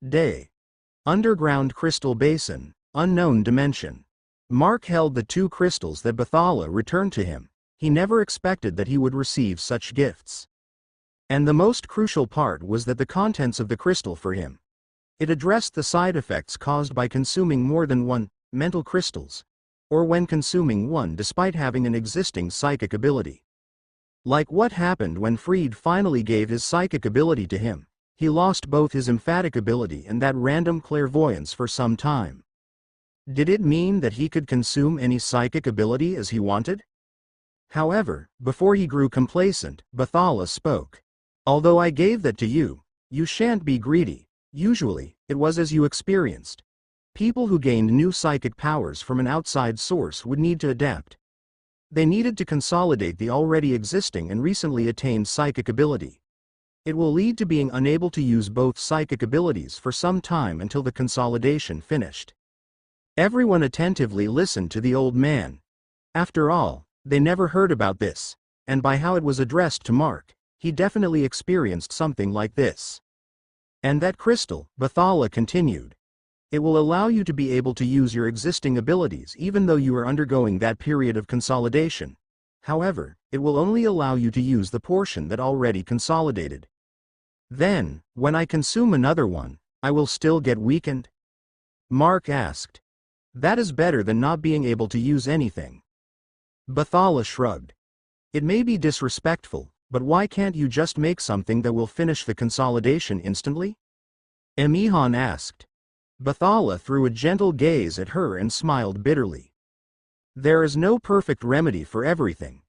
Day. Underground crystal basin, unknown dimension. Mark held the two crystals that Bathala returned to him. He never expected that he would receive such gifts. And the most crucial part was that the contents of the crystal for him. It addressed the side effects caused by consuming more than one mental crystals, or when consuming one despite having an existing psychic ability. Like what happened when Freed finally gave his psychic ability to him. He lost both his emphatic ability and that random clairvoyance for some time. Did it mean that he could consume any psychic ability as he wanted? However, before he grew complacent, Bathala spoke. Although I gave that to you, you shan't be greedy. Usually, it was as you experienced. People who gained new psychic powers from an outside source would need to adapt. They needed to consolidate the already existing and recently attained psychic ability. It will lead to being unable to use both psychic abilities for some time until the consolidation finished. Everyone attentively listened to the old man. After all, they never heard about this, and by how it was addressed to Mark, he definitely experienced something like this. And that crystal, Bathala continued. It will allow you to be able to use your existing abilities even though you are undergoing that period of consolidation. However, it will only allow you to use the portion that already consolidated. Then, when I consume another one, I will still get weakened? Mark asked. That is better than not being able to use anything. Bathala shrugged. It may be disrespectful, but why can't you just make something that will finish the consolidation instantly? Emihan asked. Bathala threw a gentle gaze at her and smiled bitterly. There is no perfect remedy for everything.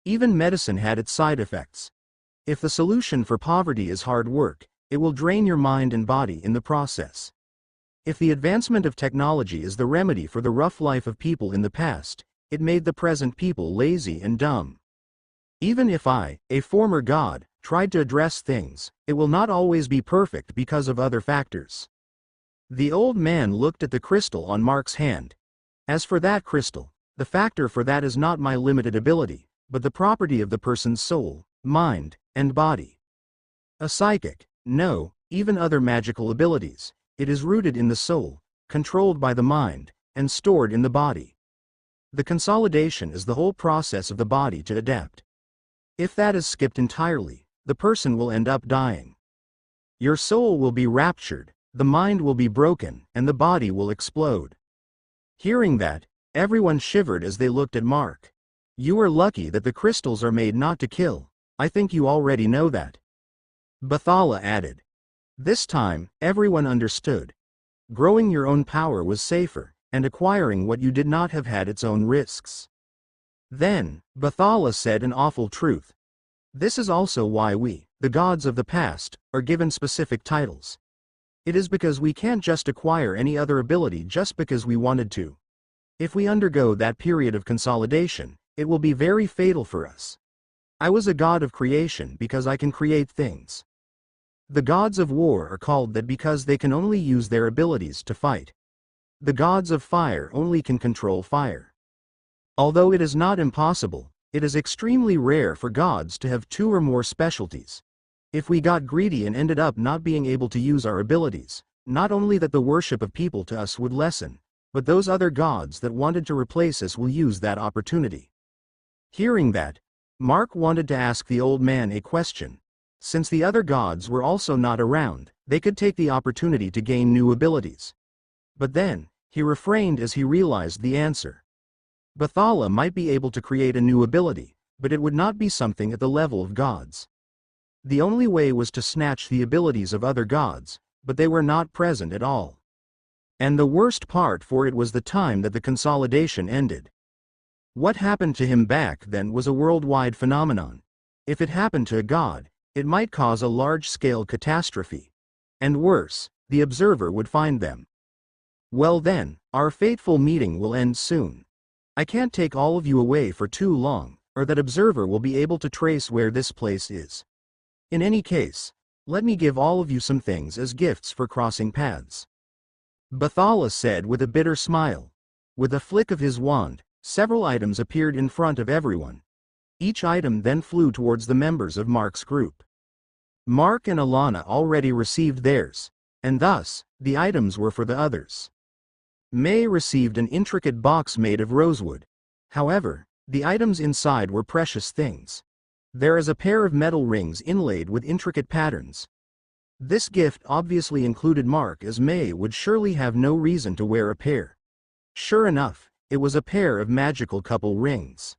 Even medicine had its side effects. If the solution for poverty is hard work, it will drain your mind and body in the process. If the advancement of technology is the remedy for the rough life of people in the past, it made the present people lazy and dumb. Even if I, a former god, tried to address things, it will not always be perfect because of other factors. The old man looked at the crystal on Mark's hand. As for that crystal, the factor for that is not my limited ability, but the property of the person's soul, mind, and body. A psychic, no, even other magical abilities, it is rooted in the soul, controlled by the mind, and stored in the body. The consolidation is the whole process of the body to adapt. If that is skipped entirely, the person will end up dying. Your soul will be raptured, the mind will be broken, and the body will explode. Hearing that, everyone shivered as they looked at Mark. You are lucky that the crystals are made not to kill. I think you already know that. Bathala added. This time, everyone understood. Growing your own power was safer, and acquiring what you did not have had its own risks. Then, Bathala said an awful truth. This is also why we, the gods of the past, are given specific titles. It is because we can't just acquire any other ability just because we wanted to. If we undergo that period of consolidation, it will be very fatal for us. I was a god of creation because I can create things. The gods of war are called that because they can only use their abilities to fight. The gods of fire only can control fire. Although it is not impossible, it is extremely rare for gods to have two or more specialties. If we got greedy and ended up not being able to use our abilities, not only that the worship of people to us would lessen, but those other gods that wanted to replace us will use that opportunity. Hearing that, Mark wanted to ask the old man a question. Since the other gods were also not around, they could take the opportunity to gain new abilities. But then, he refrained as he realized the answer. Bathala might be able to create a new ability, but it would not be something at the level of gods. The only way was to snatch the abilities of other gods, but they were not present at all. And the worst part for it was the time that the consolidation ended. What happened to him back then was a worldwide phenomenon. If it happened to a god, it might cause a large-scale catastrophe. And worse, the observer would find them. Well then, our fateful meeting will end soon. I can't take all of you away for too long, or that observer will be able to trace where this place is. In any case, let me give all of you some things as gifts for crossing paths. Bathala said with a bitter smile. With a flick of his wand, several items appeared in front of everyone. Each item then flew towards the members of Mark's group. Mark and Alana already received theirs. and thus, the items were for the others. May received an intricate box made of rosewood. However, the items inside were precious things. There is a pair of metal rings inlaid with intricate patterns. This gift obviously included Mark, as May would surely have no reason to wear a pair. Sure enough, it was a pair of magical couple rings.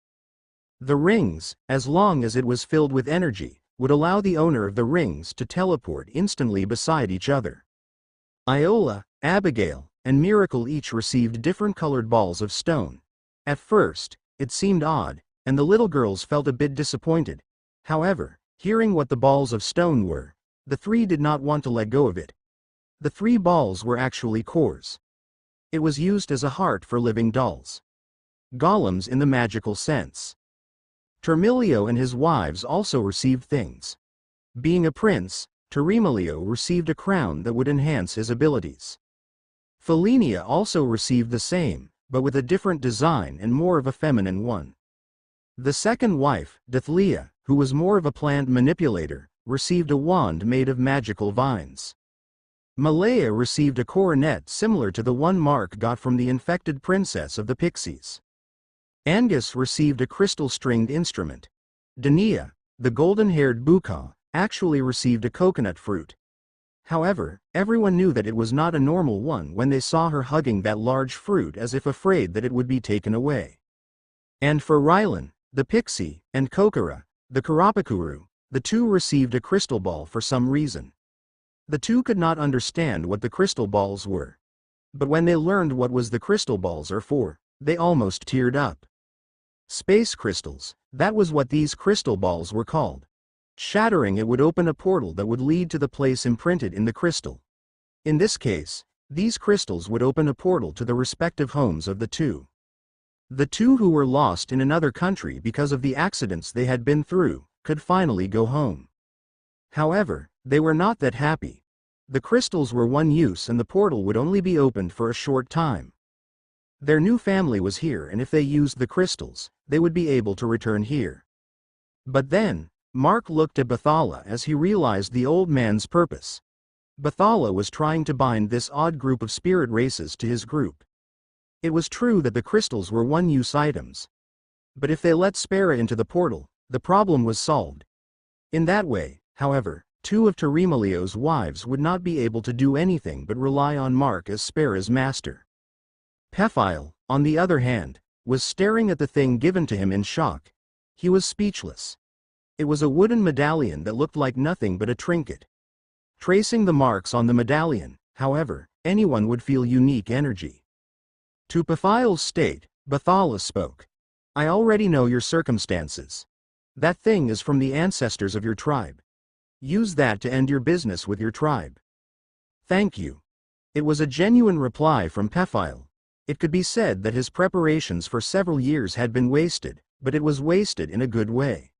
The rings, as long as it was filled with energy, would allow the owner of the rings to teleport instantly beside each other. Iola, Abigail, and Miracle each received different colored balls of stone. At first, it seemed odd, and the little girls felt a bit disappointed. However, hearing what the balls of stone were, the three did not want to let go of it. The 3 balls were actually cores. It was used as a heart for living dolls. Golems in the magical sense. Termilio and his wives also received things. Being a prince, Termilio received a crown that would enhance his abilities. Felinia also received the same, but with a different design and more of a feminine one. The second wife, Dithlia, who was more of a plant manipulator, received a wand made of magical vines. Malaya received a coronet similar to the one Mark got from the infected princess of the Pixies. Angus received a crystal-stringed instrument. Dania, the golden-haired Buka, actually received a coconut fruit. However, everyone knew that it was not a normal one when they saw her hugging that large fruit as if afraid that it would be taken away. And for Rylan, the Pixie, and Kokora, the Karapakuru, the 2 received a crystal ball for some reason. The 2 could not understand what the crystal balls were. But when they learned what was the crystal balls are for, they almost teared up. Space crystals, that was what these crystal balls were called. Shattering it would open a portal that would lead to the place imprinted in the crystal. In this case, these crystals would open a portal to the respective homes of the 2. The 2 who were lost in another country because of the accidents they had been through, could finally go home. However, they were not that happy. The crystals were one use and the portal would only be opened for a short time. Their new family was here, and if they used the crystals, they would be able to return here. But then, Mark looked at Bathala as he realized the old man's purpose. Bathala was trying to bind this odd group of spirit races to his group. It was true that the crystals were one-use items. But if they let Spera into the portal, the problem was solved. In that way, however, 2 of Termilio's wives would not be able to do anything but rely on Mark as Spera's master. Pephile, on the other hand, was staring at the thing given to him in shock. He was speechless. It was a wooden medallion that looked like nothing but a trinket. Tracing the marks on the medallion, however, anyone would feel unique energy. To Pephile's state, Bathala spoke. I already know your circumstances. That thing is from the ancestors of your tribe. Use that to end your business with your tribe. Thank you. It was a genuine reply from Pephile. It could be said that his preparations for several years had been wasted, but it was wasted in a good way.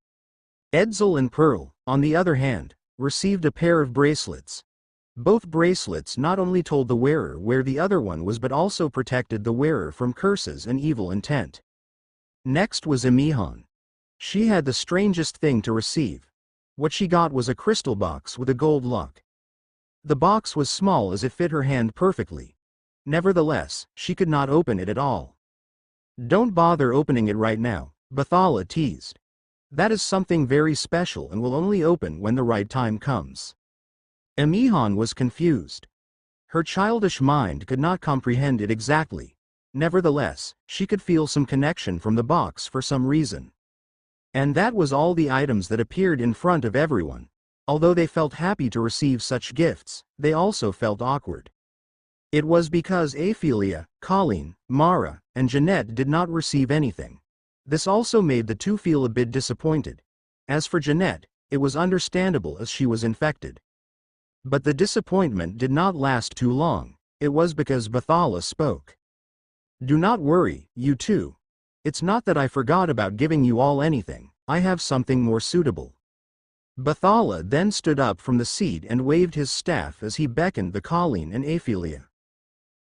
Edsel and Pearl, on the other hand, received a pair of bracelets. Both bracelets not only told the wearer where the other one was but also protected the wearer from curses and evil intent. Next was Emihan. She had the strangest thing to receive. What she got was a crystal box with a gold lock. The box was small as it fit her hand perfectly. Nevertheless, she could not open it at all. Don't bother opening it right now, Bathala teased. That is something very special and will only open when the right time comes. Emihan was confused. Her childish mind could not comprehend it exactly. Nevertheless, she could feel some connection from the box for some reason. And that was all the items that appeared in front of everyone. Although they felt happy to receive such gifts, they also felt awkward. It was because Ophelia, Colleen, Mara, and Jeanette did not receive anything. This also made the 2 feel a bit disappointed. As for Jeanette, it was understandable as she was infected. But the disappointment did not last too long. It was because Bathala spoke. Do not worry, you 2. It's not that I forgot about giving you all anything. I have something more suitable. Bathala then stood up from the seat and waved his staff as he beckoned the Colleen and Ophelia.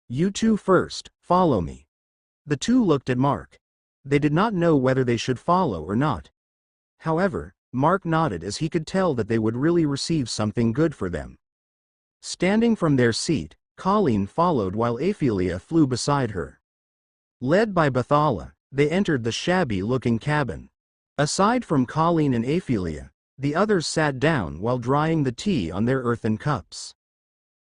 You 2 first, follow me. The 2 looked at Mark. They did not know whether they should follow or not. However, Mark nodded as he could tell that they would really receive something good for them. Standing from their seat, Colleen followed while Ophelia flew beside her. Led by Bathala, they entered the shabby-looking cabin. Aside from Colleen and Ophelia, the others sat down while drying the tea on their earthen cups.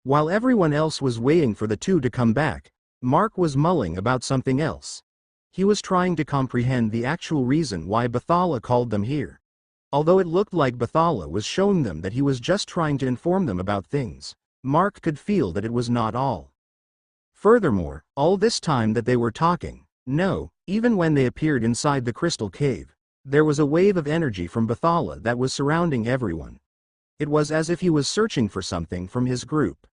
While everyone else was waiting for the two to come back, Mark was mulling about something else. He was trying to comprehend the actual reason why Bathala called them here. Although it looked like Bathala was showing them that he was just trying to inform them about things, Mark could feel that it was not all. Furthermore, all this time that they were talking, no, even when they appeared inside the crystal cave, there was a wave of energy from Bathala that was surrounding everyone. It was as if he was searching for something from his group.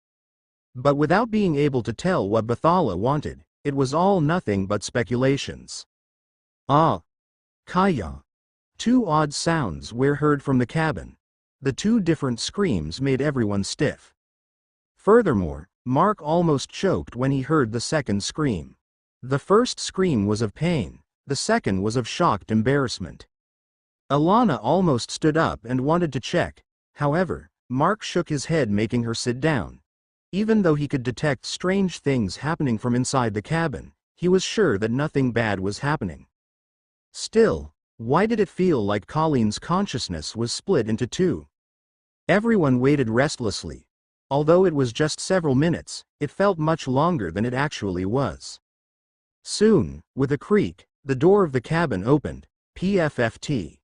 But without being able to tell what Bathala wanted, it was all nothing but speculations. Ah! Kaya! Two odd sounds were heard from the cabin. The two different screams made everyone stiff. Furthermore, Mark almost choked when he heard the second scream. The first scream was of pain, the second was of shocked embarrassment. Alana almost stood up and wanted to check, however, Mark shook his head making her sit down. Even though he could detect strange things happening from inside the cabin, he was sure that nothing bad was happening. Still, why did it feel like Colleen's consciousness was split into two? Everyone waited restlessly. Although it was just several minutes, it felt much longer than it actually was. Soon, with a creak, the door of the cabin opened, PFFT.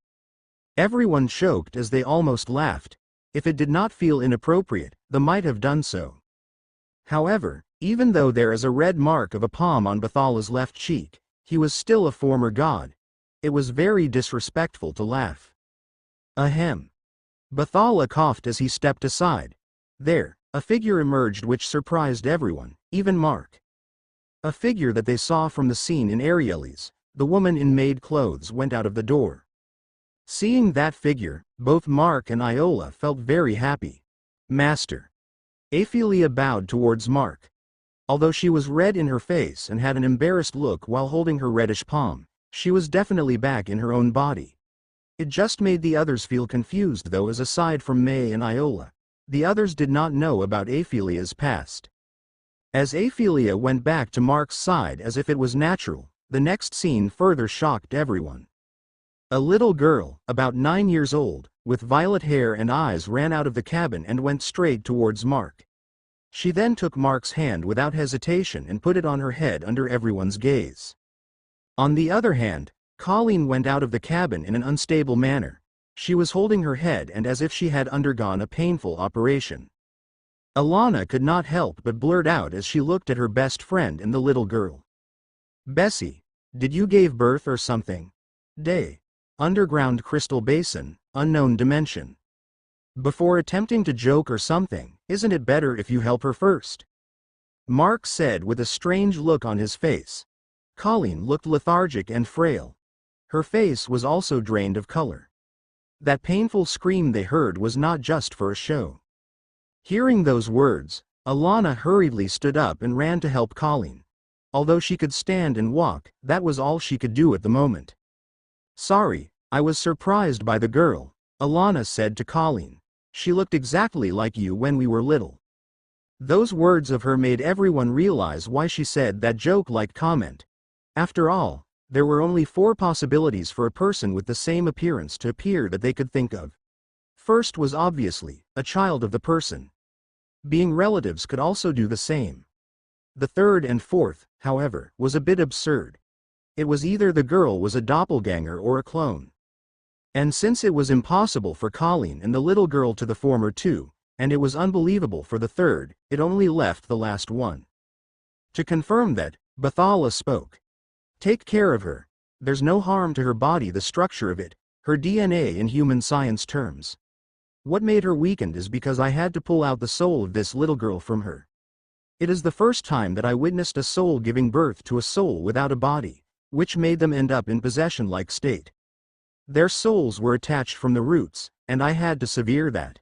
Everyone choked as they almost laughed. If it did not feel inappropriate, they might have done so. However, even though there is a red mark of a palm on Bathala's left cheek, he was still a former god. It was very disrespectful to laugh. Ahem. Bathala coughed as he stepped aside. There, a figure emerged which surprised everyone, even Mark. A figure that they saw from the scene in Ariely's. The woman in maid clothes went out of the door. Seeing that figure, both Mark and Iola felt very happy. Master. Ophelia bowed towards Mark. Although she was red in her face and had an embarrassed look while holding her reddish palm, she was definitely back in her own body. It just made the others feel confused though, as aside from May and Iola, the others did not know about Ophelia's past. As Ophelia went back to Mark's side as if it was natural, the next scene further shocked everyone. A little girl, about 9 years old, with violet hair and eyes ran out of the cabin and went straight towards Mark. She then took Mark's hand without hesitation and put it on her head under everyone's gaze. On the other hand, Colleen went out of the cabin in an unstable manner. She was holding her head and as if she had undergone a painful operation. Alana could not help but blurt out as she looked at her best friend and the little girl. Bessie, did you give birth or something? Day. Underground crystal basin, unknown dimension. Before attempting to joke or something, isn't it better if you help her first? Mark said with a strange look on his face. Colleen looked lethargic and frail. Her face was also drained of color. That painful scream they heard was not just for a show. Hearing those words, Alana hurriedly stood up and ran to help Colleen. Although she could stand and walk, that was all she could do at the moment. Sorry, I was surprised by the girl, Alana said to Colleen. She looked exactly like you when we were little. Those words of her made everyone realize why she said that joke-like comment. After all, there were only 4 possibilities for a person with the same appearance to appear that they could think of. First was obviously, a child of the person. Being relatives could also do the same. The third and fourth, however, was a bit absurd. It was either the girl was a doppelganger or a clone. And since it was impossible for Colleen and the little girl to the former two, and it was unbelievable for the third, it only left the last one. To confirm that, Bathala spoke. Take care of her. There's no harm to her body, the structure of it, her DNA in human science terms. What made her weakened is because I had to pull out the soul of this little girl from her. It is the first time that I witnessed a soul giving birth to a soul without a body, which made them end up in possession-like state. Their souls were attached from the roots, and I had to sever that.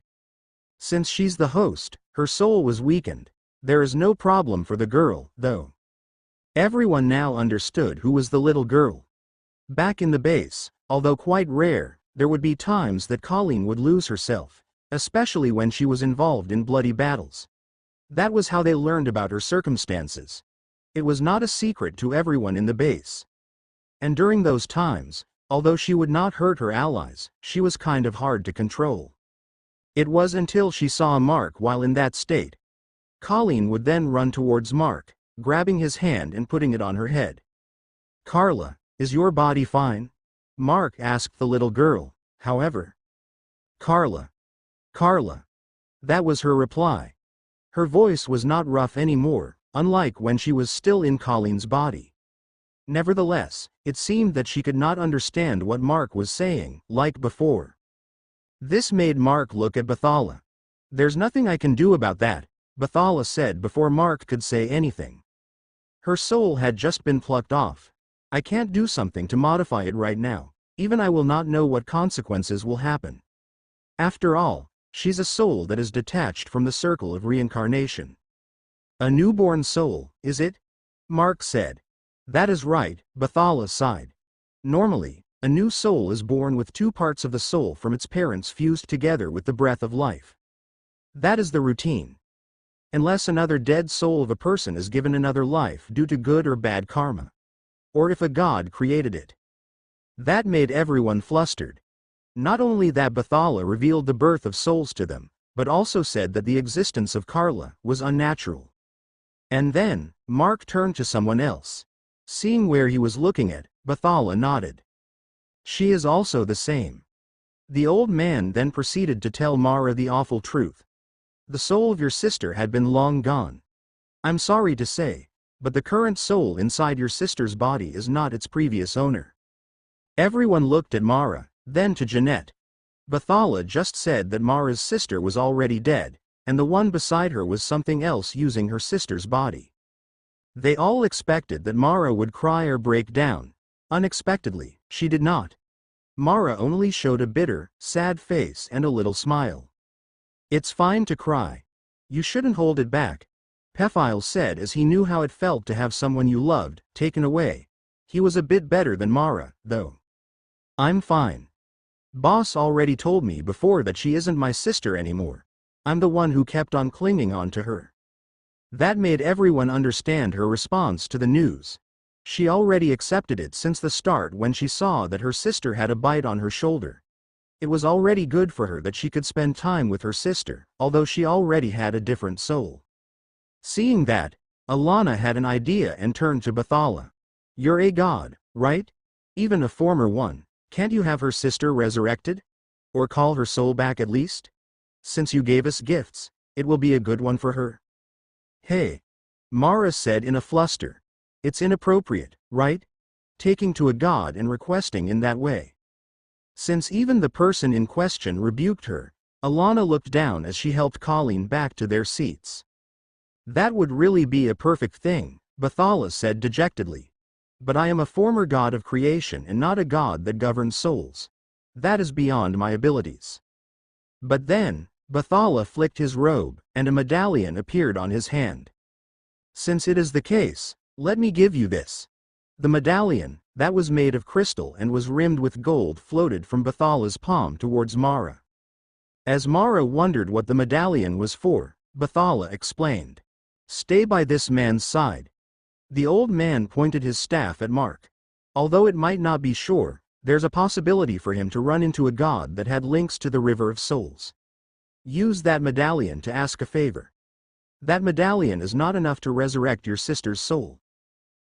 Since she's the host, her soul was weakened. There is no problem for the girl, though. Everyone now understood who was the little girl. Back in the base, although quite rare, there would be times that Colleen would lose herself, especially when she was involved in bloody battles. That was how they learned about her circumstances. It was not a secret to everyone in the base. And during those times, although she would not hurt her allies, she was kind of hard to control. It was until she saw Mark while in that state. Colleen would then run towards Mark, grabbing his hand and putting it on her head. "Carla, is your body fine?" Mark asked the little girl, however. "Carla. Carla." That was her reply. Her voice was not rough anymore, unlike when she was still in Colleen's body. Nevertheless, it seemed that she could not understand what Mark was saying, like before. This made Mark look at Bathala. "There's nothing I can do about that," Bathala said before Mark could say anything. "Her soul had just been plucked off. I can't do something to modify it right now. Even I will not know what consequences will happen. After all, she's a soul that is detached from the circle of reincarnation." "A newborn soul, is it?" Mark said. "That is right," Bathala sighed. "Normally, a new soul is born with two parts of the soul from its parents fused together with the breath of life. That is the routine. Unless another dead soul of a person is given another life due to good or bad karma. Or if a god created it." That made everyone flustered. Not only that Bathala revealed the birth of souls to them, but also said that the existence of Carla was unnatural. And then, Mark turned to someone else. Seeing where he was looking at, Bathala nodded. "She is also the same." The old man then proceeded to tell Mara the awful truth. "The soul of your sister had been long gone. I'm sorry to say, but the current soul inside your sister's body is not its previous owner." Everyone looked at Mara, then to Jeanette. Bathala just said that Mara's sister was already dead, and the one beside her was something else using her sister's body. They all expected that Mara would cry or break down. Unexpectedly, she did not. Mara only showed a bitter, sad face and a little smile. "It's fine to cry. You shouldn't hold it back," Pephile said as he knew how it felt to have someone you loved taken away. He was a bit better than Mara, though. "I'm fine. Boss already told me before that she isn't my sister anymore. I'm the one who kept on clinging on to her." That made everyone understand her response to the news. She already accepted it since the start when she saw that her sister had a bite on her shoulder. It was already good for her that she could spend time with her sister, although she already had a different soul. Seeing that, Alana had an idea and turned to Bathala. "You're a god, right? Even a former one. Can't you have her sister resurrected? Or call her soul back at least? Since you gave us gifts, it will be a good one for her." "Hey," Mara said in a fluster. "It's inappropriate, right? Taking to a god and requesting in that way." Since even the person in question rebuked her, Alana looked down as she helped Colleen back to their seats. "That would really be a perfect thing," Bathala said dejectedly. "But I am a former god of creation and not a god that governs souls. That is beyond my abilities." But then, Bathala flicked his robe, and a medallion appeared on his hand. "Since it is the case, let me give you this." The medallion, that was made of crystal and was rimmed with gold, floated from Bathala's palm towards Mara. As Mara wondered what the medallion was for, Bathala explained. "Stay by this man's side." The old man pointed his staff at Mark. "Although it might not be sure, there's a possibility for him to run into a god that had links to the River of Souls. Use that medallion to ask a favor. That medallion is not enough to resurrect your sister's soul.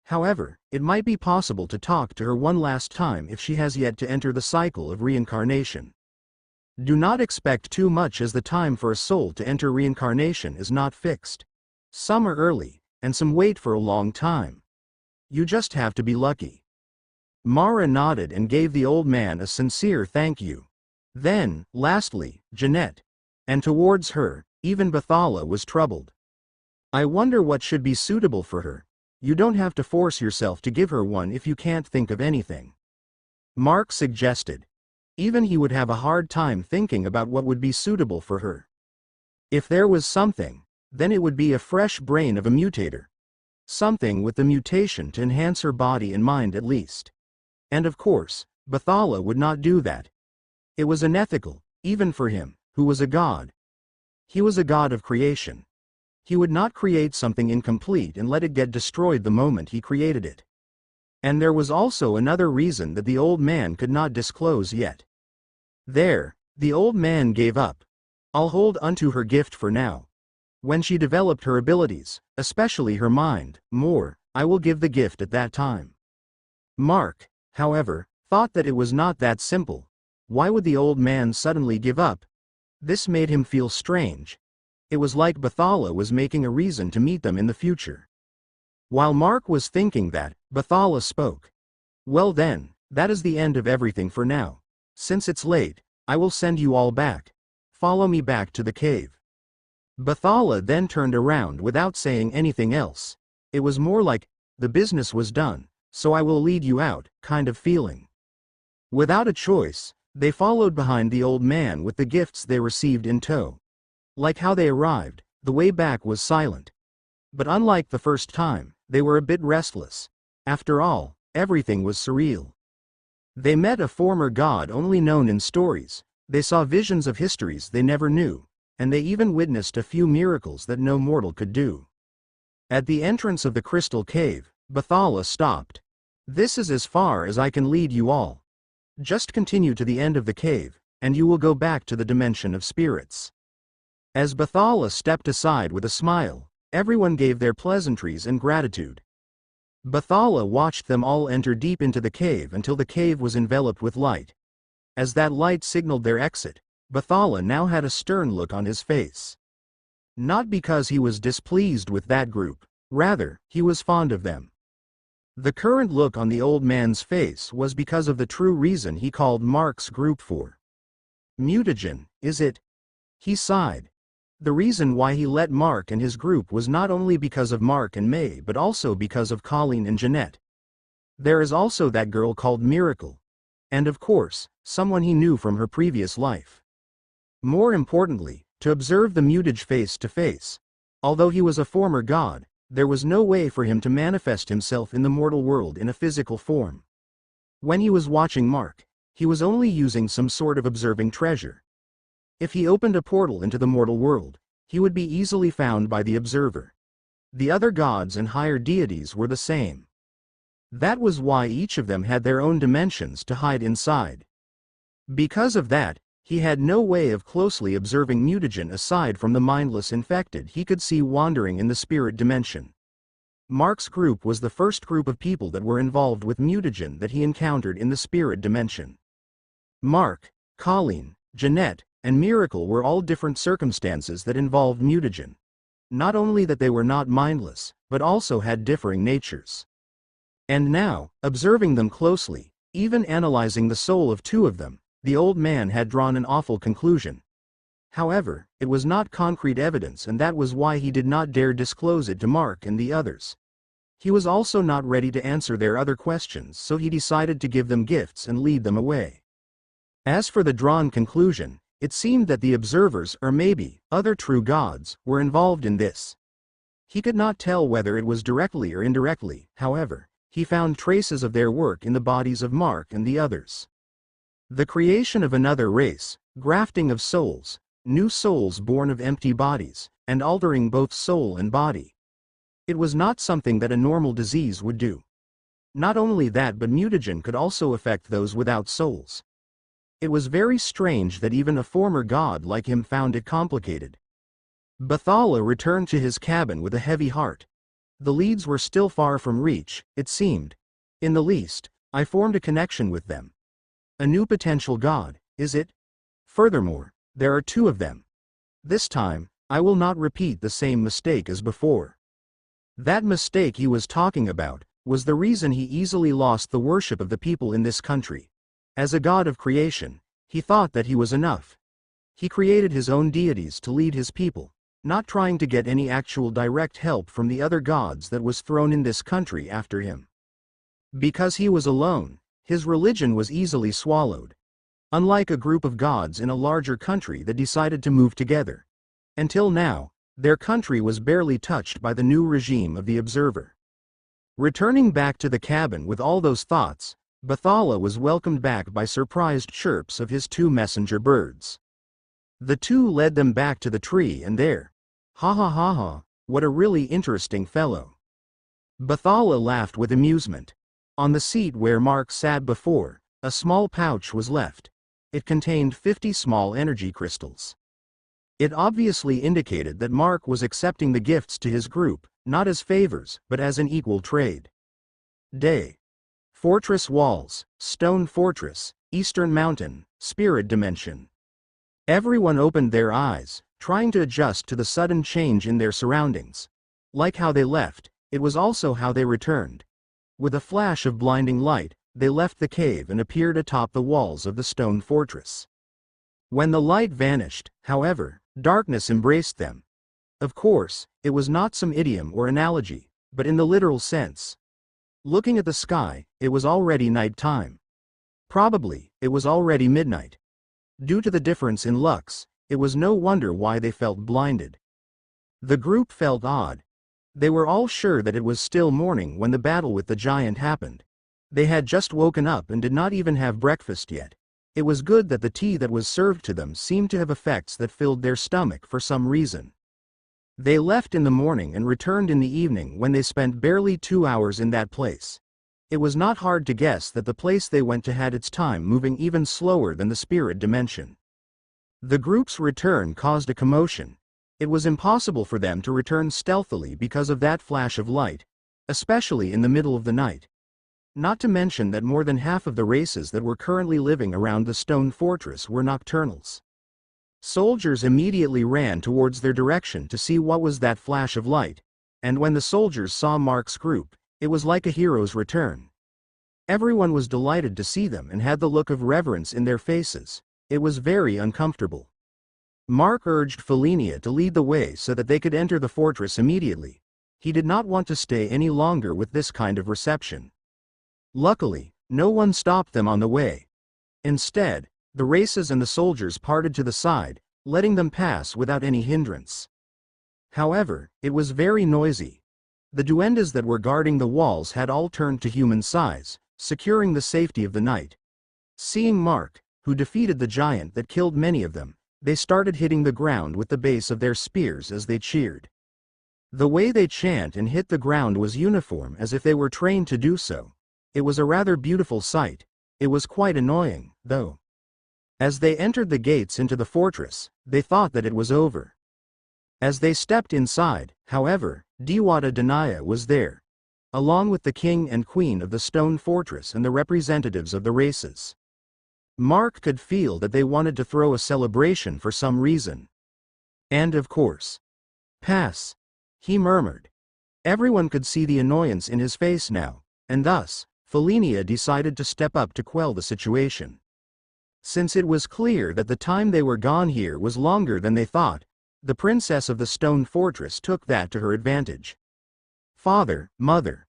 However, it might be possible to talk to her one last time if she has yet to enter the cycle of reincarnation. Do not expect too much as the time for a soul to enter reincarnation is not fixed. Some are early, and some wait for a long time. You just have to be lucky." Mara nodded and gave the old man a sincere thank you. Then, lastly, Jeanette. And towards her, even Bathala was troubled. "I wonder what should be suitable for her. You don't have to force yourself to give her one if you can't think of anything." Mark suggested. Even he would have a hard time thinking about what would be suitable for her. If there was something, then it would be a fresh brain of a mutator. Something with the mutation to enhance her body and mind at least. And of course, Bathala would not do that. It was unethical, even for him, who was a god. He was a god of creation. He would not create something incomplete and let it get destroyed the moment he created it. And there was also another reason that the old man could not disclose yet. There, the old man gave up. I'll hold unto her gift for now. When she developed her abilities, especially her mind, more, I will give the gift at that time. Mark, however, thought that it was not that simple. Why would the old man suddenly give up? This made him feel strange. It was like Bathala was making a reason to meet them in the future. While Mark was thinking that, Bathala spoke. Well then, that is the end of everything for now. Since it's late, I will send you all back. Follow me back to the cave. Bathala then turned around without saying anything else. It was more like, the business was done, so I will lead you out, kind of feeling. Without a choice, they followed behind the old man with the gifts they received in tow. Like how they arrived, the way back was silent. But unlike the first time, they were a bit restless. After all, everything was surreal. They met a former god only known in stories, they saw visions of histories they never knew, and they even witnessed a few miracles that no mortal could do. At the entrance of the crystal cave, Bathala stopped. This is as far as I can lead you all. Just continue to the end of the cave, and you will go back to the dimension of spirits. As Bathala stepped aside with a smile, everyone gave their pleasantries and gratitude. Bathala watched them all enter deep into the cave until the cave was enveloped with light. As that light signaled their exit, Bathala now had a stern look on his face. Not because he was displeased with that group, rather, he was fond of them. The current look on the old man's face was because of the true reason he called Mark's group for. Mutagen, is it? He sighed. The reason why he let Mark and his group was not only because of Mark and May but also because of Colleen and Jeanette. There is also that girl called Miracle. And of course, someone he knew from her previous life. More importantly, to observe the Mutage face to face. Although he was a former god, there was no way for him to manifest himself in the mortal world in a physical form. When he was watching Mark, he was only using some sort of observing treasure. If he opened a portal into the mortal world, he would be easily found by the observer. The other gods and higher deities were the same. That was why each of them had their own dimensions to hide inside. Because of that, he had no way of closely observing Mutagen aside from the mindless infected he could see wandering in the spirit dimension. Mark's group was the first group of people that were involved with Mutagen that he encountered in the spirit dimension. Mark, Colleen, Jeanette, and Miracle were all different circumstances that involved Mutagen. Not only that they were not mindless, but also had differing natures. And now, observing them closely, even analyzing the soul of two of them, the old man had drawn an awful conclusion. However, it was not concrete evidence and that was why he did not dare disclose it to Mark and the others. He was also not ready to answer their other questions, so he decided to give them gifts and lead them away. As for the drawn conclusion, it seemed that the observers, or maybe, other true gods, were involved in this. He could not tell whether it was directly or indirectly, however. He found traces of their work in the bodies of Mark and the others. The creation of another race, grafting of souls, new souls born of empty bodies, and altering both soul and body. It was not something that a normal disease would do. Not only that, but Mutagen could also affect those without souls. It was very strange that even a former god like him found it complicated. Bathala returned to his cabin with a heavy heart. The leads were still far from reach, it seemed. In the least, I formed a connection with them. A new potential god, is it? Furthermore, there are two of them. This time, I will not repeat the same mistake as before. That mistake he was talking about was the reason he easily lost the worship of the people in this country. As a god of creation, he thought that he was enough. He created his own deities to lead his people, not trying to get any actual direct help from the other gods that was thrown in this country after him. Because he was alone, his religion was easily swallowed. Unlike a group of gods in a larger country that decided to move together. Until now, their country was barely touched by the new regime of the observer. Returning back to the cabin with all those thoughts, Bathala was welcomed back by surprised chirps of his two messenger birds. The two led them back to the tree and there. Ha ha ha ha, What a really interesting fellow." Bathala laughed with amusement. On the seat where Mark sat before, a small pouch was left. It contained 50 small energy crystals. It obviously indicated that Mark was accepting the gifts to his group, not as favors, but as an equal trade. Day. Fortress walls, stone fortress, eastern mountain, spirit dimension. Everyone opened their eyes, trying to adjust to the sudden change in their surroundings. Like how they left, it was also how they returned. With a flash of blinding light, they left the cave and appeared atop the walls of the stone fortress. When the light vanished, however, darkness embraced them. Of course, it was not some idiom or analogy, but in the literal sense. Looking at the sky, it was already night time. Probably, it was already midnight. Due to the difference in lux, it was no wonder why they felt blinded. The group felt odd. They were all sure that it was still morning when the battle with the giant happened. They had just woken up and did not even have breakfast yet. It was good that the tea that was served to them seemed to have effects that filled their stomach for some reason. They left in the morning and returned in the evening when they spent barely 2 hours in that place. It was not hard to guess that the place they went to had its time moving even slower than the spirit dimension. The group's return caused a commotion. It was impossible for them to return stealthily because of that flash of light, especially in the middle of the night. Not to mention that more than half of the races that were currently living around the stone fortress were nocturnals. Soldiers immediately ran towards their direction to see what was that flash of light, and when the soldiers saw Mark's group, it was like a hero's return. Everyone was delighted to see them and had the look of reverence in their faces. It was very uncomfortable. Mark urged Felinia to lead the way so that they could enter the fortress immediately. He did not want to stay any longer with this kind of reception. Luckily, no one stopped them on the way. Instead, the races and the soldiers parted to the side, letting them pass without any hindrance. However, it was very noisy. The duendes that were guarding the walls had all turned to human size, securing the safety of the night. Seeing Mark, who defeated the giant that killed many of them, they started hitting the ground with the base of their spears as they cheered. The way they chant and hit the ground was uniform, as if they were trained to do so. It was a rather beautiful sight. It was quite annoying, though. As they entered the gates into the fortress, they thought that it was over. As they stepped inside, however, Diwata Danaya was there, along with the king and queen of the stone fortress and the representatives of the races. Mark could feel that they wanted to throw a celebration for some reason. And of course, pass, he murmured. Everyone could see the annoyance in his face now, and thus, Felinia decided to step up to quell the situation. Since it was clear that the time they were gone here was longer than they thought, the princess of the stone fortress took that to her advantage. "Father, mother.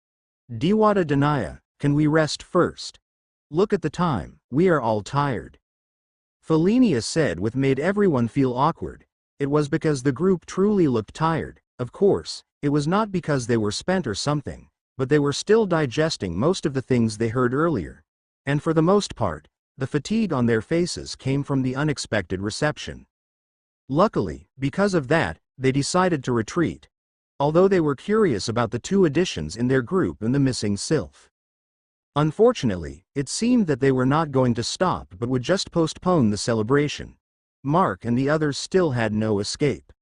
Diwata Danaya, can we rest first? Look at the time, we are all tired." Felinia said with made everyone feel awkward. It was because the group truly looked tired. Of course, it was not because they were spent or something, but they were still digesting most of the things they heard earlier. And for the most part, the fatigue on their faces came from the unexpected reception. Luckily, because of that, they decided to retreat, although they were curious about the 2 additions in their group and the missing sylph. Unfortunately, it seemed that they were not going to stop but would just postpone the celebration. Mark and the others still had no escape.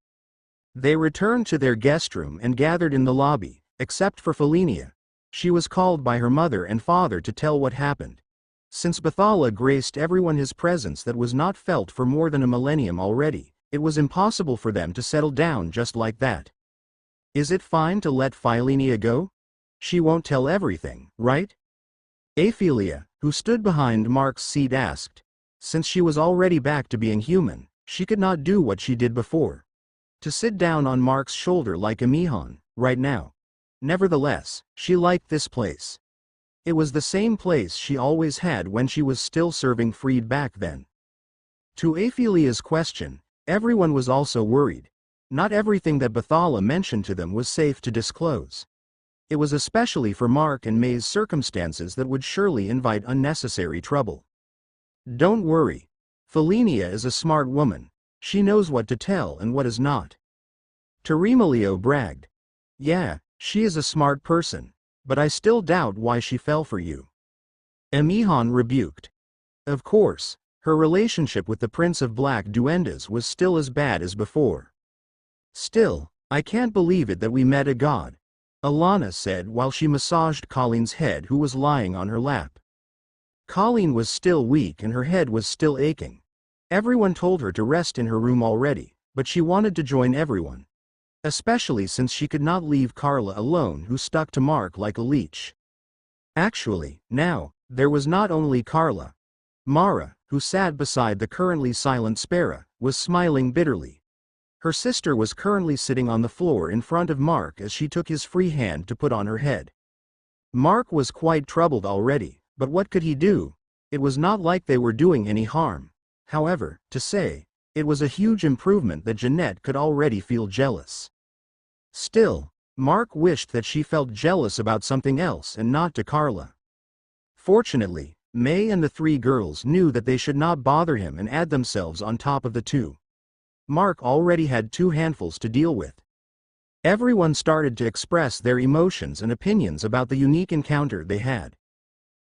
They returned to their guest room and gathered in the lobby, except for Felinia. She was called by her mother and father to tell what happened. Since Bathala graced everyone his presence that was not felt for more than a millennium already, it was impossible for them to settle down just like that. "Is it fine to let Felinia go? She won't tell everything, right?" Aphelia, who stood behind Mark's seat, asked. Since she was already back to being human, she could not do what she did before. To sit down on Mark's shoulder like a Mihon, right now. Nevertheless, she liked this place. It was the same place she always had when she was still serving Freed back then. To Aphelia's question, everyone was also worried. Not everything that Bathala mentioned to them was safe to disclose. It was especially for Mark and May's circumstances that would surely invite unnecessary trouble. "Don't worry. Felinia is a smart woman. She knows what to tell and what is not." Teremalio bragged. Yeah, she is a smart person, but I still doubt why she fell for you. Emihan rebuked. Of course, her relationship with the Prince of Black Duendes was still as bad as before. Still, I can't believe it that we met a god, Alana said while she massaged Colleen's head, who was lying on her lap. Colleen was still weak and her head was still aching. Everyone told her to rest in her room already, but she wanted to join everyone. Especially since she could not leave Carla alone, who stuck to Mark like a leech. Actually, now, there was not only Carla. Mara, who sat beside the currently silent Spera, was smiling bitterly. Her sister was currently sitting on the floor in front of Mark as she took his free hand to put on her head. Mark was quite troubled already, but what could he do? It was not like they were doing any harm. However, to say, it was a huge improvement that Jeanette could already feel jealous. Still, Mark wished that she felt jealous about something else and not to Carla. Fortunately, May and the three girls knew that they should not bother him and add themselves on top of the two. Mark already had 2 handfuls to deal with. Everyone started to express their emotions and opinions about the unique encounter they had.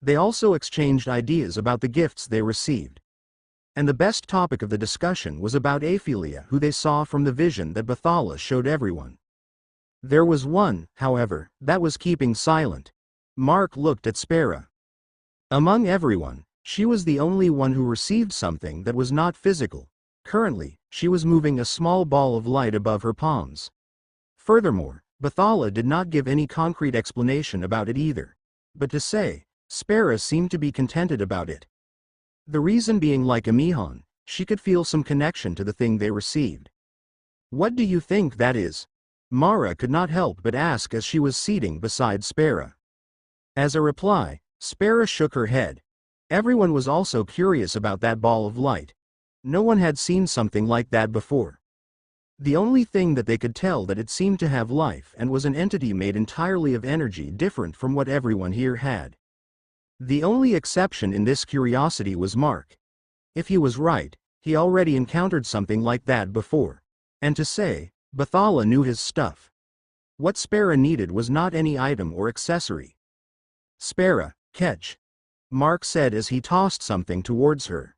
They also exchanged ideas about the gifts they received. And the best topic of the discussion was about Aphelia, who they saw from the vision that Bathala showed everyone. There was one, however, that was keeping silent. Mark looked at Spera. Among everyone, she was the only one who received something that was not physical. Currently, she was moving a small ball of light above her palms. Furthermore, Bathala did not give any concrete explanation about it either. But to say, Spera seemed to be contented about it. The reason being, like Emihan, she could feel some connection to the thing they received. What do you think that is? Mara could not help but ask as she was seating beside Spera. As a reply, Spera shook her head. Everyone was also curious about that ball of light. No one had seen something like that before. The only thing that they could tell that it seemed to have life and was an entity made entirely of energy different from what everyone here had. The only exception in this curiosity was Mark. If he was right, he already encountered something like that before. And to say, Bathala knew his stuff. What Spera needed was not any item or accessory. Spera, catch. Mark said as he tossed something towards her.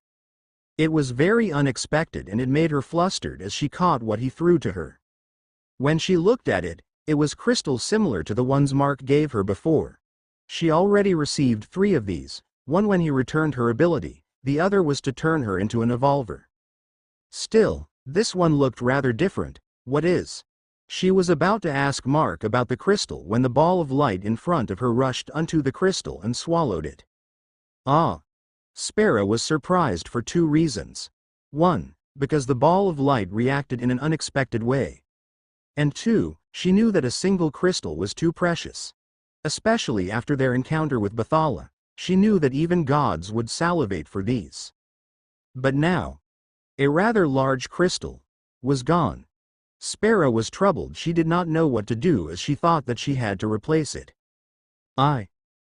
It was very unexpected and it made her flustered as she caught what he threw to her. When she looked at it, it was crystal similar to the ones Mark gave her before. She already received 3 of these, one when he returned her ability, the other was to turn her into an evolver. Still, this one looked rather different. What is? She was about to ask Mark about the crystal when the ball of light in front of her rushed onto the crystal and swallowed it. Ah! Spera was surprised for 2 reasons. 1, because the ball of light reacted in an unexpected way. And 2, she knew that a single crystal was too precious. Especially after their encounter with Bathala, she knew that even gods would salivate for these. But now, a rather large crystal was gone. Spera was troubled. She did not know what to do as she thought that she had to replace it.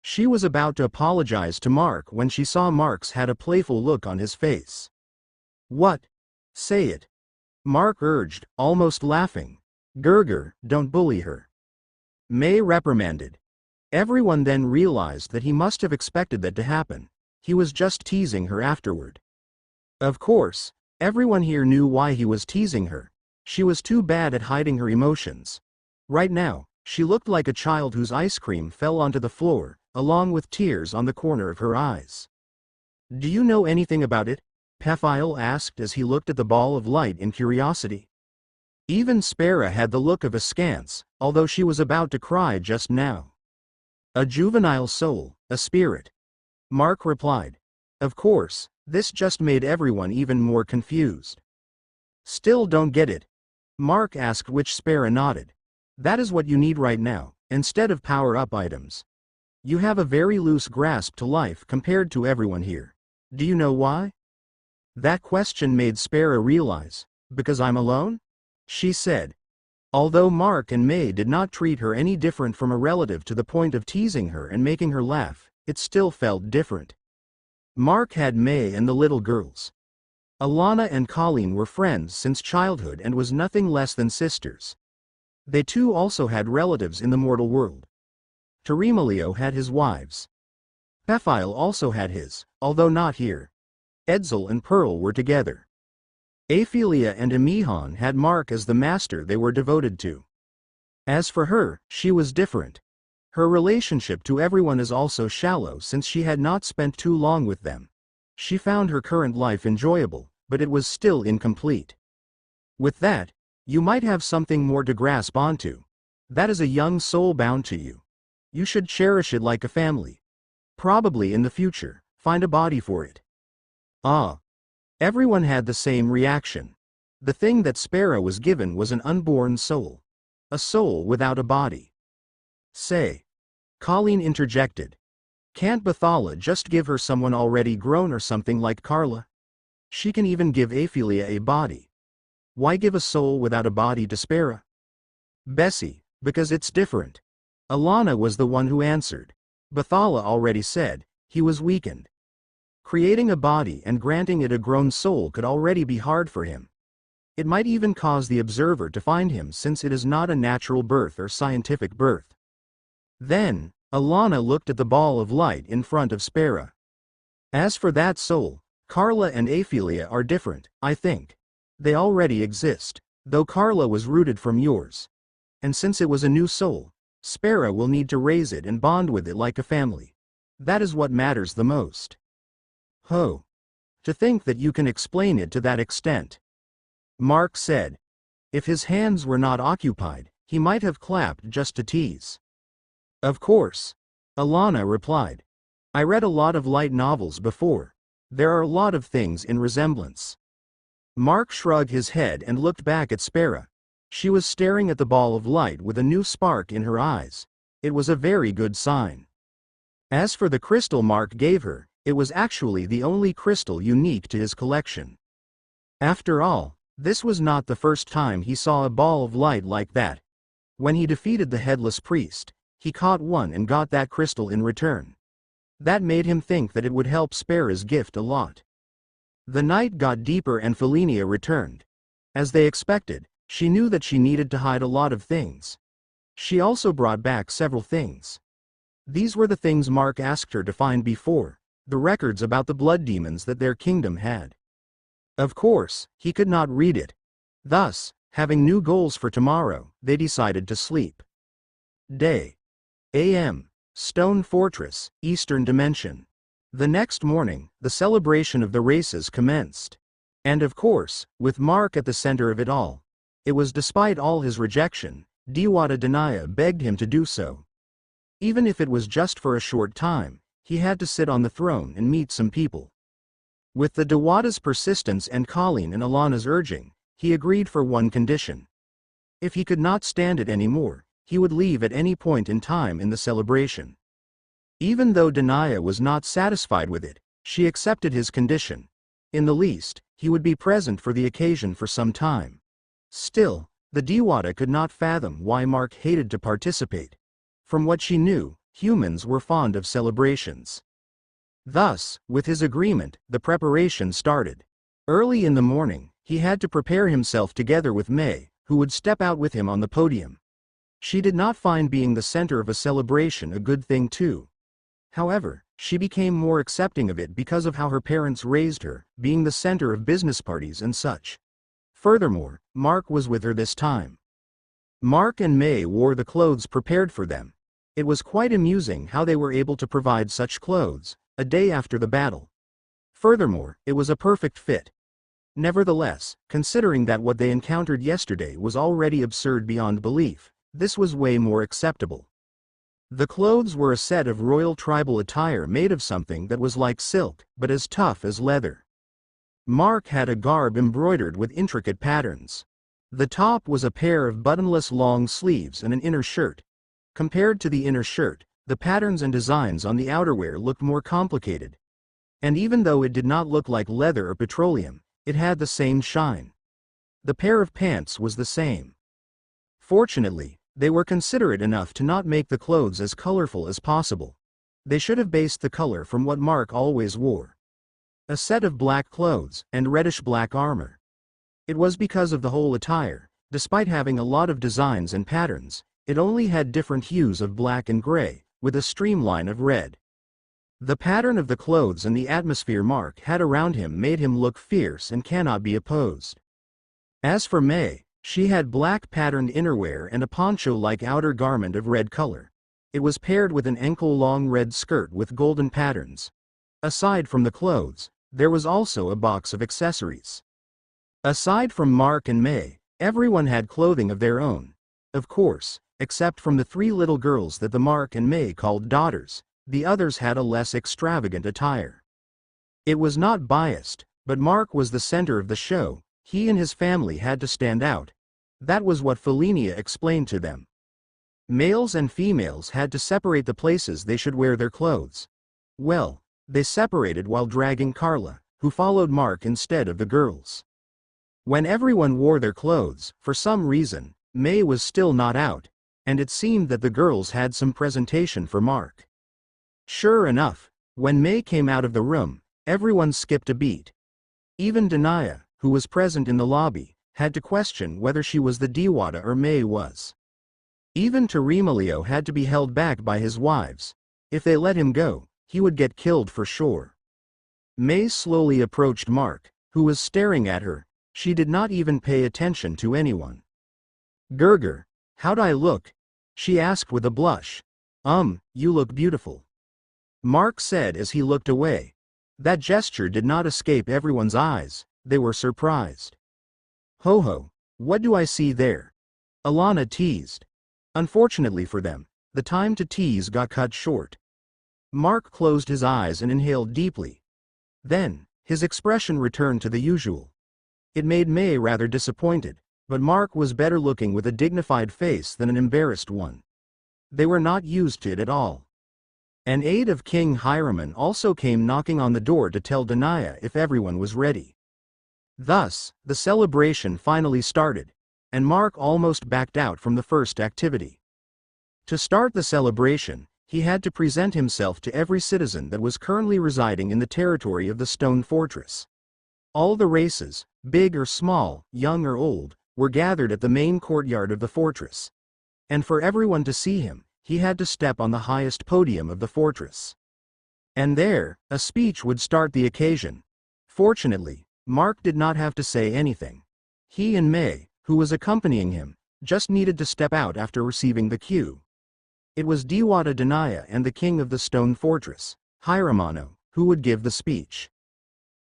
She was about to apologize to Mark when she saw Mark's had a playful look on his face. What? Say it. Mark urged, almost laughing. Gerger, don't bully her. May reprimanded. Everyone then realized that he must have expected that to happen. He was just teasing her afterward. Of course, everyone here knew why he was teasing her. She was too bad at hiding her emotions. Right now, she looked like a child whose ice cream fell onto the floor, along with tears on the corner of her eyes. Do you know anything about it? Pephiel asked as he looked at the ball of light in curiosity. Even Spera had the look of askance, although she was about to cry just now. A juvenile soul, a spirit. Mark replied. Of course, this just made everyone even more confused. Still don't get it. Mark asked, which Spera nodded. That is what you need right now, instead of power-up items. You have a very loose grasp to life compared to everyone here. Do you know why? That question made Spera realize. Because I'm alone? She said. Although Mark and May did not treat her any different from a relative to the point of teasing her and making her laugh, it still felt different. Mark had May and the little girls. Alana and Colleen were friends since childhood and was nothing less than sisters. They too also had relatives in the mortal world. Terimelio had his wives. Pephile also had his, although not here. Edsel and Pearl were together. Aphelia and Emihan had Mark as the master they were devoted to. As for her, she was different. Her relationship to everyone is also shallow since she had not spent too long with them. She found her current life enjoyable, but it was still incomplete. With that, you might have something more to grasp onto. That is a young soul bound to you. You should cherish it like a family. Probably in the future, find a body for it. Ah. Everyone had the same reaction. The thing that Spera was given was an unborn soul. A soul without a body. Say. Colleen interjected. Can't Bathala just give her someone already grown or something like Carla? She can even give Aphelia a body. Why give a soul without a body to Spera? Bessie, because it's different. Alana was the one who answered. Bathala already said, he was weakened. Creating a body and granting it a grown soul could already be hard for him. It might even cause the observer to find him since it is not a natural birth or scientific birth. Then, Alana looked at the ball of light in front of Spera. As for that soul, Carla and Aphelia are different, I think. They already exist, though Carla was rooted from yours. And since it was a new soul, Spera will need to raise it and bond with it like a family. That is what matters the most. Ho. To think that you can explain it to that extent. Mark said. If his hands were not occupied, he might have clapped just to tease. Of course. Alana replied. I read a lot of light novels before. There are a lot of things in resemblance. Mark shrugged his head and looked back at Spera. She was staring at the ball of light with a new spark in her eyes. It was a very good sign. As for the crystal Mark gave her, it was actually the only crystal unique to his collection. After all, this was not the first time he saw a ball of light like that. When he defeated the headless priest, he caught one and got that crystal in return. That made him think that it would help Spera's gift a lot. The night got deeper and Felinia returned. As they expected, she knew that she needed to hide a lot of things. She also brought back several things. These were the things Mark asked her to find before. The records about the blood demons that their kingdom had. Of course, he could not read it. Thus, having new goals for tomorrow, they decided to sleep. Day. A.M. Stone Fortress, Eastern Dimension. The next morning, the celebration of the races commenced. And of course, with Mark at the center of it all. It was despite all his rejection, Dewata Denaya begged him to do so. Even if it was just for a short time, he had to sit on the throne and meet some people. With the Dewata's persistence and Colleen and Alana's urging, he agreed for one condition. If he could not stand it anymore, he would leave at any point in time in the celebration. Even though Denaya was not satisfied with it, she accepted his condition. In the least, he would be present for the occasion for some time. Still, the Dewata could not fathom why Mark hated to participate. From what she knew, humans were fond of celebrations. Thus, with his agreement, the preparation started. Early in the morning, he had to prepare himself together with May, who would step out with him on the podium. She did not find being the center of a celebration a good thing too. However, she became more accepting of it because of how her parents raised her, being the center of business parties and such. Furthermore, Mark was with her this time. Mark and May wore the clothes prepared for them. It was quite amusing how they were able to provide such clothes, a day after the battle. Furthermore, it was a perfect fit. Nevertheless, considering that what they encountered yesterday was already absurd beyond belief, this was way more acceptable. The clothes were a set of royal tribal attire made of something that was like silk, but as tough as leather. Mark had a garb embroidered with intricate patterns. The top was a pair of buttonless long sleeves and an inner shirt. Compared to the inner shirt, the patterns and designs on the outerwear looked more complicated. And even though it did not look like leather or petroleum, it had the same shine. The pair of pants was the same. Fortunately, they were considerate enough to not make the clothes as colorful as possible. They should have based the color from what Mark always wore. A set of black clothes and reddish-black armor. It was because of the whole attire, Despite having a lot of designs and patterns, it only had different hues of black and gray, with a streamline of red. The pattern of the clothes and the atmosphere Mark had around him made him look fierce and cannot be opposed. As for May, she had black patterned innerwear and a poncho-like outer garment of red color. It was paired with an ankle-long red skirt with golden patterns. Aside from the clothes, there was also a box of accessories. Aside from Mark and May, everyone had clothing of their own. Of course, except from the 3 little girls that the Mark and May called daughters, the others had a less extravagant attire. It was not biased, but Mark was the center of the show. He and his family had to stand out. That was what Felinia explained to them. Males and females had to separate the places they should wear their clothes. Well, they separated while dragging Carla, who followed Mark instead of the girls. When everyone wore their clothes, for some reason, May was still not out, and it seemed that the girls had some presentation for Mark. Sure enough, when May came out of the room, everyone skipped a beat. Even Danaya, who was present in the lobby, had to question whether she was the Diwata or May was. Even Terimalio had to be held back by his wives. If they let him go, he would get killed for sure. May slowly approached Mark, who was staring at her. She did not even pay attention to anyone. "Gerger, how'd I look?" she asked with a blush. You look beautiful," Mark said as he looked away. That gesture did not escape everyone's eyes. They were surprised. "Ho ho, what do I see there?" Alana teased. Unfortunately for them, the time to tease got cut short. Mark closed his eyes and inhaled deeply. Then, his expression returned to the usual. It made May rather disappointed, but Mark was better looking with a dignified face than an embarrassed one. They were not used to it at all. An aide of King Hiraman also came knocking on the door to tell Danaya if everyone was ready. Thus, the celebration finally started, and Mark almost backed out from the first activity. To start the celebration, he had to present himself to every citizen that was currently residing in the territory of the Stone Fortress. All the races, big or small, young or old, were gathered at the main courtyard of the fortress. And for everyone to see him, he had to step on the highest podium of the fortress. And there, a speech would start the occasion. Fortunately, Mark did not have to say anything. He and May, who was accompanying him, just needed to step out after receiving the cue. It was Diwata Danaya and the king of the Stone Fortress, Hiramano, who would give the speech.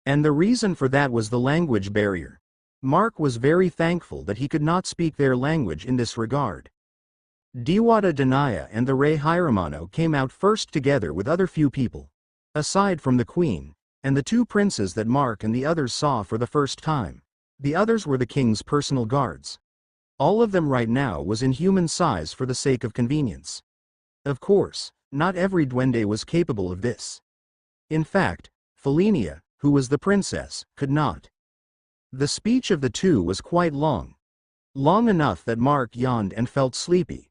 And the reason for that was the language barrier. Mark was very thankful that he could not speak their language in this regard. Diwata Danaya and the Rey Hiramano came out first together with other few people. Aside from the queen, and the 2 princes that Mark and the others saw for the first time, the others were the king's personal guards. All of them right now was in human size for the sake of convenience. Of course, not every duende was capable of this. In fact, Felinia, who was the princess, could not. The speech of the 2 was quite long. Long enough that Mark yawned and felt sleepy.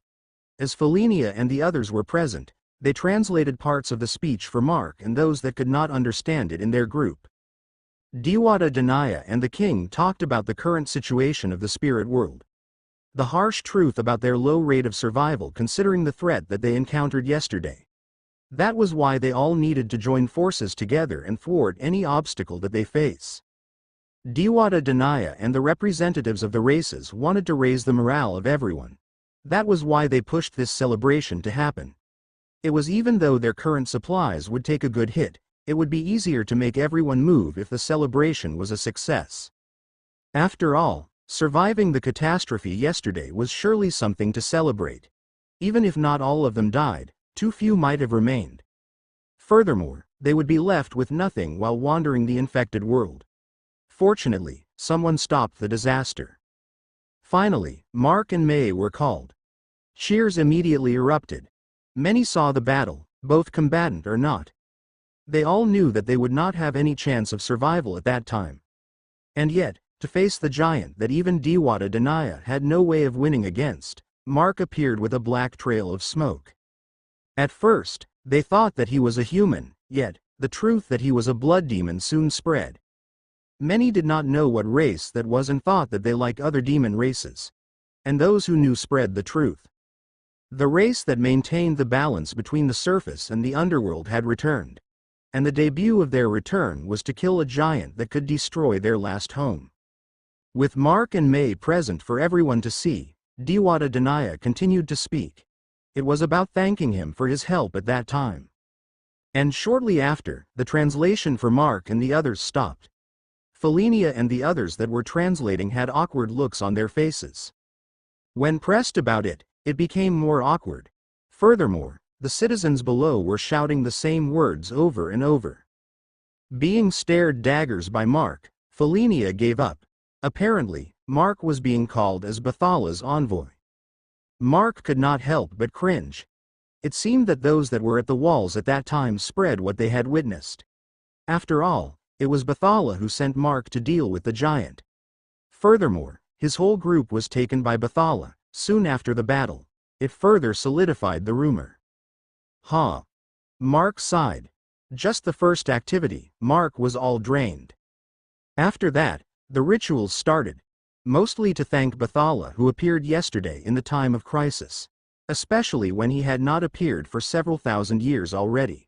As Felinia and the others were present, they translated parts of the speech for Mark and those that could not understand it in their group. Diwata Danaya and the king talked about the current situation of the spirit world. The harsh truth about their low rate of survival considering the threat that they encountered yesterday. That was why they all needed to join forces together and thwart any obstacle that they face. Diwata Danaya and the representatives of the races wanted to raise the morale of everyone. That was why they pushed this celebration to happen. It was even though their current supplies would take a good hit, it would be easier to make everyone move if the celebration was a success. After all, surviving the catastrophe yesterday was surely something to celebrate. Even if not all of them died, too few might have remained. Furthermore, they would be left with nothing while wandering the infected world. Fortunately, someone stopped the disaster. Finally, Mark and May were called. Cheers immediately erupted. Many saw the battle, both combatant or not. They all knew that they would not have any chance of survival at that time. And yet, to face the giant that even Diwata Danaya had no way of winning against, Mark appeared with a black trail of smoke. At first, they thought that he was a human, yet, the truth that he was a blood demon soon spread. Many did not know what race that was and thought that they like other demon races. and those who knew spread the truth. The race that maintained the balance between the surface and the underworld had returned, and the debut of their return was to kill a giant that could destroy their last home. With Mark and May present for everyone to see, Dewata Danaya continued to speak. It was about thanking him for his help at that time. And shortly after, the translation for Mark and the others stopped. Felinia and the others that were translating had awkward looks on their faces. When pressed about it, it became more awkward. Furthermore, the citizens below were shouting the same words over and over. Being stared daggers by Mark, Felinia gave up. Apparently, Mark was being called as Bathala's envoy. Mark could not help but cringe. It seemed that those that were at the walls at that time spread what they had witnessed. After all, it was Bathala who sent Mark to deal with the giant. Furthermore, his whole group was taken by Bathala, soon after the battle. It further solidified the rumor. Ha! Mark sighed. Just the first activity, Mark was all drained. After that, the rituals started, mostly to thank Bathala who appeared yesterday in the time of crisis, especially when he had not appeared for several thousand years already.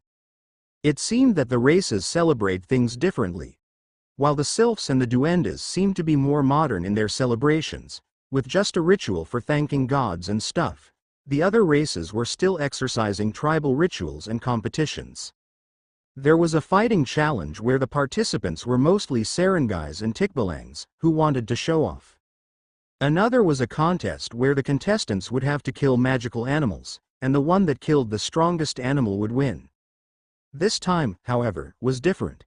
It seemed that the races celebrate things differently. While the sylphs and the duendes seemed to be more modern in their celebrations, with just a ritual for thanking gods and stuff, the other races were still exercising tribal rituals and competitions. There was a fighting challenge where the participants were mostly Serengais and Tikbalangs, who wanted to show off. Another was a contest where the contestants would have to kill magical animals, and the one that killed the strongest animal would win. This time, however, was different.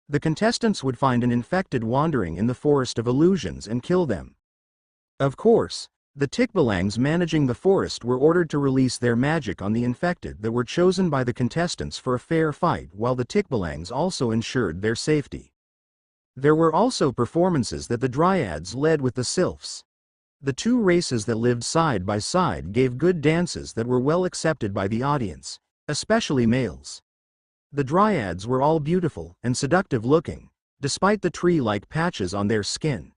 The contestants would find an infected wandering in the forest of illusions and kill them. Of course, the Tikbalangs managing the forest were ordered to release their magic on the infected that were chosen by the contestants for a fair fight, while the Tikbalangs also ensured their safety. There were also performances that the Dryads led with the Sylphs. The two races that lived side by side gave good dances that were well accepted by the audience, especially males. The Dryads were all beautiful and seductive looking, despite the tree-like patches on their skin.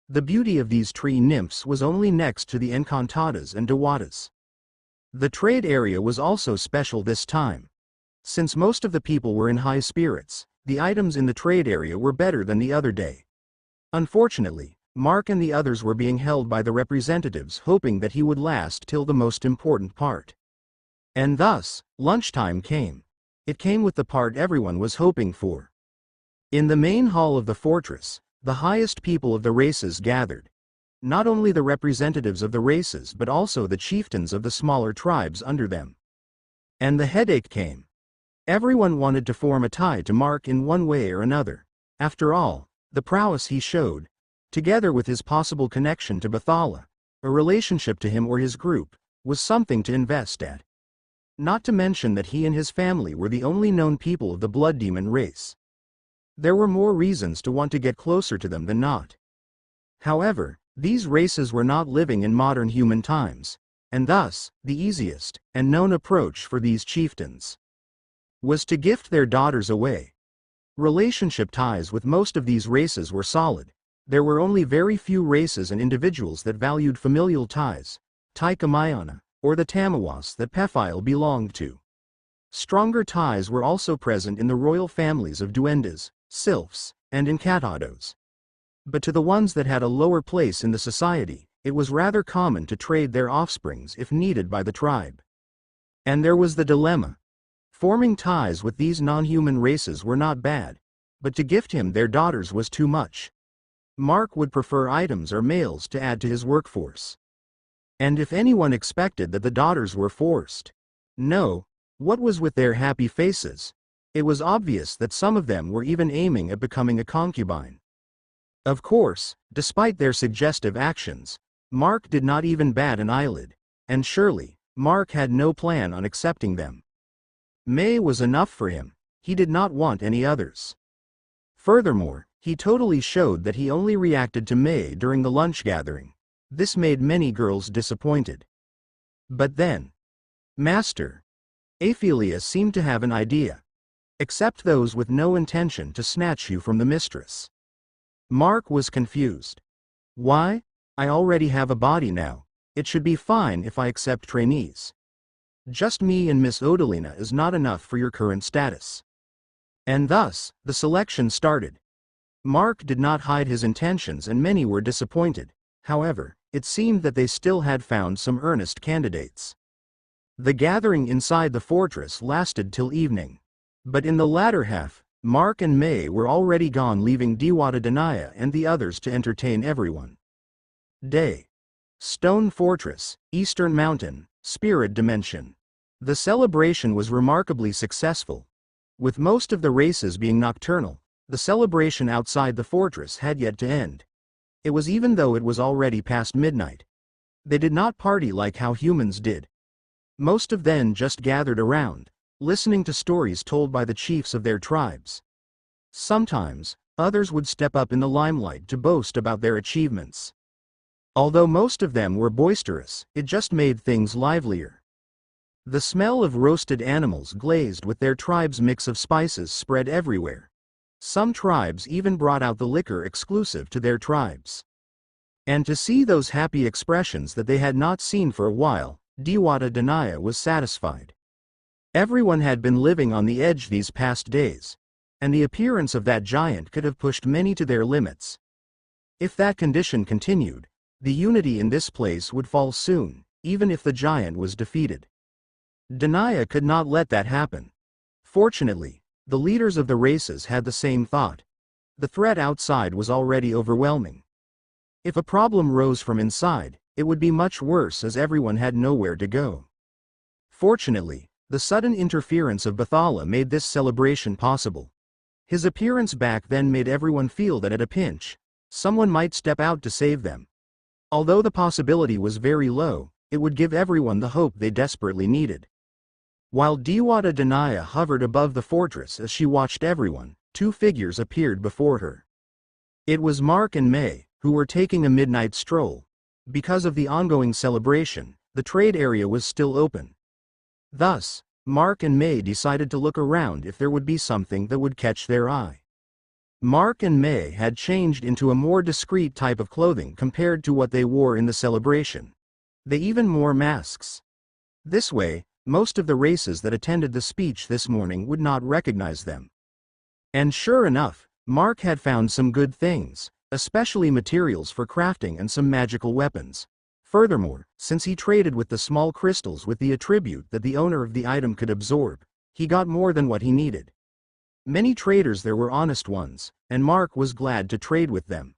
The beauty of these tree nymphs was only next to the Encantadas and Dewatas. The trade area was also special this time. Since most of the people were in high spirits, the items in the trade area were better than the other day. Unfortunately, Mark and the others were being held by the representatives, hoping that he would last till the most important part. And thus, lunchtime came. It came with the part everyone was hoping for. In the main hall of the fortress, the highest people of the races gathered. Not only the representatives of the races but also the chieftains of the smaller tribes under them. And the headache came. Everyone wanted to form a tie to Mark in one way or another. After all, the prowess he showed, together with his possible connection to Bathala, a relationship to him or his group, was something to invest at. Not to mention that he and his family were the only known people of the blood demon race. There were more reasons to want to get closer to them than not. However, these races were not living in modern human times, and thus, the easiest and known approach for these chieftains was to gift their daughters away. Relationship ties with most of these races were solid. There were only very few races and individuals that valued familial ties, Taikamayana, or the Tamawas that Pephile belonged to. Stronger ties were also present in the royal families of duendes, sylphs, and encantados. But to the ones that had a lower place in the society, it was rather common to trade their offsprings if needed by the tribe. And there was the dilemma. Forming ties with these non-human races were not bad, but to gift him their daughters was too much. Mark would prefer items or males to add to his workforce. And if anyone expected that the daughters were forced, no, what was with their happy faces? It was obvious that some of them were even aiming at becoming a concubine. Of course, despite their suggestive actions, Mark did not even bat an eyelid, and surely, Mark had no plan on accepting them. May was enough for him, he did not want any others. Furthermore, he totally showed that he only reacted to May during the lunch gathering. This made many girls disappointed. But then, Master Aphelia seemed to have an idea. Accept those with no intention to snatch you from the mistress. Mark was confused. Why? I already have a body now. It should be fine if I accept trainees. Just me and Miss Odalina is not enough for your current status. And thus, the selection started. Mark did not hide his intentions and many were disappointed. However, it seemed that they still had found some earnest candidates. The gathering inside the fortress lasted till evening. But in the latter half, Mark and May were already gone, leaving Diwata Danaya and the others to entertain everyone. Day. Stone Fortress, Eastern Mountain, Spirit Dimension. The celebration was remarkably successful. With most of the races being nocturnal, the celebration outside the fortress had yet to end. It was even though it was already past midnight. They did not party like how humans did. Most of them just gathered around, listening to stories told by the chiefs of their tribes. Sometimes, others would step up in the limelight to boast about their achievements. Although most of them were boisterous, it just made things livelier. The smell of roasted animals glazed with their tribe's mix of spices spread everywhere. Some tribes even brought out the liquor exclusive to their tribes. And to see those happy expressions that they had not seen for a while, Diwata Danaya was satisfied. Everyone had been living on the edge these past days, and the appearance of that giant could have pushed many to their limits. If that condition continued, the unity in this place would fall soon, even if the giant was defeated. Danaya could not let that happen. Fortunately, the leaders of the races had the same thought. The threat outside was already overwhelming. If a problem rose from inside, it would be much worse as everyone had nowhere to go. Fortunately, the sudden interference of Bathala made this celebration possible. His appearance back then made everyone feel that at a pinch, someone might step out to save them. Although the possibility was very low, it would give everyone the hope they desperately needed. While Diwata Danaya hovered above the fortress as she watched everyone, two figures appeared before her. It was Mark and May, who were taking a midnight stroll. Because of the ongoing celebration, the trade area was still open. Thus, Mark and May decided to look around if there would be something that would catch their eye. Mark and May had changed into a more discreet type of clothing compared to what they wore in the celebration. They even wore masks. This way, most of the races that attended the speech this morning would not recognize them. And sure enough, Mark had found some good things, especially materials for crafting and some magical weapons. Furthermore, since he traded with the small crystals with the attribute that the owner of the item could absorb, he got more than what he needed. Many traders there were honest ones, and Mark was glad to trade with them.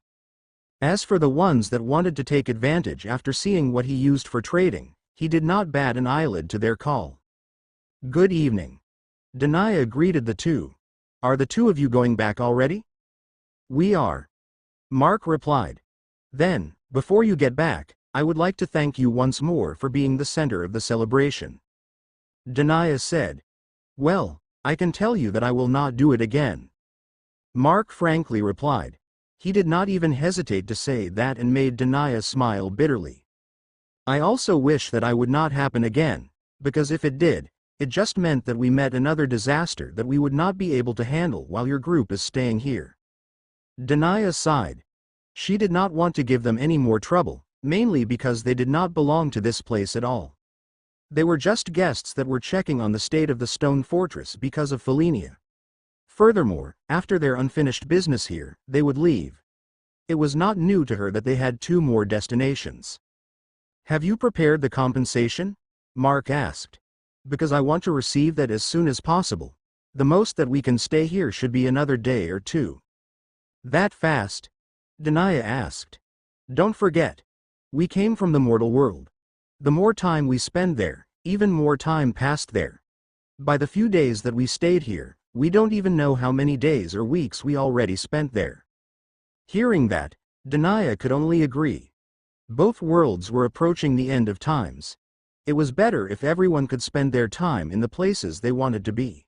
As for the ones that wanted to take advantage after seeing what he used for trading, he did not bat an eyelid to their call. Good evening. Danaya greeted the two. Are the two of you going back already? We are. Mark replied. Then, before you get back, I would like to thank you once more for being the center of the celebration. Danaya said. Well, I can tell you that I will not do it again. Mark frankly replied. He did not even hesitate to say that and made Danaya smile bitterly. I also wish that I would not happen again, because if it did, it just meant that we met another disaster that we would not be able to handle while your group is staying here. Danaya sighed. She did not want to give them any more trouble, mainly because they did not belong to this place at all. They were just guests that were checking on the state of the stone fortress because of Felinia. Furthermore, after their unfinished business here, they would leave. It was not new to her that they had two more destinations. Have you prepared the compensation? Mark asked. Because I want to receive that as soon as possible. The most that we can stay here should be another day or two. That fast? Danaya asked. Don't forget. We came from the mortal world. The more time we spend there, even more time passed there. By the few days that we stayed here, we don't even know how many days or weeks we already spent there. Hearing that, Danaya could only agree. Both worlds were approaching the end of times. It was better if everyone could spend their time in the places they wanted to be.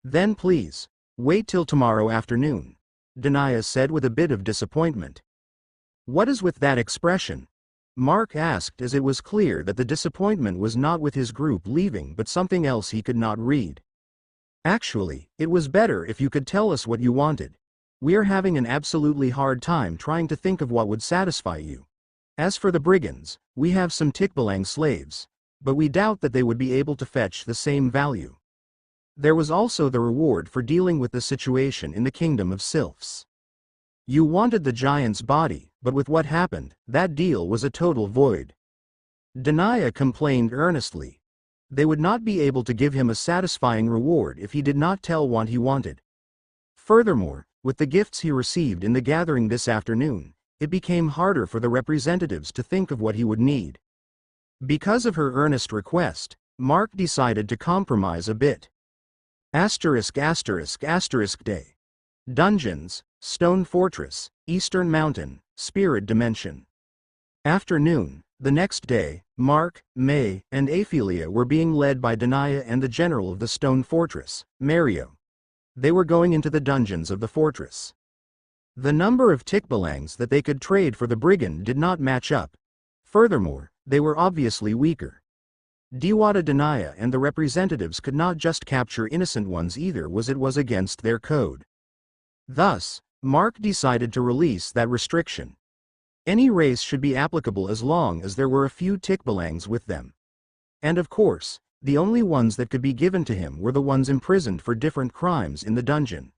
Then please, wait till tomorrow afternoon, Danaya said with a bit of disappointment. What is with that expression? Mark asked as it was clear that the disappointment was not with his group leaving but something else he could not read. Actually, it was better if you could tell us what you wanted. We are having an absolutely hard time trying to think of what would satisfy you. As for the brigands, we have some Tikbalang slaves, but we doubt that they would be able to fetch the same value. There was also the reward for dealing with the situation in the kingdom of sylphs. You wanted the giant's body, but with what happened, that deal was a total void. Danaya complained earnestly. They would not be able to give him a satisfying reward if he did not tell what he wanted. Furthermore, with the gifts he received in the gathering this afternoon, it became harder for the representatives to think of what he would need. Because of her earnest request, Mark decided to compromise a bit. Day. Dungeons, Stone Fortress, Eastern Mountain, Spirit Dimension. Afternoon. The next day, Mark, May, and Aphelia were being led by Danaya and the general of the Stone Fortress, Mario. They were going into the dungeons of the fortress. The number of Tikbalangs that they could trade for the brigand did not match up. Furthermore, they were obviously weaker. Diwata Danaya and the representatives could not just capture innocent ones either, as it was against their code. Thus, Mark decided to release that restriction. Any race should be applicable as long as there were a few Tikbalangs with them. And of course, the only ones that could be given to him were the ones imprisoned for different crimes in the dungeon.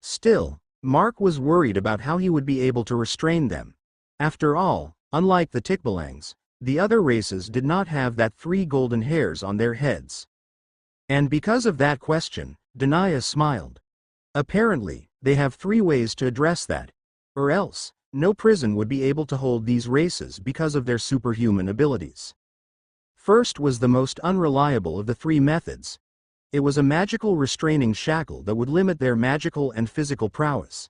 Still, Mark was worried about how he would be able to restrain them. After all, unlike the Tikbalangs, the other races did not have that 3 golden hairs on their heads. And because of that question, Danaya smiled. Apparently, they have 3 ways to address that. Or else, no prison would be able to hold these races because of their superhuman abilities. First was the most unreliable of the 3 methods. It was a magical restraining shackle that would limit their magical and physical prowess.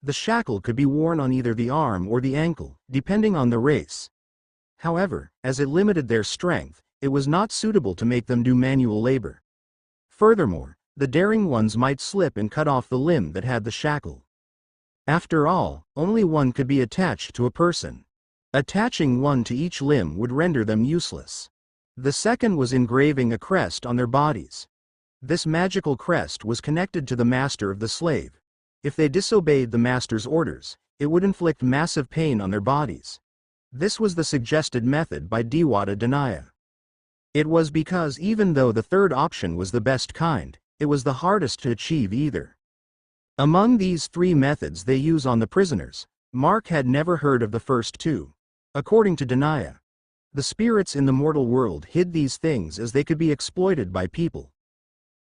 The shackle could be worn on either the arm or the ankle, depending on the race. However, as it limited their strength, it was not suitable to make them do manual labor. Furthermore, the daring ones might slip and cut off the limb that had the shackle. After all, only one could be attached to a person. Attaching one to each limb would render them useless. The second was engraving a crest on their bodies. This magical crest was connected to the master of the slave. If they disobeyed the master's orders, it would inflict massive pain on their bodies. This was the suggested method by Diwata Danaya. It was because even though the third option was the best kind, it was the hardest to achieve either. Among these 3 methods they use on the prisoners, Mark had never heard of the first 2. According to Danaya, the spirits in the mortal world hid these things as they could be exploited by people.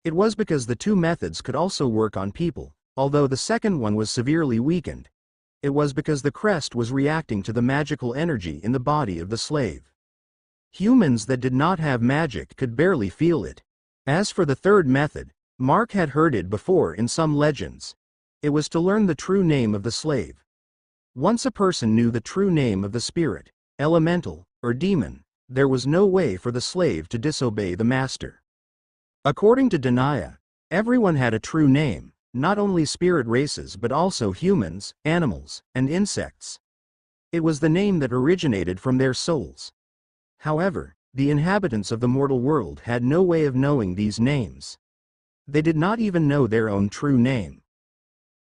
It was because the 2 methods could also work on people, although the second one was severely weakened. It was because the crest was reacting to the magical energy in the body of the slave. Humans that did not have magic could barely feel it. As for the third method, Mark had heard it before in some legends. It was to learn the true name of the slave. Once a person knew the true name of the spirit, elemental, or demon, there was no way for the slave to disobey the master. According to Danaya, everyone had a true name, not only spirit races but also humans, animals, and insects. It was the name that originated from their souls. However, the inhabitants of the mortal world had no way of knowing these names. They did not even know their own true name.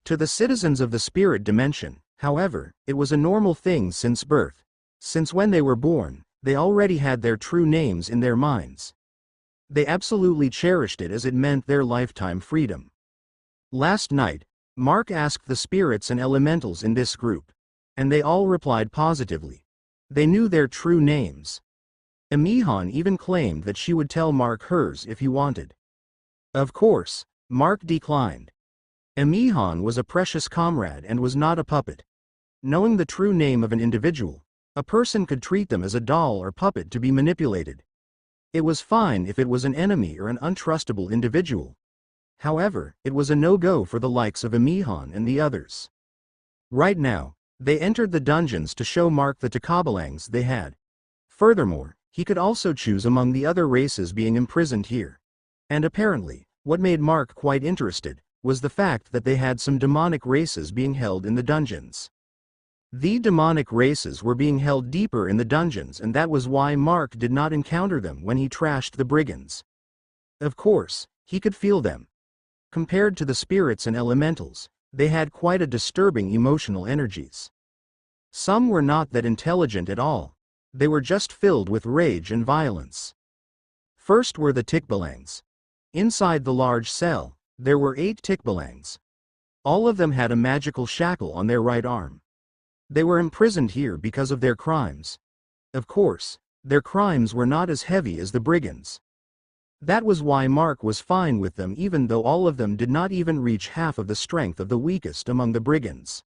To the citizens of the spirit dimension, however, it was a normal thing since birth. Since when they were born, they already had their true names in their minds. They absolutely cherished it as it meant their lifetime freedom. Last night, Mark asked the spirits and elementals in this group, and they all replied positively. They knew their true names. Emihan even claimed that she would tell Mark hers if he wanted. Of course, Mark declined. Emihan was a precious comrade and was not a puppet. Knowing the true name of an individual, a person could treat them as a doll or puppet to be manipulated. It was fine if it was an enemy or an untrustable individual. However, it was a no-go for the likes of Emihan and the others. Right now, they entered the dungeons to show Mark the Tikbalangs they had. Furthermore, he could also choose among the other races being imprisoned here. And apparently, what made Mark quite interested was the fact that they had some demonic races being held in the dungeons. The demonic races were being held deeper in the dungeons, and that was why Mark did not encounter them when he trashed the brigands. Of course, he could feel them. Compared to the spirits and elementals, they had quite a disturbing emotional energies. Some were not that intelligent at all. They were just filled with rage and violence. First were the tikbalangs. Inside the large cell, there were 8 tikbalangs. All of them had a magical shackle on their right arm. They were imprisoned here because of their crimes. Of course, their crimes were not as heavy as the brigands. That was why Mark was fine with them, even though all of them did not even reach half of the strength of the weakest among the brigands.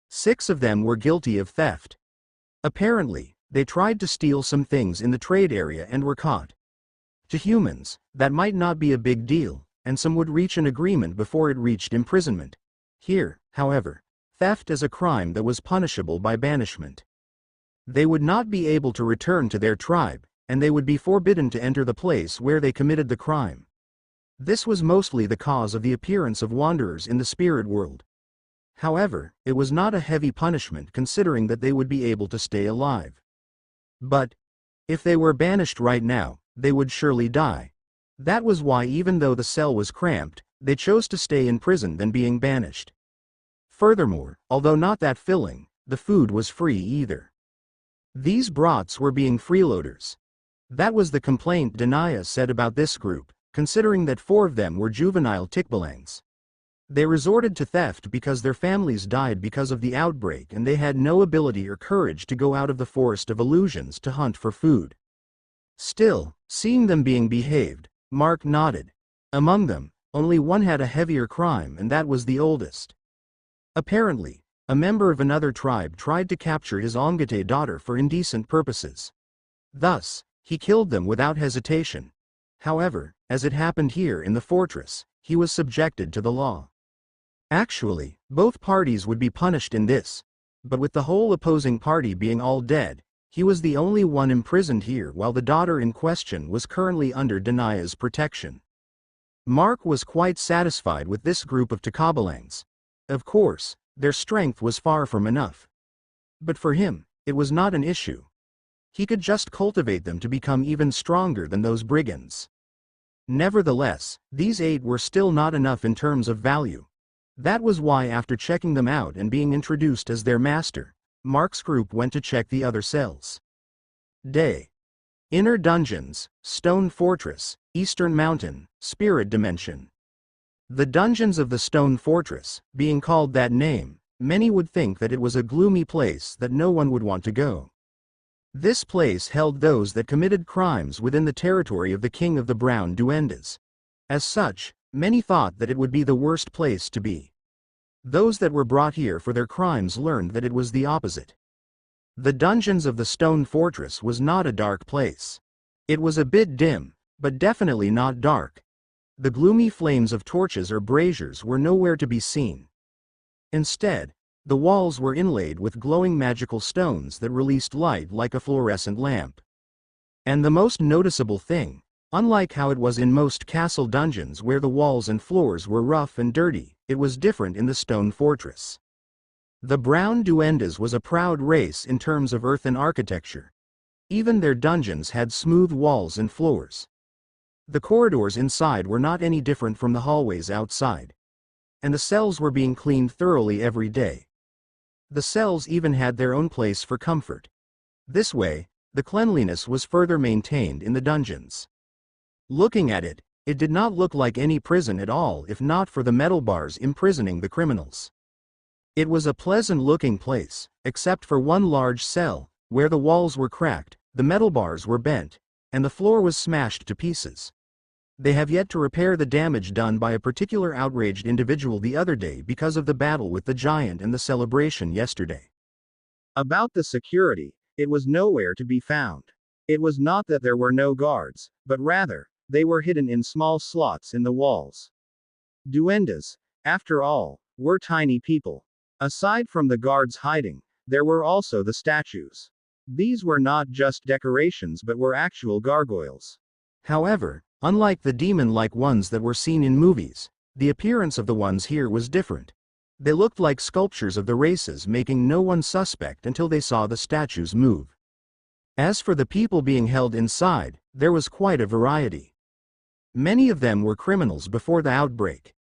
6 of them were guilty of theft. Apparently, they tried to steal some things in the trade area and were caught. To humans, that might not be a big deal, and some would reach an agreement before it reached imprisonment. Here, however, theft is a crime that was punishable by banishment. They would not be able to return to their tribe, and they would be forbidden to enter the place where they committed the crime. This was mostly the cause of the appearance of wanderers in the spirit world. However, it was not a heavy punishment considering that they would be able to stay alive. But, if they were banished right now, they would surely die. That was why, even though the cell was cramped, they chose to stay in prison than being banished. Furthermore, although not that filling, the food was free either. These brats were being freeloaders. That was the complaint Denia said about this group, considering that 4 of them were juvenile tikbalangs. They resorted to theft because their families died because of the outbreak and they had no ability or courage to go out of the forest of illusions to hunt for food. Still, seeing them being behaved, Mark nodded. Among them, only one had a heavier crime, and that was the oldest. Apparently, a member of another tribe tried to capture his Ongate daughter for indecent purposes. Thus, he killed them without hesitation. However, as it happened here in the fortress, he was subjected to the law. Actually, both parties would be punished in this, but with the whole opposing party being all dead, he was the only one imprisoned here while the daughter in question was currently under Denia's protection. Mark was quite satisfied with this group of Takabalangs. Of course, their strength was far from enough. But for him, it was not an issue. He could just cultivate them to become even stronger than those brigands. Nevertheless, these 8 were still not enough in terms of value. That was why, after checking them out and being introduced as their master, Mark's group went to check the other cells. Day. Inner Dungeons, Stone Fortress, Eastern Mountain, Spirit Dimension. The dungeons of the Stone Fortress, being called that name, many would think that it was a gloomy place that no one would want to go. This place held those that committed crimes within the territory of the King of the Brown Duendes. As such, many thought that it would be the worst place to be. Those that were brought here for their crimes learned that it was the opposite. The dungeons of the Stone Fortress was not a dark place. It was a bit dim, but definitely not dark. The gloomy flames of torches or braziers were nowhere to be seen. Instead, the walls were inlaid with glowing magical stones that released light like a fluorescent lamp. And the most noticeable thing, unlike how it was in most castle dungeons where the walls and floors were rough and dirty, it was different in the Stone Fortress. The Brown Duendes was a proud race in terms of earthen architecture. Even their dungeons had smooth walls and floors. The corridors inside were not any different from the hallways outside. And the cells were being cleaned thoroughly every day. The cells even had their own place for comfort. This way, the cleanliness was further maintained in the dungeons. Looking at it, it did not look like any prison at all if not for the metal bars imprisoning the criminals. It was a pleasant-looking place, except for one large cell, where the walls were cracked, the metal bars were bent, and the floor was smashed to pieces. They have yet to repair the damage done by a particular outraged individual the other day because of the battle with the giant and the celebration yesterday. About the security, it was nowhere to be found. It was not that there were no guards, but rather, they were hidden in small slots in the walls. Duendes, after all, were tiny people. Aside from the guards hiding, there were also the statues. These were not just decorations but were actual gargoyles. However, unlike the demon-like ones that were seen in movies, the appearance of the ones here was different. They looked like sculptures of the races, making no one suspect until they saw the statues move. As for the people being held inside, there was quite a variety. Many of them were criminals before the outbreak.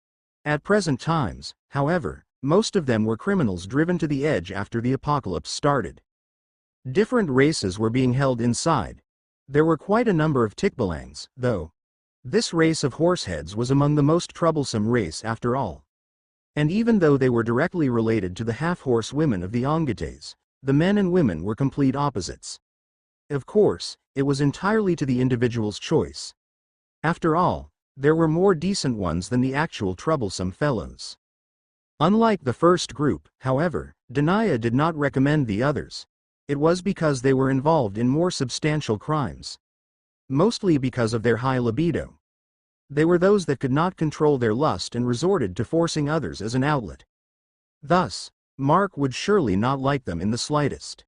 At present times, however, Most of them were criminals driven to the edge after the apocalypse started. Different races were being held inside. There were quite a number of Tikbalangs, though. This race of horseheads was among the most troublesome race after all. And even though they were directly related to the half-horse women of the Ongates, the men and women were complete opposites. Of course, it was entirely to the individual's choice. After all, there were more decent ones than the actual troublesome fellows. Unlike the first group, however, Danaya did not recommend the others. It was because they were involved in more substantial crimes. Mostly because of their high libido. They were those that could not control their lust and resorted to forcing others as an outlet. Thus, Mark would surely not like them in the slightest.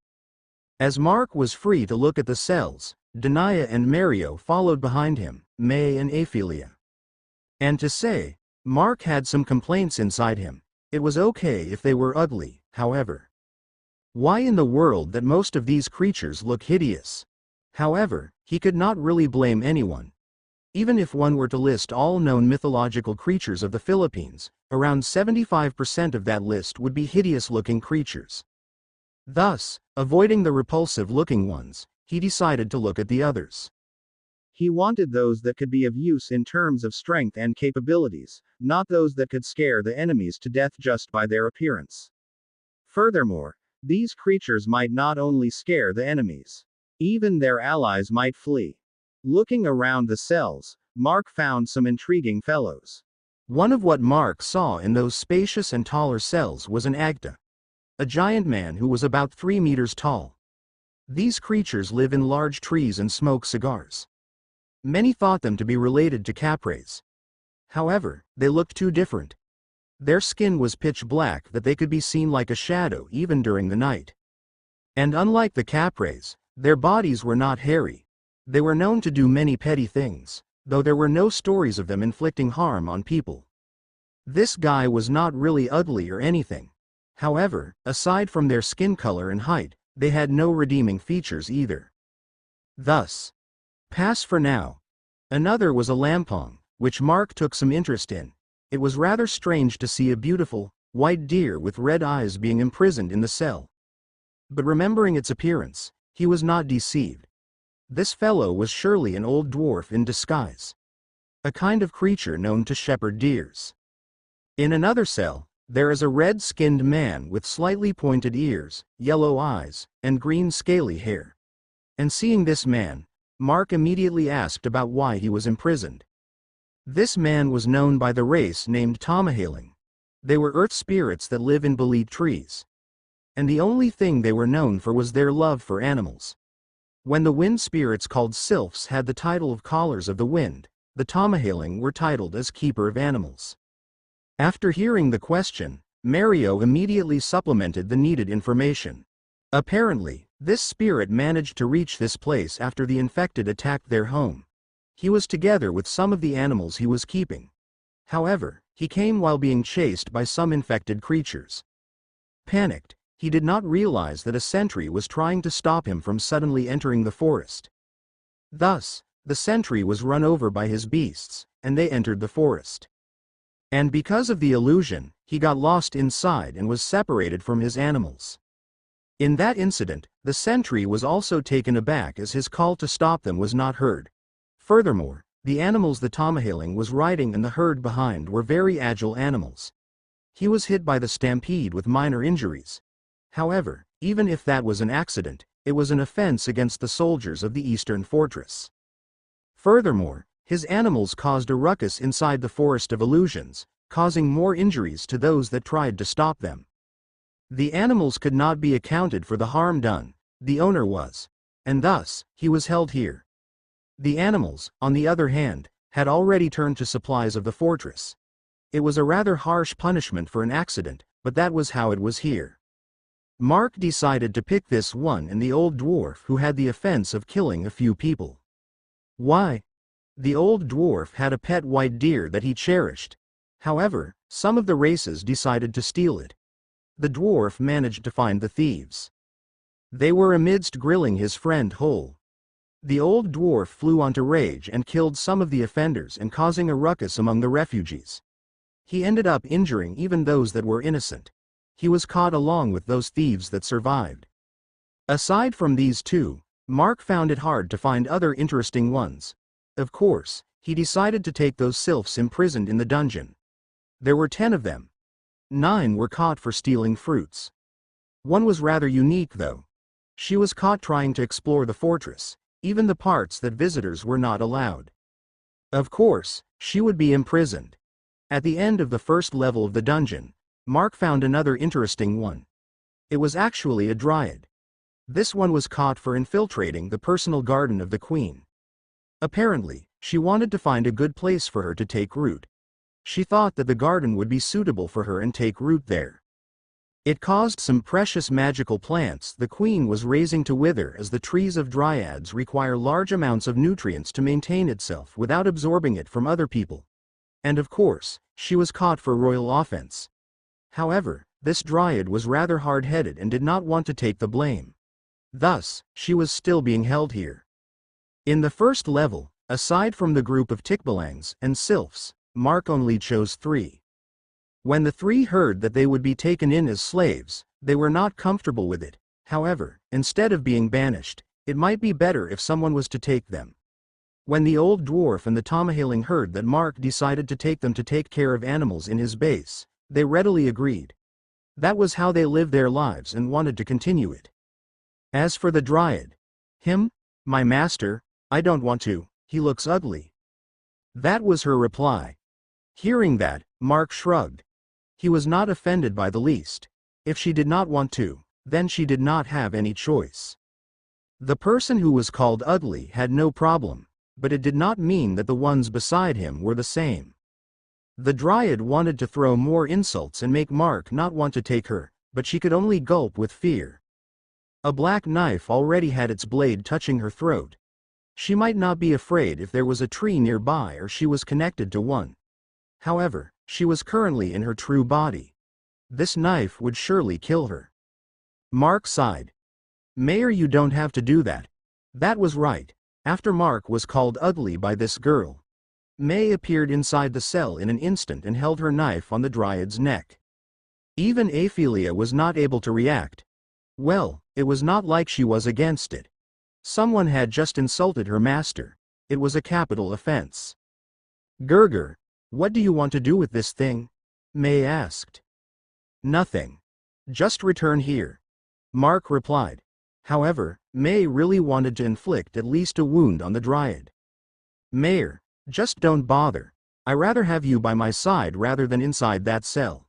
As Mark was free to look at the cells, Danaya and Mario followed behind him, May and Aphelia. And to say, Mark had some complaints inside him. It was okay if they were ugly, however. Why in the world that most of these creatures look hideous? However, he could not really blame anyone. Even if one were to list all known mythological creatures of the Philippines, around 75% of that list would be hideous-looking creatures. Thus, avoiding the repulsive-looking ones, he decided to look at the others. He wanted those that could be of use in terms of strength and capabilities, not those that could scare the enemies to death just by their appearance. Furthermore, these creatures might not only scare the enemies. Even their allies might flee. Looking around the cells, Mark found some intriguing fellows. One of what Mark saw in those spacious and taller cells was an Agta. A giant man who was about 3 meters tall. These creatures live in large trees and smoke cigars. Many thought them to be related to capres. However, they looked too different. Their skin was pitch black that they could be seen like a shadow even during the night. And unlike the capres, their bodies were not hairy. They were known to do many petty things, though there were no stories of them inflicting harm on people. This guy was not really ugly or anything. However, aside from their skin color and height, they had no redeeming features either. Thus, pass for now. Another was a lampong, which Mark took some interest in. It was rather strange to see a beautiful, white deer with red eyes being imprisoned in the cell. But remembering its appearance, he was not deceived. This fellow was surely an old dwarf in disguise. A kind of creature known to shepherd deers. In another cell, there is a red-skinned man with slightly pointed ears, yellow eyes, and green scaly hair. And seeing this man, Mark immediately asked about why he was imprisoned. This man was known by the race named Tamahaling. They were earth spirits that live in bolete trees. And the only thing they were known for was their love for animals. When the wind spirits called sylphs had the title of callers of the wind, the Tamahaling were titled as keeper of animals. After hearing the question, Mario immediately supplemented the needed information. Apparently, this spirit managed to reach this place after the infected attacked their home. He was together with some of the animals he was keeping. However, he came while being chased by some infected creatures. Panicked, he did not realize that a sentry was trying to stop him from suddenly entering the forest. Thus, the sentry was run over by his beasts, and they entered the forest. And because of the illusion, he got lost inside and was separated from his animals. In that incident, the sentry was also taken aback as his call to stop them was not heard. Furthermore, the animals the Tamahaling was riding and the herd behind were very agile animals. He was hit by the stampede with minor injuries. However, even if that was an accident, it was an offense against the soldiers of the Eastern Fortress. Furthermore, his animals caused a ruckus inside the Forest of Illusions, causing more injuries to those that tried to stop them. The animals could not be accounted for the harm done, the owner was. And thus, he was held here. The animals, on the other hand, had already turned to supplies of the fortress. It was a rather harsh punishment for an accident, but that was how it was here. Mark decided to pick this one and the old dwarf who had the offense of killing a few people. Why? The old dwarf had a pet white deer that he cherished. However, some of the races decided to steal it. The dwarf managed to find the thieves. They were amidst grilling his friend whole. The old dwarf flew onto rage and killed some of the offenders and causing a ruckus among the refugees. He ended up injuring even those that were innocent. He was caught along with those thieves that survived. Aside from these two, Mark found it hard to find other interesting ones. Of course, he decided to take those sylphs imprisoned in the dungeon. There were 10 of them. 9 were caught for stealing fruits. One was rather unique though. She was caught trying to explore the fortress, even the parts that visitors were not allowed. Of course, she would be imprisoned. At the end of the first level of the dungeon, Mark found another interesting one. It was actually a dryad. This one was caught for infiltrating the personal garden of the queen. Apparently, she wanted to find a good place for her to take root. She thought that the garden would be suitable for her and take root there. It caused some precious magical plants the queen was raising to wither, as the trees of dryads require large amounts of nutrients to maintain itself without absorbing it from other people. And of course, she was caught for royal offense. However, this dryad was rather hard-headed and did not want to take the blame. Thus, she was still being held here. In the first level, aside from the group of tikbalangs and sylphs, Mark only chose 3. When the 3 heard that they would be taken in as slaves, they were not comfortable with it. However, instead of being banished, it might be better if someone was to take them. When the old dwarf and the Tomahaling heard that Mark decided to take them to take care of animals in his base, they readily agreed. That was how they lived their lives and wanted to continue it. As for the dryad, him, my master, I don't want to, he looks ugly. That was her reply. Hearing that, Mark shrugged. He was not offended by the least. If she did not want to, then she did not have any choice. The person who was called ugly had no problem, but it did not mean that the ones beside him were the same. The dryad wanted to throw more insults and make Mark not want to take her, but she could only gulp with fear. A black knife already had its blade touching her throat. She might not be afraid if there was a tree nearby or she was connected to one. However, she was currently in her true body. This knife would surely kill her. Mark sighed. Mayor, you don't have to do that. That was right. After Mark was called ugly by this girl, May appeared inside the cell in an instant and held her knife on the dryad's neck. Even Ophelia was not able to react. Well, it was not like she was against it. Someone had just insulted her master. It was a capital offense. Gerger, what do you want to do with this thing? May asked. Nothing. Just return here. Mark replied. However, May really wanted to inflict at least a wound on the dryad. Mayor, just don't bother. I rather have you by my side rather than inside that cell.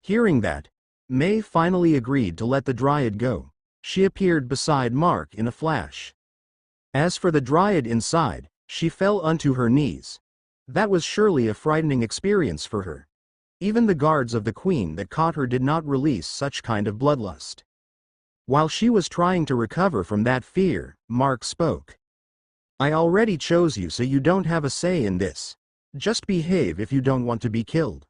Hearing that, May finally agreed to let the dryad go. She appeared beside Mark in a flash. As for the dryad inside, she fell onto her knees. That was surely a frightening experience for her. Even the guards of the queen that caught her did not release such kind of bloodlust. While she was trying to recover from that fear, Mark spoke. I already chose you, so you don't have a say in this. Just behave if you don't want to be killed.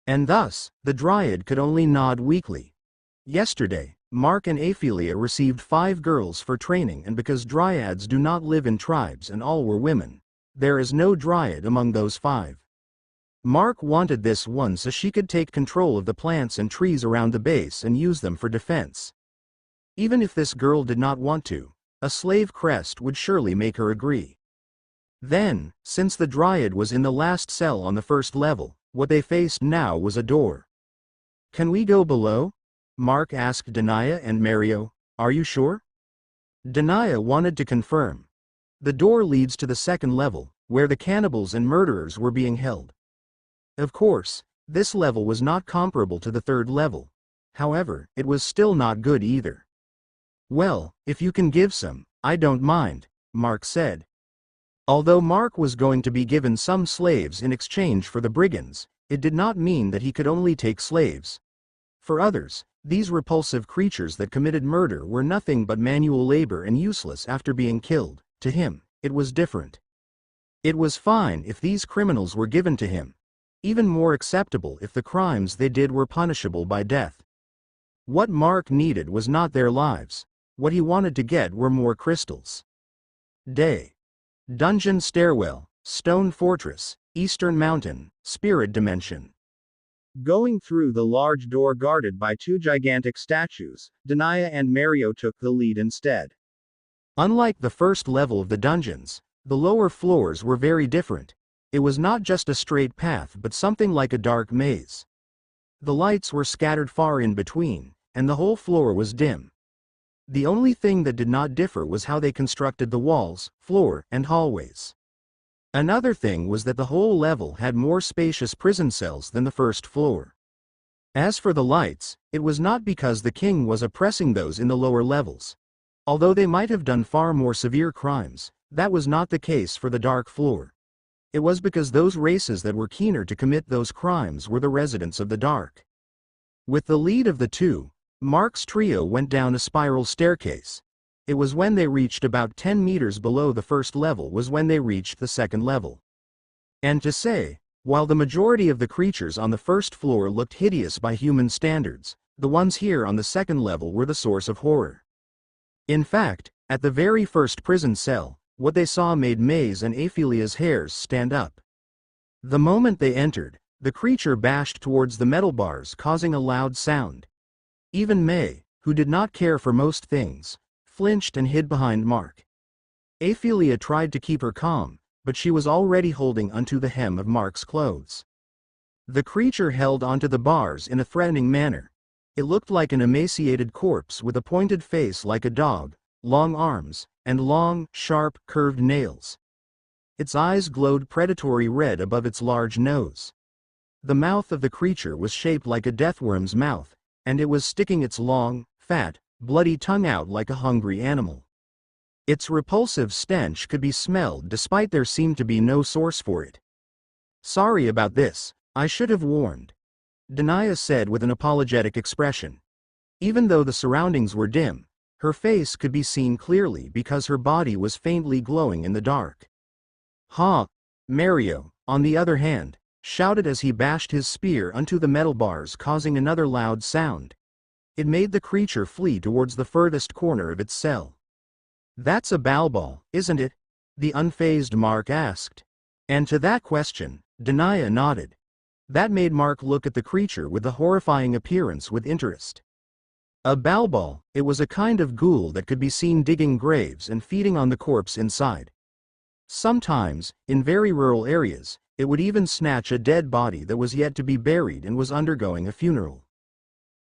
And thus, the dryad could only nod weakly. Yesterday, Mark and Ophelia received 5 girls for training, and because dryads do not live in tribes and all were women, there is no dryad among those 5. Mark wanted this one so she could take control of the plants and trees around the base and use them for defense. Even if this girl did not want to, a slave crest would surely make her agree. Then, since the dryad was in the last cell on the first level, what they faced now was a door. Can we go below? Mark asked Denia and Mario. Are you sure? Denia wanted to confirm. The door leads to the second level, where the cannibals and murderers were being held. Of course, this level was not comparable to the third level. However, it was still not good either. Well, if you can give some, I don't mind, Mark said. Although Mark was going to be given some slaves in exchange for the brigands, it did not mean that he could only take slaves. For others, these repulsive creatures that committed murder were nothing but manual labor and useless after being killed. To him, it was different. It was fine if these criminals were given to him. Even more acceptable if the crimes they did were punishable by death. What Mark needed was not their lives. What he wanted to get were more crystals. Day. Dungeon stairwell, stone fortress. Eastern Mountain, Spirit Dimension. Going through the large door guarded by two gigantic statues, Denia and Mario took the lead instead. Unlike the first level of the dungeons, the lower floors were very different. It was not just a straight path but something like a dark maze. The lights were scattered far in between, and the whole floor was dim. The only thing that did not differ was how they constructed the walls, floor, and hallways. Another thing was that the whole level had more spacious prison cells than the first floor. As for the lights, it was not because the king was oppressing those in the lower levels. Although they might have done far more severe crimes, that was not the case for the dark floor. It was because those races that were keener to commit those crimes were the residents of the dark. With the lead of the two, Mark's trio went down a spiral staircase. It was when they reached about 10 meters below the first level was when they reached the second level. And to say, while the majority of the creatures on the first floor looked hideous by human standards, the ones here on the second level were the source of horror. In fact, at the very first prison cell, what they saw made May's and Aphelia's hairs stand up. The moment they entered, the creature bashed towards the metal bars, causing a loud sound. Even May, who did not care for most things, flinched and hid behind Mark. Aphelia tried to keep her calm, but she was already holding onto the hem of Mark's clothes. The creature held onto the bars in a threatening manner. It looked like an emaciated corpse with a pointed face like a dog, long arms, and long, sharp, curved nails. Its eyes glowed predatory red above its large nose. The mouth of the creature was shaped like a deathworm's mouth, and it was sticking its long, fat, bloody tongue out like a hungry animal. Its repulsive stench could be smelled despite there seemed to be no source for it. "Sorry about this, I should have warned," Denia said with an apologetic expression. Even though the surroundings were dim, her face could be seen clearly because her body was faintly glowing in the dark. "Ha!" Mario, on the other hand, shouted as he bashed his spear onto the metal bars, causing another loud sound. It made the creature flee towards the furthest corner of its cell. "That's a balbal, isn't it?" the unfazed Mark asked. And to that question, Denia nodded. That made Mark look at the creature with the horrifying appearance with interest. A balbal, it was a kind of ghoul that could be seen digging graves and feeding on the corpse inside. Sometimes, in very rural areas, it would even snatch a dead body that was yet to be buried and was undergoing a funeral.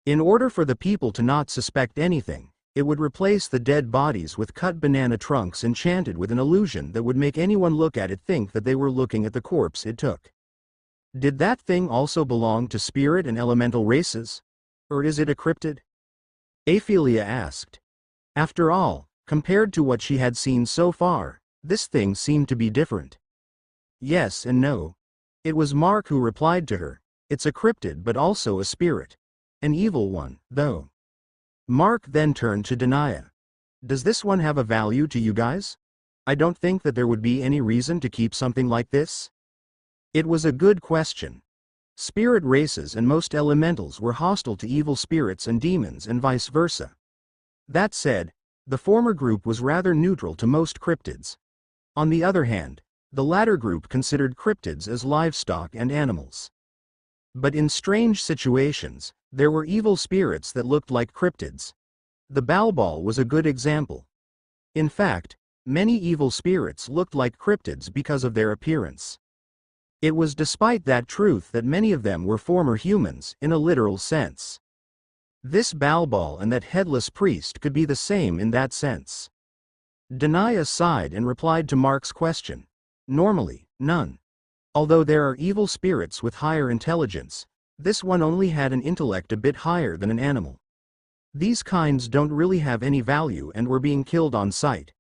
In order for the people to not suspect anything, it would replace the dead bodies with cut banana trunks enchanted with an illusion that would make anyone look at it think that they were looking at the corpse it took. Did that thing also belong to spirit and elemental races? Or is it a cryptid? Aphelia asked. After all, compared to what she had seen so far, this thing seemed to be different. Yes and no. It was Mark who replied to her. It's a cryptid but also a spirit. An evil one, though. Mark then turned to Denia. Does this one have a value to you guys? I don't think that there would be any reason to keep something like this. It was a good question. Spirit races and most elementals were hostile to evil spirits and demons and vice versa. That said, the former group was rather neutral to most cryptids. On the other hand, the latter group considered cryptids as livestock and animals. But in strange situations, there were evil spirits that looked like cryptids. The balbal was a good example. In fact, many evil spirits looked like cryptids because of their appearance. It was despite that truth that many of them were former humans, in a literal sense. This balbal and that headless priest could be the same in that sense. Denia sighed and replied to Mark's question. Normally, none. Although there are evil spirits with higher intelligence, this one only had an intellect a bit higher than an animal. These kinds don't really have any value and were being killed on sight.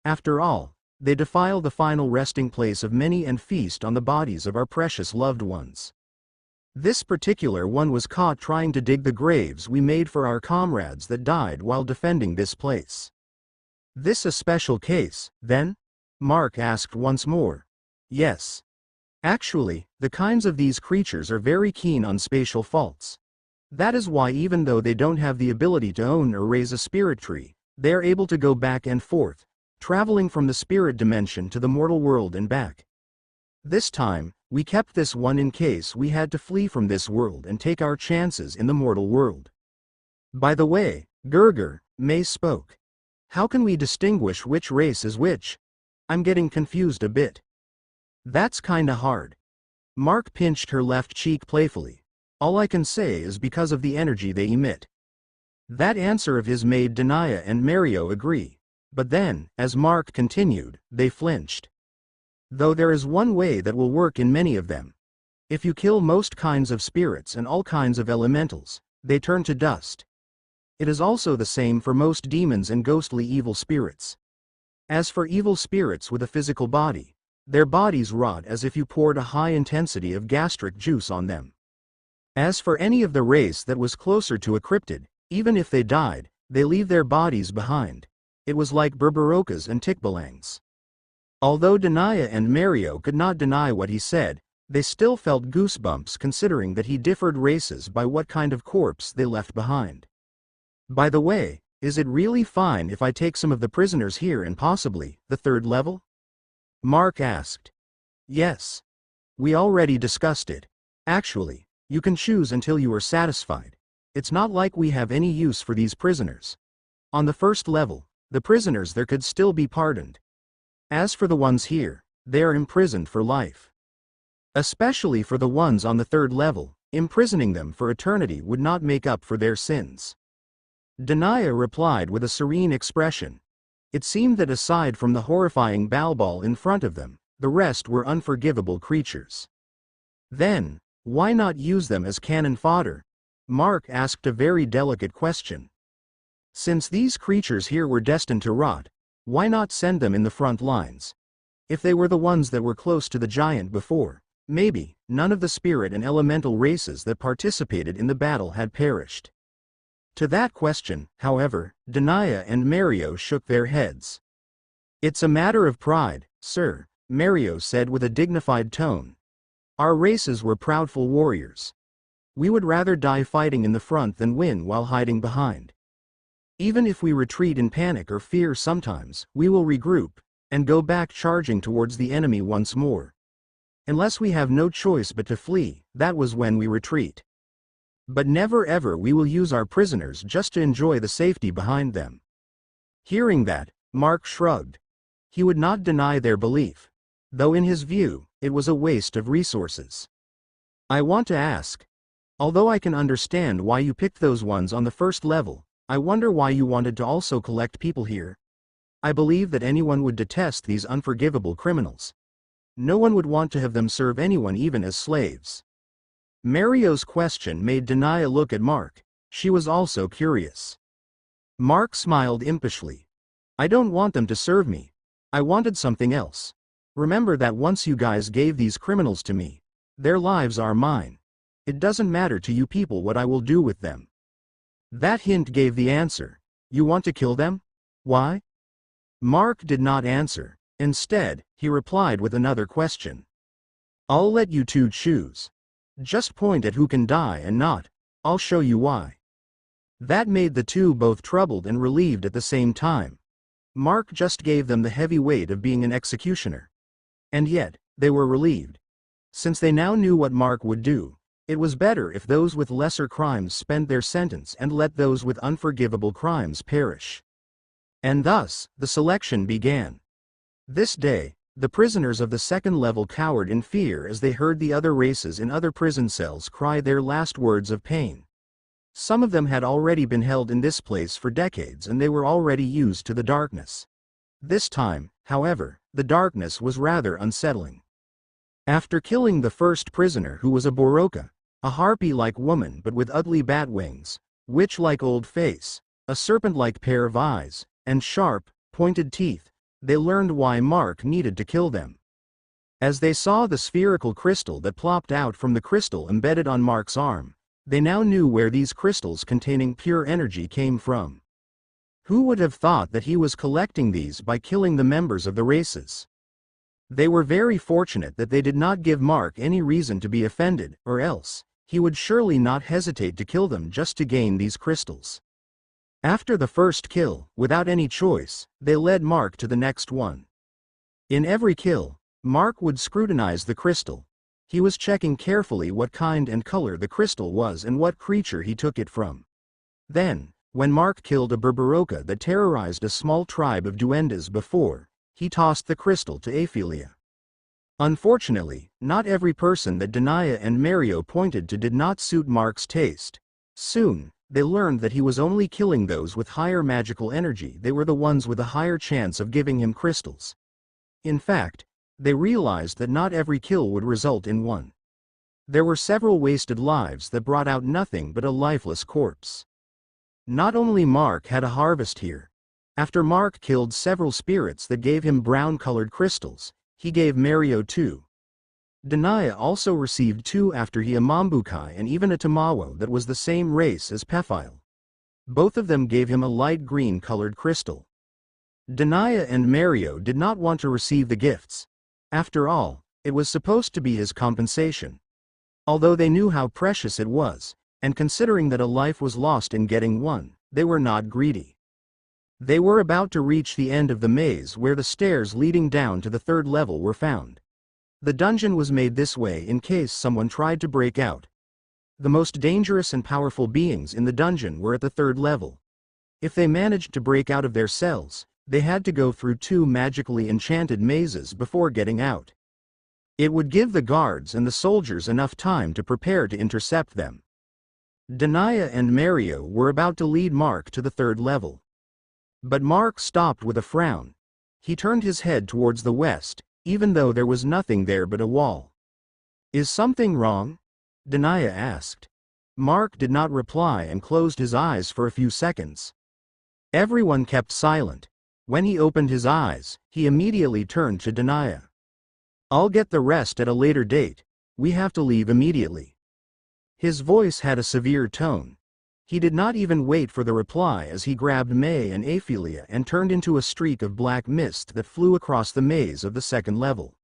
After all, they defile the final resting place of many and feast on the bodies of our precious loved ones. This particular one was caught trying to dig the graves we made for our comrades that died while defending this place. This a special case, then? Mark asked once more. Yes. Actually, the kinds of these creatures are very keen on spatial faults. That is why even though they don't have the ability to own or raise a spirit tree, they are able to go back and forth, traveling from the spirit dimension to the mortal world and back. This time, We kept this one in case we had to flee from this world and take our chances in the mortal world. By the way, Gerger, May spoke. How can we distinguish which race is which? I'm getting confused a bit. That's kinda hard. Mark pinched her left cheek playfully. All I can say is because of the energy they emit. That answer of his made Denia and Mario agree. But then, as Mark continued, they flinched. Though there is one way that will work in many of them. If you kill most kinds of spirits and all kinds of elementals, they turn to dust. It is also the same for most demons and ghostly evil spirits. As for evil spirits with a physical body, their bodies rot as if you poured a high intensity of gastric juice on them. As for any of the race that was closer to a cryptid, even if they died, they leave their bodies behind. It was like Berberokas and Tikbalangs. Although Denia and Mario could not deny what he said, they still felt goosebumps considering that he differed races by what kind of corpse they left behind. By the way, is it really fine if I take some of the prisoners here and possibly the third level? Mark asked. Yes. We already discussed it. Actually, you can choose until you are satisfied. It's not like we have any use for these prisoners. On the first level, the prisoners there could still be pardoned. As for the ones here, they are imprisoned for life. Especially for the ones on the third level, imprisoning them for eternity would not make up for their sins. Denia replied with a serene expression. It seemed that aside from the horrifying Balbal in front of them, the rest were unforgivable creatures. Then, why not use them as cannon fodder? Mark asked a very delicate question. Since these creatures here were destined to rot, why not send them in the front lines? If they were the ones that were close to the giant before, maybe none of the spirit and elemental races that participated in the battle had perished. To that question, however, Denia and Mario shook their heads. It's a matter of pride, sir, Mario said with a dignified tone. Our races were proudful warriors. We would rather die fighting in the front than win while hiding behind. Even if we retreat in panic or fear sometimes, we will regroup, and go back charging towards the enemy once more. Unless we have no choice but to flee, that was when we retreat. But never ever we will use our prisoners just to enjoy the safety behind them. Hearing that, Mark shrugged. He would not deny their belief, though in his view, it was a waste of resources. I want to ask. Although I can understand why you picked those ones on the first level, I wonder why you wanted to also collect people here. I believe that anyone would detest these unforgivable criminals. No one would want to have them serve anyone even as slaves. Mario's question made Denia look at Mark. She was also curious. Mark smiled impishly. I don't want them to serve me. I wanted something else. Remember that once you guys gave these criminals to me, their lives are mine. It doesn't matter to you people what I will do with them. That hint gave the answer. You want to kill them? Why? Mark did not answer. Instead, he replied with another question. I'll let you two choose. Just point at who can die and not. I'll show you why. That made the two both troubled and relieved at the same time. Mark just gave them the heavy weight of being an executioner. And yet, they were relieved. Since they now knew what Mark would do, it was better if those with lesser crimes spent their sentence and let those with unforgivable crimes perish. And thus, the selection began. This day, the prisoners of the second level cowered in fear as they heard the other races in other prison cells cry their last words of pain. Some of them had already been held in this place for decades and they were already used to the darkness. This time, however, the darkness was rather unsettling. After killing the first prisoner who was a Boroka, a harpy-like woman but with ugly bat wings, witch-like old face, a serpent-like pair of eyes, and sharp, pointed teeth, they learned why Mark needed to kill them. As they saw the spherical crystal that plopped out from the crystal embedded on Mark's arm, they now knew where these crystals containing pure energy came from. Who would have thought that he was collecting these by killing the members of the races? They were very fortunate that they did not give Mark any reason to be offended, or else, he would surely not hesitate to kill them just to gain these crystals. After the first kill, without any choice, they led Mark to the next one. In every kill, Mark would scrutinize the crystal. He was checking carefully what kind and color the crystal was and what creature he took it from. Then, when Mark killed a Berberoka that terrorized a small tribe of duendes before, he tossed the crystal to Aphelia. Unfortunately, not every person that Denia and Mario pointed to did not suit Mark's taste. Soon, they learned that he was only killing those with higher magical energy. They were the ones with a higher chance of giving him crystals. In fact, they realized that not every kill would result in one. There were several wasted lives that brought out nothing but a lifeless corpse. Not only Mark had a harvest here. After Mark killed several spirits that gave him brown-colored crystals, he gave Mario 2. Denia also received 2 after he a Mambukai and even a Tamawo that was the same race as Pephile. Both of them gave him a light green-colored crystal. Denia and Mario did not want to receive the gifts. After all, it was supposed to be his compensation. Although they knew how precious it was, and considering that a life was lost in getting one, they were not greedy. They were about to reach the end of the maze where the stairs leading down to the 3rd level were found. The dungeon was made this way in case someone tried to break out. The most dangerous and powerful beings in the dungeon were at the 3rd level. If they managed to break out of their cells, they had to go through 2 magically enchanted mazes before getting out. It would give the guards and the soldiers enough time to prepare to intercept them. Denia and Mario were about to lead Mark to the 3rd level. But Mark stopped with a frown. He turned his head towards the west, even though there was nothing there but a wall. "Is something wrong?" Denia asked. Mark did not reply and closed his eyes for a few seconds. Everyone kept silent. When he opened his eyes, he immediately turned to Denia. "I'll get the rest at a later date. We have to leave immediately." His voice had a severe tone. He did not even wait for the reply as he grabbed May and Aphelia and turned into a streak of black mist that flew across the maze of the 2nd level.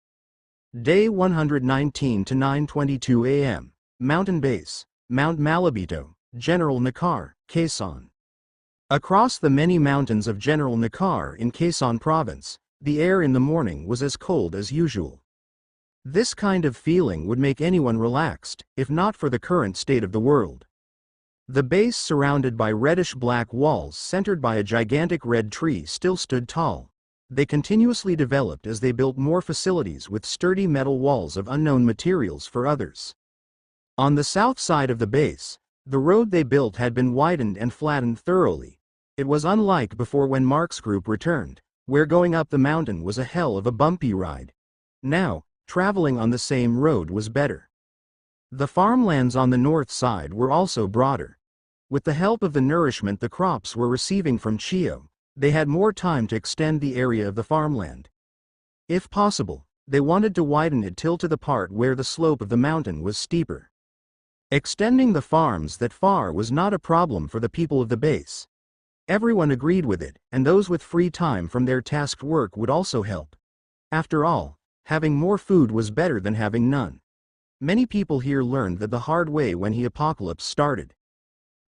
Day 119 to 9:22 a.m. Mountain Base, Mount Malabito, General Nakar, Quezon. Across the many mountains of General Nakar in Quezon Province, the air in the morning was as cold as usual. This kind of feeling would make anyone relaxed, if not for the current state of the world. The base surrounded by reddish-black walls centered by a gigantic red tree still stood tall. They continuously developed as they built more facilities with sturdy metal walls of unknown materials for others. On the south side of the base, the road they built had been widened and flattened thoroughly. It was unlike before when Mark's group returned, where going up the mountain was a hell of a bumpy ride. Now, traveling on the same road was better. The farmlands on the north side were also broader. With the help of the nourishment the crops were receiving from Chio, they had more time to extend the area of the farmland. If possible, they wanted to widen it till to the part where the slope of the mountain was steeper. Extending the farms that far was not a problem for the people of the base. Everyone agreed with it, and those with free time from their tasked work would also help. After all, having more food was better than having none. Many people here learned that the hard way when the apocalypse started.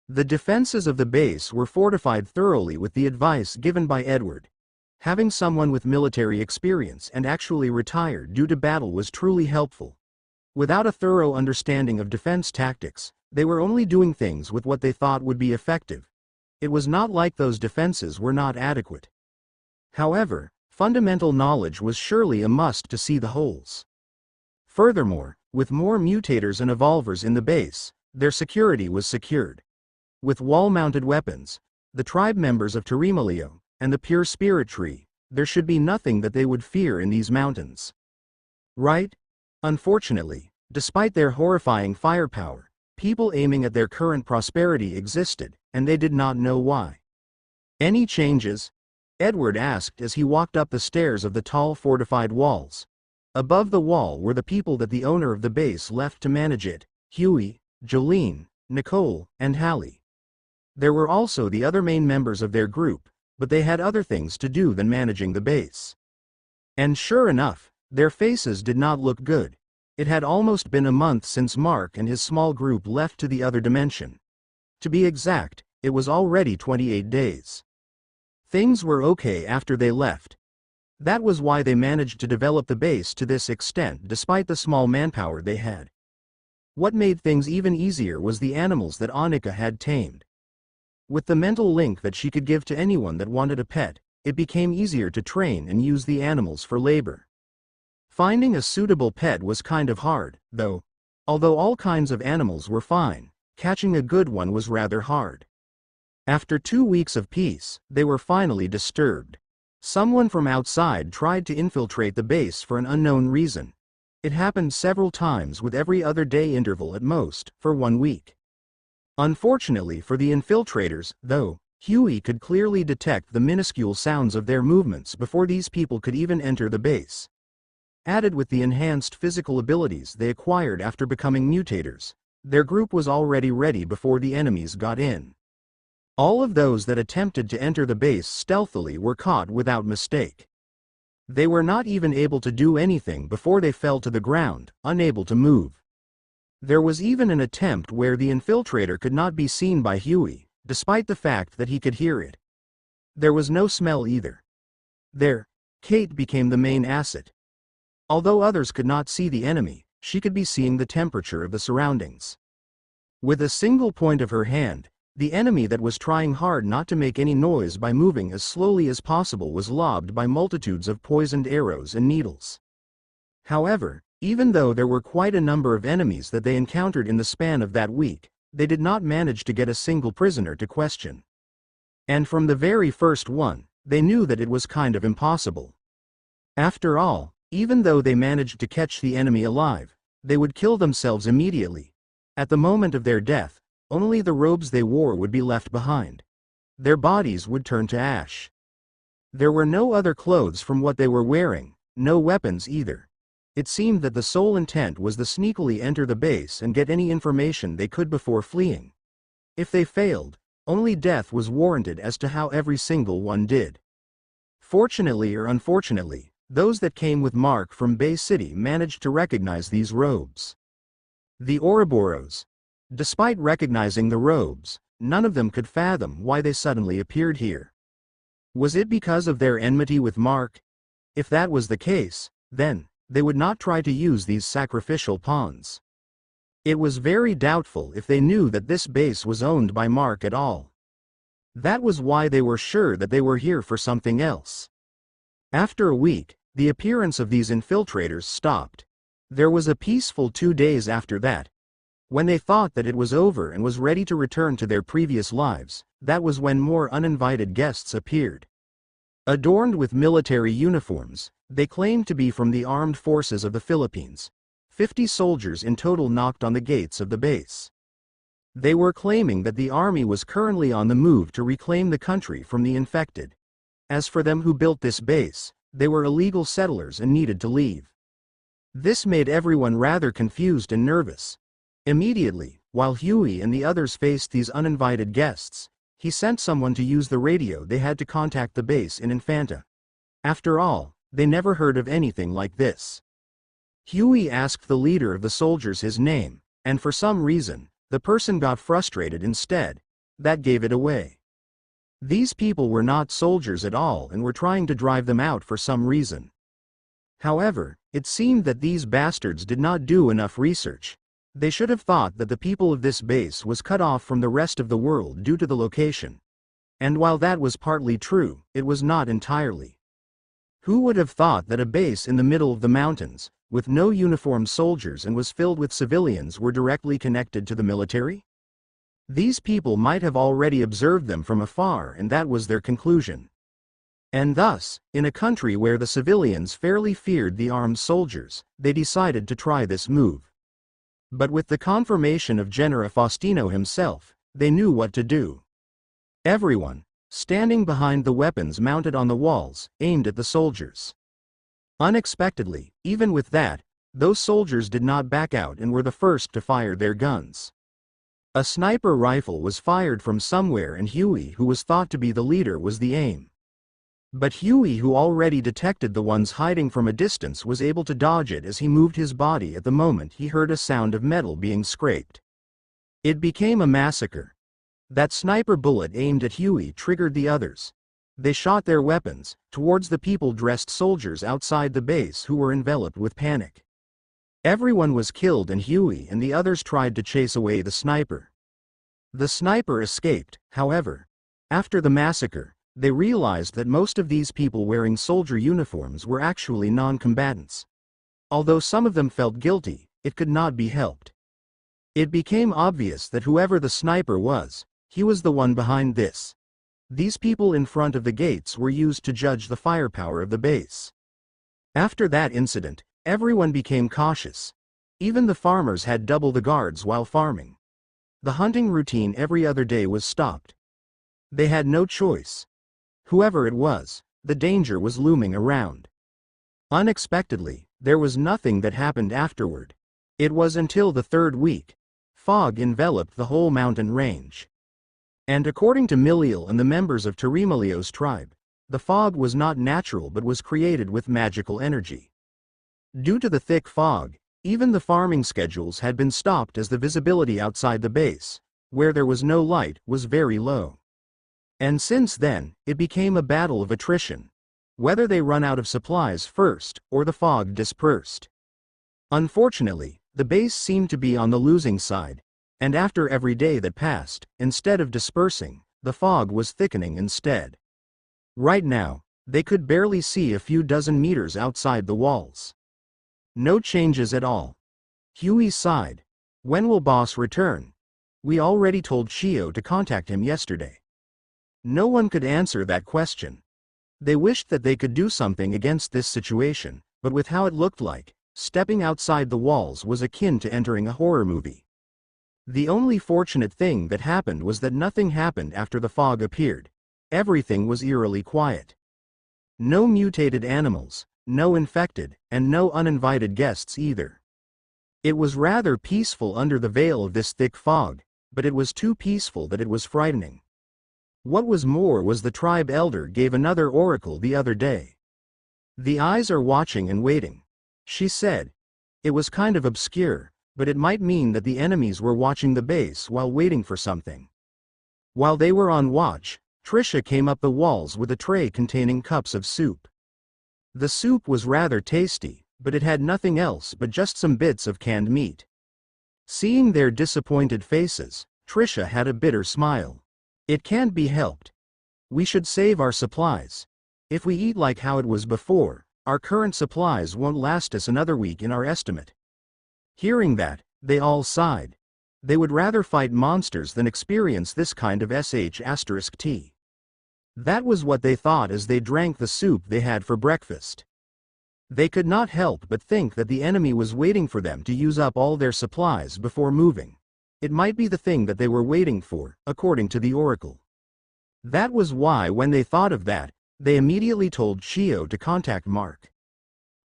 The defenses of the base were fortified thoroughly with the advice given by Edward. Having someone with military experience and actually retired due to battle was truly helpful. Without a thorough understanding of defense tactics, they were only doing things with what they thought would be effective. It was not like those defenses were not adequate. However, fundamental knowledge was surely a must to see the holes. Furthermore, with more mutators and evolvers in the base, their security was secured. With wall-mounted weapons, the tribe members of Terimalio, and the pure spirit tree, there should be nothing that they would fear in these mountains. Right? Unfortunately, despite their horrifying firepower, people aiming at their current prosperity existed, and they did not know why. "Any changes?" Edward asked as he walked up the stairs of the tall fortified walls. Above the wall were the people that the owner of the base left to manage it: Huey, Jolene, Nicole, and Hallie. There were also the other main members of their group, but they had other things to do than managing the base. And sure enough, their faces did not look good. It had almost been a month since Mark and his small group left to the other dimension. To be exact, it was already 28 days. Things were okay after they left. That was why they managed to develop the base to this extent despite the small manpower they had. What made things even easier was the animals that Annika had tamed. With the mental link that she could give to anyone that wanted a pet, it became easier to train and use the animals for labor. Finding a suitable pet was kind of hard, though. Although all kinds of animals were fine, catching a good one was rather hard. After 2 weeks of peace, they were finally disturbed. Someone from outside tried to infiltrate the base for an unknown reason. It happened several times with every other day interval at most, for 1 week. Unfortunately for the infiltrators, though, Huey could clearly detect the minuscule sounds of their movements before these people could even enter the base. Added with the enhanced physical abilities they acquired after becoming mutators, their group was already ready before the enemies got in. All of those that attempted to enter the base stealthily were caught without mistake. They were not even able to do anything before they fell to the ground, unable to move. There was even an attempt where the infiltrator could not be seen by Huey, despite the fact that he could hear it. There was no smell either. There, Kate became the main asset. Although others could not see the enemy, she could be seeing the temperature of the surroundings. With a single point of her hand, the enemy that was trying hard not to make any noise by moving as slowly as possible was lobbed by multitudes of poisoned arrows and needles. However, even though there were quite a number of enemies that they encountered in the span of that week, they did not manage to get a single prisoner to question. And from the very first one, they knew that it was kind of impossible. After all, even though they managed to catch the enemy alive, they would kill themselves immediately. At the moment of their death, only the robes they wore would be left behind. Their bodies would turn to ash. There were no other clothes from what they were wearing, no weapons either. It seemed that the sole intent was to sneakily enter the base and get any information they could before fleeing. If they failed, only death was warranted as to how every single one did. Fortunately or unfortunately, those that came with Mark from Bay City managed to recognize these robes. The Ouroboros. Despite recognizing the robes, none of them could fathom why they suddenly appeared here. Was it because of their enmity with Mark? If that was the case, then they would not try to use these sacrificial pawns. It was very doubtful if they knew that this base was owned by Mark at all. That was why they were sure that they were here for something else. After a week, the appearance of these infiltrators stopped. There was a peaceful 2 days after that. When they thought that it was over and was ready to return to their previous lives, that was when more uninvited guests appeared. Adorned with military uniforms, they claimed to be from the armed forces of the Philippines. 50 soldiers in total knocked on the gates of the base. They were claiming that the army was currently on the move to reclaim the country from the infected. As for them who built this base, they were illegal settlers and needed to leave. This made everyone rather confused and nervous. Immediately, while Huey and the others faced these uninvited guests, he sent someone to use the radio they had to contact the base in Infanta. After all, they never heard of anything like this. Huey asked the leader of the soldiers his name, and for some reason, the person got frustrated instead. That gave it away. These people were not soldiers at all and were trying to drive them out for some reason. However, it seemed that these bastards did not do enough research. They should have thought that the people of this base was cut off from the rest of the world due to the location. And while that was partly true, it was not entirely. Who would have thought that a base in the middle of the mountains, with no uniformed soldiers and was filled with civilians, were directly connected to the military? These people might have already observed them from afar, and that was their conclusion. And thus, in a country where the civilians fairly feared the armed soldiers, they decided to try this move. But with the confirmation of General Faustino himself, they knew what to do. Everyone, standing behind the weapons mounted on the walls, aimed at the soldiers. Unexpectedly, even with that, those soldiers did not back out and were the first to fire their guns. A sniper rifle was fired from somewhere and Huey, who was thought to be the leader, was the aim. But Huey, who already detected the ones hiding from a distance, was able to dodge it as he moved his body at the moment he heard a sound of metal being scraped. It became a massacre. That sniper bullet aimed at Huey triggered the others. They shot their weapons towards the people-dressed soldiers outside the base who were enveloped with panic. Everyone was killed and Huey and the others tried to chase away the sniper. The sniper escaped, however. After the massacre, they realized that most of these people wearing soldier uniforms were actually non-combatants. Although some of them felt guilty, it could not be helped. It became obvious that whoever the sniper was, he was the one behind this. These people in front of the gates were used to judge the firepower of the base. After that incident, everyone became cautious. Even the farmers had double the guards while farming. The hunting routine every other day was stopped. They had no choice. Whoever it was, the danger was looming around. Unexpectedly, there was nothing that happened afterward. It was until the third week. Fog enveloped the whole mountain range. And according to Miliel and the members of Terimalio's tribe, the fog was not natural but was created with magical energy. Due to the thick fog, even the farming schedules had been stopped as the visibility outside the base, where there was no light, was very low. And since then, it became a battle of attrition. Whether they run out of supplies first, or the fog dispersed. Unfortunately, the base seemed to be on the losing side, and after every day that passed, instead of dispersing, the fog was thickening instead. Right now, they could barely see a few dozen meters outside the walls. No changes at all. Huey sighed. When will boss return? We already told Shio to contact him yesterday. No one could answer that question. They wished that they could do something against this situation, but with how it looked like, stepping outside the walls was akin to entering a horror movie. The only fortunate thing that happened was that nothing happened after the fog appeared. Everything was eerily quiet. No mutated animals, no infected, and no uninvited guests either. It was rather peaceful under the veil of this thick fog, but it was too peaceful that it was frightening. What was more was the tribe elder gave another oracle the other day. The eyes are watching and waiting, she said. It was kind of obscure, but it might mean that the enemies were watching the base while waiting for something. While they were on watch, Trisha came up the walls with a tray containing cups of soup. The soup was rather tasty, but it had nothing else but just some bits of canned meat. Seeing their disappointed faces, Trisha had a bitter smile. It can't be helped. We should save our supplies. If we eat like how it was before, our current supplies won't last us another week in our estimate. Hearing that, they all sighed. They would rather fight monsters than experience this kind of sh*t. That was what they thought as they drank the soup they had for breakfast. They could not help but think that the enemy was waiting for them to use up all their supplies before moving. It might be the thing that they were waiting for, according to the oracle. That was why when they thought of that, they immediately told Shio to contact Mark.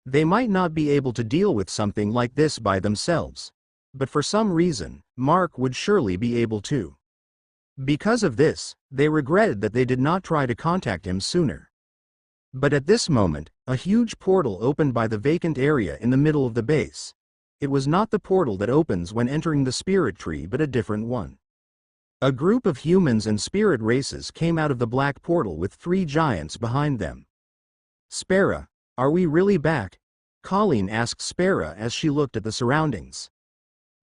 They might not be able to deal with something like this by themselves. But for some reason, Mark would surely be able to. Because of this, they regretted that they did not try to contact him sooner. But at this moment, a huge portal opened by the vacant area in the middle of the base. It was not the portal that opens when entering the spirit tree but a different one. A group of humans and spirit races came out of the black portal with 3 giants behind them. Spera, are we really back? Colleen asked Spera as she looked at the surroundings.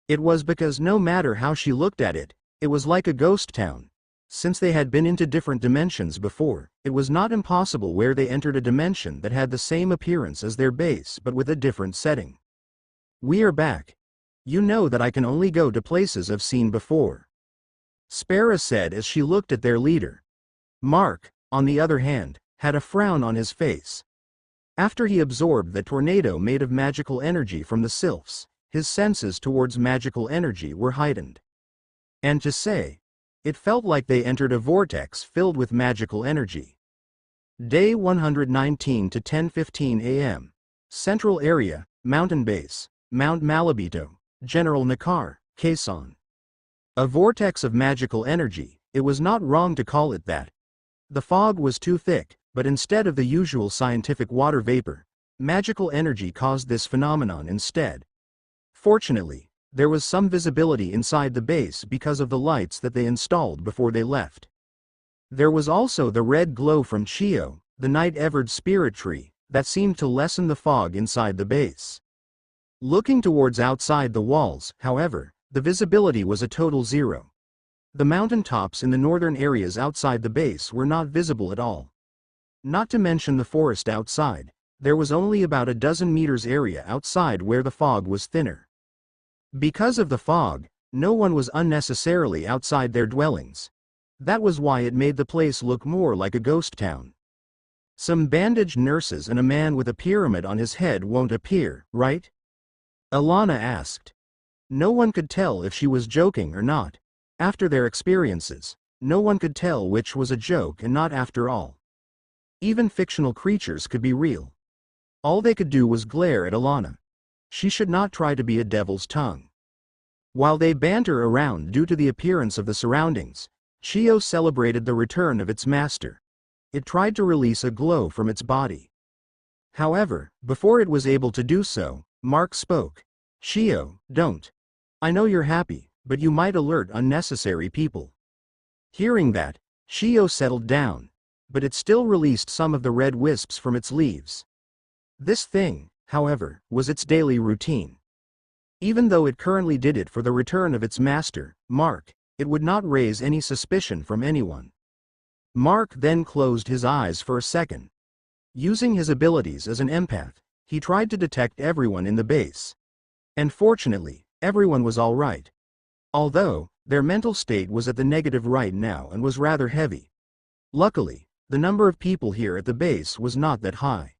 It was because no matter how she looked at it, it was like a ghost town. Since they had been into different dimensions before, it was not impossible where they entered a dimension that had the same appearance as their base but with a different setting. We are back. You know that I can only go to places I've seen before. Spera said as she looked at their leader. Mark, on the other hand, had a frown on his face. After he absorbed the tornado made of magical energy from the sylphs, his senses towards magical energy were heightened. And to say, it felt like they entered a vortex filled with magical energy. Day 119 to 10:15 a.m. Central Area, Mountain Base, Mount Malabito, General Nakar, Quezon. A vortex of magical energy, it was not wrong to call it that. The fog was too thick, but instead of the usual scientific water vapor, magical energy caused this phenomenon instead. Fortunately, there was some visibility inside the base because of the lights that they installed before they left. There was also the red glow from Chio, the night-evered spirit tree, that seemed to lessen the fog inside the base. Looking towards outside the walls, however, the visibility was a total zero. The mountain tops in the northern areas outside the base were not visible at all. Not to mention the forest outside, there was only about a dozen meters area outside where the fog was thinner. Because of the fog, no one was unnecessarily outside their dwellings. That was why it made the place look more like a ghost town. Some bandaged nurses and a man with a pyramid on his head won't appear, right? Alana asked. No one could tell if she was joking or not. After their experiences, no one could tell which was a joke and not after all. Even fictional creatures could be real. All they could do was glare at Alana. She should not try to be a devil's tongue. While they banter around due to the appearance of the surroundings, Chio celebrated the return of its master. It tried to release a glow from its body. However, before it was able to do so, Mark spoke. Chio, don't. I know you're happy, but you might alert unnecessary people. Hearing that, Chio settled down, but it still released some of the red wisps from its leaves. This thing, however, was its daily routine. Even though it currently did it for the return of its master, Mark, it would not raise any suspicion from anyone. Mark then closed his eyes for a second. Using his abilities as an empath, he tried to detect everyone in the base. And fortunately, everyone was all right. Although, their mental state was at the negative right now and was rather heavy. Luckily, the number of people here at the base was not that high.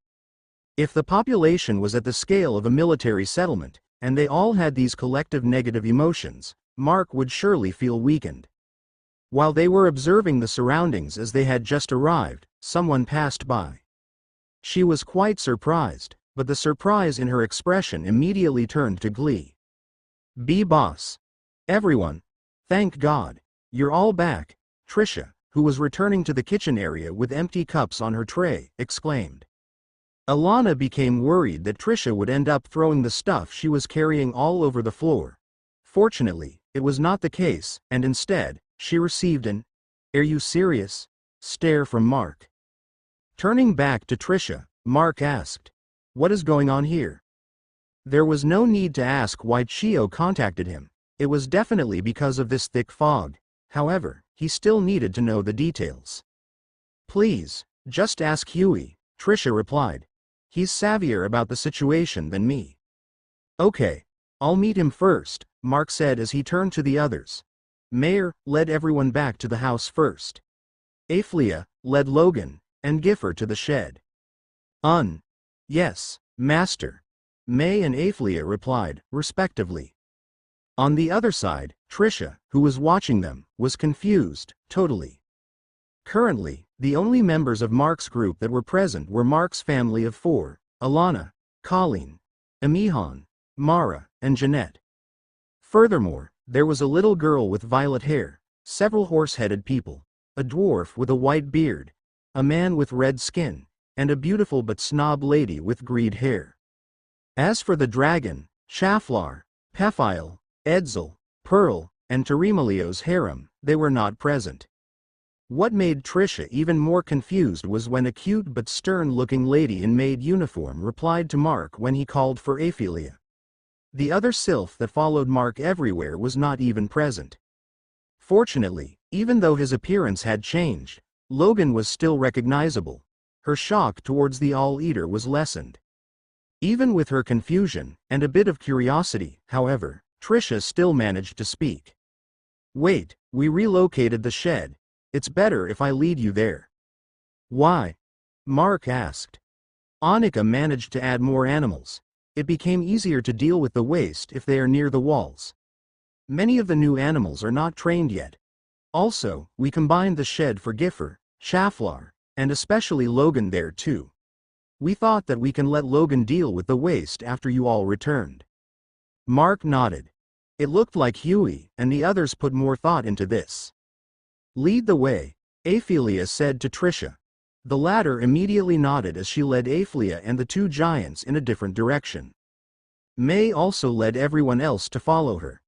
If the population was at the scale of a military settlement, and they all had these collective negative emotions, Mark would surely feel weakened. While they were observing the surroundings as they had just arrived, someone passed by. She was quite surprised, but the surprise in her expression immediately turned to glee. Boss. Everyone. Thank God. You're all back, Trisha, who was returning to the kitchen area with empty cups on her tray, exclaimed. Alana became worried that Trisha would end up throwing the stuff she was carrying all over the floor. Fortunately, it was not the case, and instead, she received an, "Are you serious?" stare from Mark. Turning back to Trisha, Mark asked, "What is going on here?" There was no need to ask why Chio contacted him. It was definitely because of this thick fog. However, he still needed to know the details. "Please, just ask Huey," Trisha replied. "He's savvier about the situation than me." "Okay, I'll meet him first," Mark said as he turned to the others. Mayor led everyone back to the house first. Aphlia led Logan and Giffer to the shed. Yes, Master," May and Aphlia replied, respectively. On the other side, Trisha, who was watching them, was confused, totally. Currently, the only members of Mark's group that were present were Mark's family of 4, Alana, Colleen, Amihan, Mara, and Jeanette. Furthermore, there was a little girl with violet hair, several horse-headed people, a dwarf with a white beard, a man with red skin, and a beautiful but snob lady with green hair. As for the dragon, Shaflar, Pephile, Edsel, Pearl, and Tarimalio's harem, they were not present. What made Trisha even more confused was when a cute but stern-looking lady in maid uniform replied to Mark when he called for Aphelia. The other sylph that followed Mark everywhere was not even present. Fortunately, even though his appearance had changed, Logan was still recognizable. Her shock towards the All-Eater was lessened. Even with her confusion, and a bit of curiosity, however, Trisha still managed to speak. "Wait, we relocated the shed. It's better if I lead you there." "Why?" Mark asked. Annika managed to add more animals. It became easier to deal with the waste if they are near the walls. Many of the new animals are not trained yet. Also, we combined the shed for Giffer, Shaflar, and especially Logan there too. We thought that we can let Logan deal with the waste after you all returned. Mark nodded. It looked like Huey and the others put more thought into this. "Lead the way," Aphelia said to Trisha. The latter immediately nodded as she led Aphlia and the 2 giants in a different direction. May also led everyone else to follow her.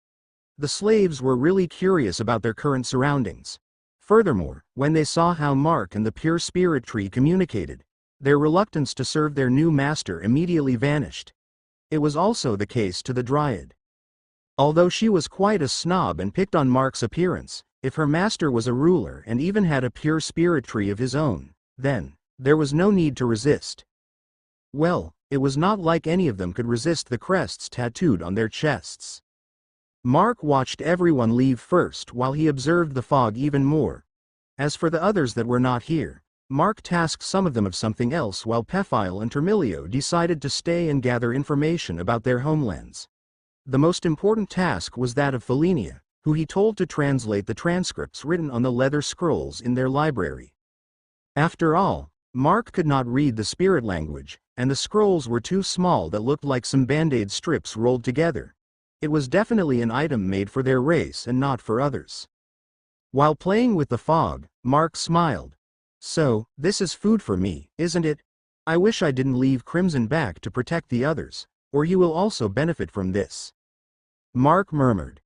The slaves were really curious about their current surroundings. Furthermore, when they saw how Mark and the pure spirit tree communicated, their reluctance to serve their new master immediately vanished. It was also the case to the Dryad. Although she was quite a snob and picked on Mark's appearance, if her master was a ruler and even had a pure spirit tree of his own, then there was no need to resist. Well, it was not like any of them could resist the crests tattooed on their chests. Mark watched everyone leave first while he observed the fog even more. As for the others that were not here, Mark tasked some of them of something else while Pephile and Termilio decided to stay and gather information about their homelands. The most important task was that of Felinia, who he told to translate the transcripts written on the leather scrolls in their library. After all, Mark could not read the spirit language, and the scrolls were too small that looked like some band-aid strips rolled together. It was definitely an item made for their race and not for others. While playing with the fog, Mark smiled. So, this is food for me, isn't it? I wish I didn't leave Crimson back to protect the others, or he will also benefit from this. Mark murmured.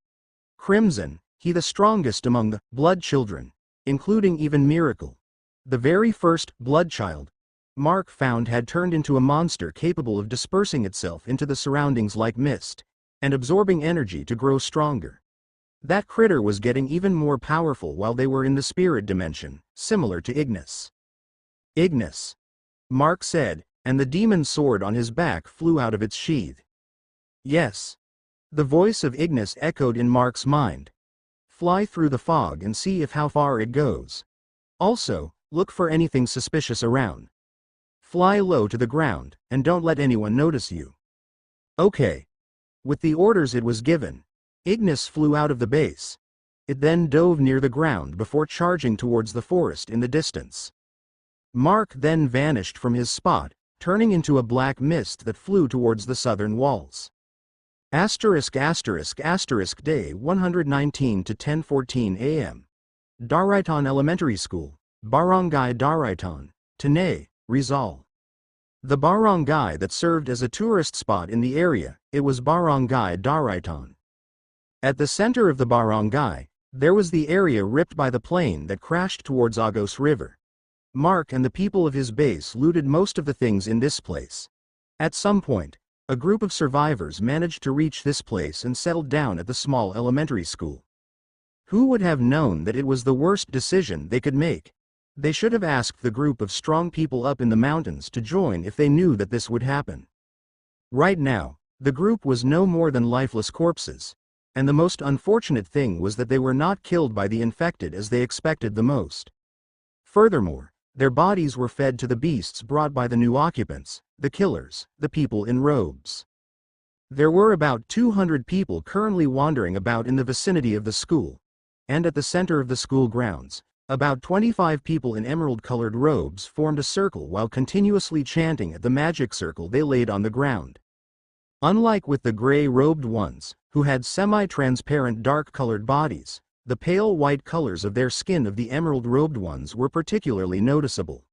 Crimson, he the strongest among the blood children, including even Miracle. The very first blood child, Mark found had turned into a monster capable of dispersing itself into the surroundings like mist, and absorbing energy to grow stronger. That critter was getting even more powerful while they were in the spirit dimension, similar to Ignis. Ignis, Mark said, and the demon sword on his back flew out of its sheath. Yes. The voice of Ignis echoed in Mark's mind. Fly through the fog and see if how far it goes. Also, look for anything suspicious around. Fly low to the ground, and don't let anyone notice you. Okay. With the orders it was given, Ignis flew out of the base. It then dove near the ground before charging towards the forest in the distance. Mark then vanished from his spot, turning into a black mist that flew towards the southern walls. ******* Day 119 to 10:14 a.m. Daraitan Elementary School, Barangay Daraitan, Tanay, Rizal. The barangay that served as a tourist spot in the area, it was Barangay Daraitan. At the center of the barangay, there was the area ripped by the plane that crashed towards Agos River. Mark and the people of his base looted most of the things in this place. At some point, a group of survivors managed to reach this place and settled down at the small elementary school. Who would have known that it was the worst decision they could make? They should have asked the group of strong people up in the mountains to join if they knew that this would happen. Right now, the group was no more than lifeless corpses, and the most unfortunate thing was that they were not killed by the infected as they expected the most. Furthermore, their bodies were fed to the beasts brought by the new occupants, the killers, the people in robes. There were about 200 people currently wandering about in the vicinity of the school, and at the center of the school grounds, about 25 people in emerald-colored robes formed a circle while continuously chanting at the magic circle they laid on the ground. Unlike with the gray-robed ones, who had semi-transparent dark-colored bodies, the pale white colors of their skin of the emerald-robed ones were particularly noticeable.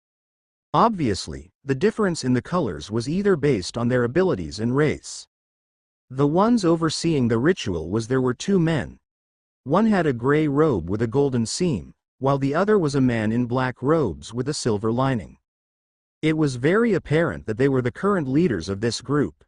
Obviously, the difference in the colors was either based on their abilities and race. The ones overseeing the ritual there were two men. One had a gray robe with a golden seam, while the other was a man in black robes with a silver lining. It was very apparent that they were the current leaders of this group.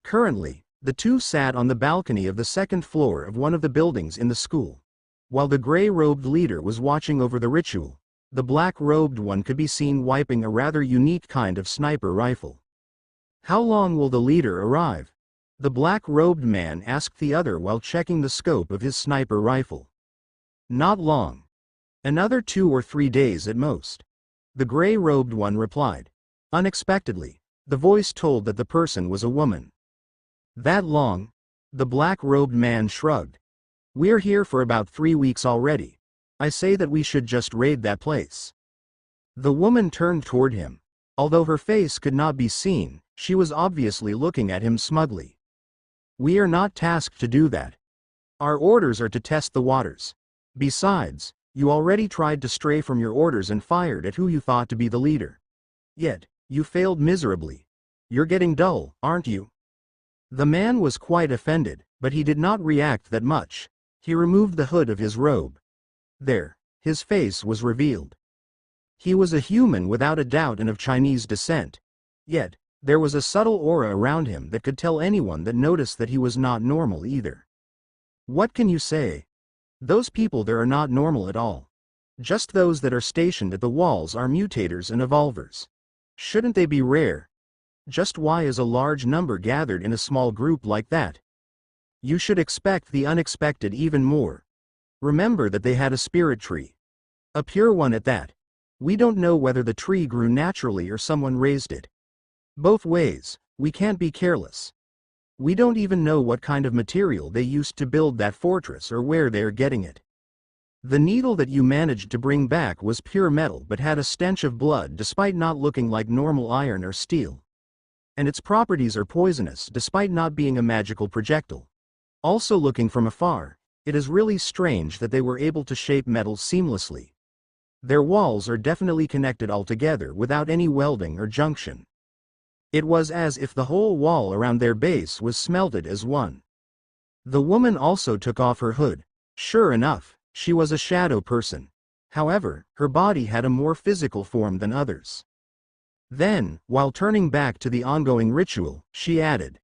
Currently, the two sat on the balcony of the second floor of one of the buildings in the school. While the gray-robed leader was watching over the ritual, the black-robed one could be seen wiping a rather unique kind of sniper rifle. How long will the leader arrive? The black-robed man asked the other while checking the scope of his sniper rifle. Not long. Another 2 or 3 days at most. The gray-robed one replied. Unexpectedly, the voice told that the person was a woman. That long? The black-robed man shrugged. We're here for about 3 weeks already. I say that we should just raid that place. The woman turned toward him. Although her face could not be seen, she was obviously looking at him smugly. We are not tasked to do that. Our orders are to test the waters. Besides, you already tried to stray from your orders and fired at who you thought to be the leader. Yet, you failed miserably. You're getting dull, aren't you? The man was quite offended, but he did not react that much. He removed the hood of his robe. There, His face was revealed. He was a human without a doubt and of Chinese descent. Yet, there was a subtle aura around him that could tell anyone that noticed that he was not normal either. What can you say? Those people there are not normal at all. Just those that are stationed at the walls are mutators and evolvers. Shouldn't they be rare? Just why is a large number gathered in a small group like that? You should expect the unexpected even more. Remember that they had a spirit tree. A pure one at that. We don't know whether the tree grew naturally or someone raised it. Both ways, we can't be careless. We don't even know what kind of material they used to build that fortress or where they are getting it. The needle that you managed to bring back was pure metal but had a stench of blood despite not looking like normal iron or steel. And its properties are poisonous despite not being a magical projectile. Also looking from afar, it is really strange that they were able to shape metals seamlessly. Their walls are definitely connected altogether without any welding or junction. It was as if the whole wall around their base was smelted as one. The woman also took off her hood. Sure enough, she was a shadow person. However, her body had a more physical form than others. Then, while turning back to the ongoing ritual, she added,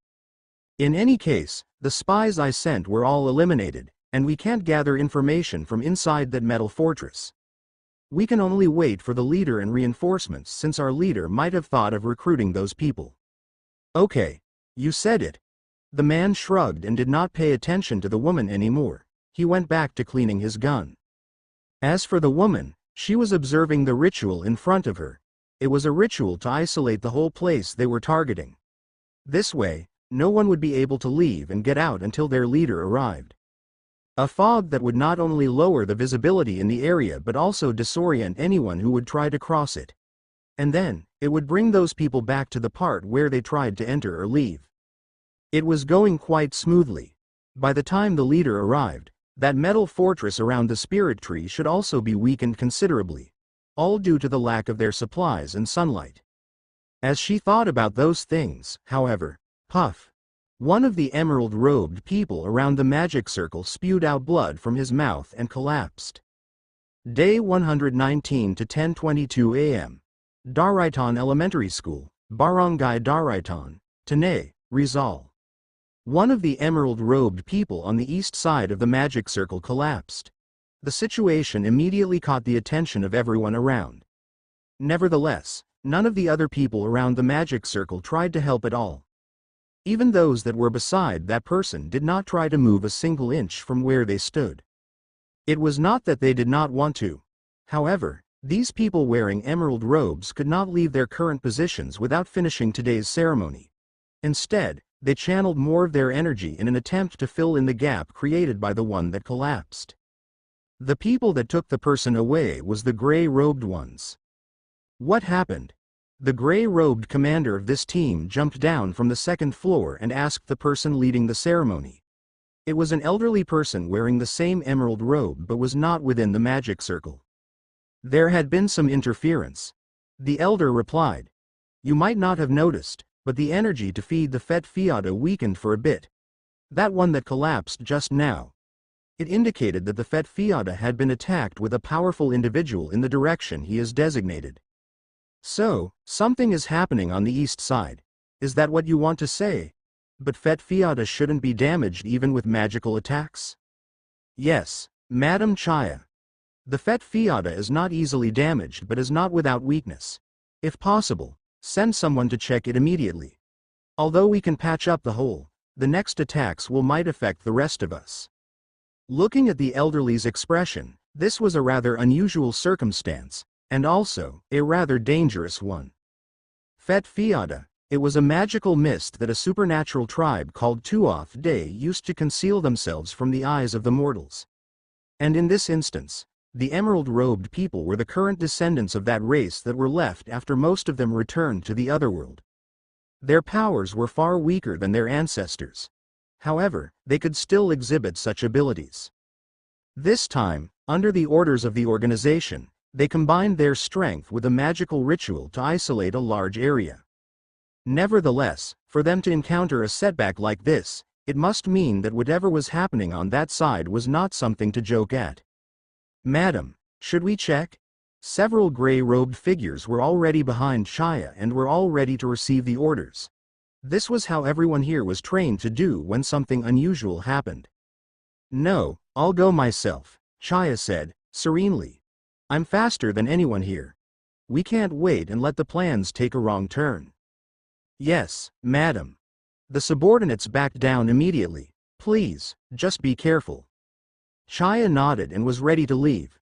"In any case, the spies I sent were all eliminated, and we can't gather information from inside that metal fortress. We can only wait for the leader and reinforcements since our leader might have thought of recruiting those people." "Okay. You said it." The man shrugged and did not pay attention to the woman anymore. He went back to cleaning his gun. As for the woman, she was observing the ritual in front of her. It was a ritual to isolate the whole place they were targeting. This way, no one would be able to leave and get out until their leader arrived. A fog that would not only lower the visibility in the area but also disorient anyone who would try to cross it. And then, it would bring those people back to the part where they tried to enter or leave. It was going quite smoothly. By the time the leader arrived, that metal fortress around the spirit tree should also be weakened considerably, all due to the lack of their supplies and sunlight. As she thought about those things, however, puff! One of the emerald-robed people around the magic circle spewed out blood from his mouth and collapsed. Day 119 to 10:22 a.m. Daraitan Elementary School, Barangay Daraitan, Tanay, Rizal. One of the emerald-robed people on the east side of the magic circle collapsed. The situation immediately caught the attention of everyone around. Nevertheless, none of the other people around the magic circle tried to help at all. Even those that were beside that person did not try to move a single inch from where they stood. It was not that they did not want to. However, these people wearing emerald robes could not leave their current positions without finishing today's ceremony. Instead, they channeled more of their energy in an attempt to fill in the gap created by the one that collapsed. The people that took the person away was the gray-robed ones. What happened? The gray-robed commander of this team jumped down from the second floor and asked the person leading the ceremony. It was an elderly person wearing the same emerald robe but was not within the magic circle. There had been some interference. The elder replied, "You might not have noticed, but the energy to feed the Fet Fiata weakened for a bit. That one that collapsed just now. It indicated that the Fet Fiata had been attacked with a powerful individual in the direction he is designated. So, something is happening on the east side. Is that what you want to say? But Fet Fiata shouldn't be damaged even with magical attacks?" "Yes, Madam Chaya. The Fet Fiata is not easily damaged but is not without weakness. If possible, send someone to check it immediately. Although we can patch up the hole, the next attacks might affect the rest of us." Looking at the elderly's expression, this was a rather unusual circumstance, and also, a rather dangerous one. Fet Fiata, it was a magical mist that a supernatural tribe called Tuoth Day used to conceal themselves from the eyes of the mortals. And in this instance, the emerald-robed people were the current descendants of that race that were left after most of them returned to the otherworld. Their powers were far weaker than their ancestors. However, they could still exhibit such abilities. This time, under the orders of the organization, they combined their strength with a magical ritual to isolate a large area. Nevertheless, for them to encounter a setback like this, it must mean that whatever was happening on that side was not something to joke at. "Madam, Should we check? Several gray-robed figures were already behind Chaya and were all ready to receive the orders. This was how everyone here was trained to do when something unusual happened. No, I'll go myself, Chaya said, serenely. I'm faster than anyone here. We can't wait and let the plans take a wrong turn. Yes, madam. The subordinates backed down immediately. Please, just be careful. Chaya nodded and was ready to leave.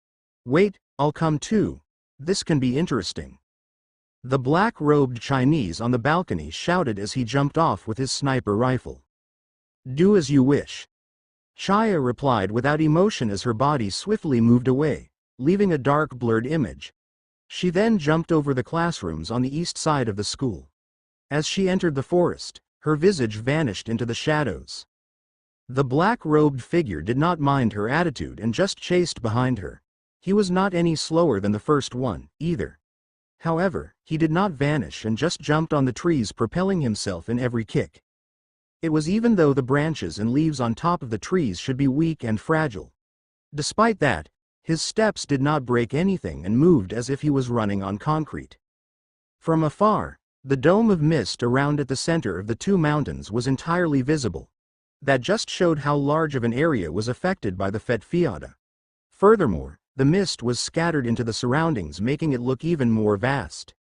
Wait, I'll come too. This can be interesting. The black-robed Chinese on the balcony shouted as he jumped off with his sniper rifle. Do as you wish. Chaya replied without emotion as her body swiftly moved away, leaving a dark blurred image. She then jumped over the classrooms on the east side of the school. As she entered the forest, her visage vanished into the shadows. The black-robed figure did not mind her attitude and just chased behind her. He was not any slower than the first one, either. However, he did not vanish and just jumped on the trees, propelling himself in every kick. It was even though the branches and leaves on top of the trees should be weak and fragile. Despite that, his steps did not break anything and moved as if he was running on concrete. From afar, the dome of mist around at the center of the two mountains was entirely visible. That just showed how large of an area was affected by the Fetfiada. Furthermore, the mist was scattered into the surroundings, making it look even more vast.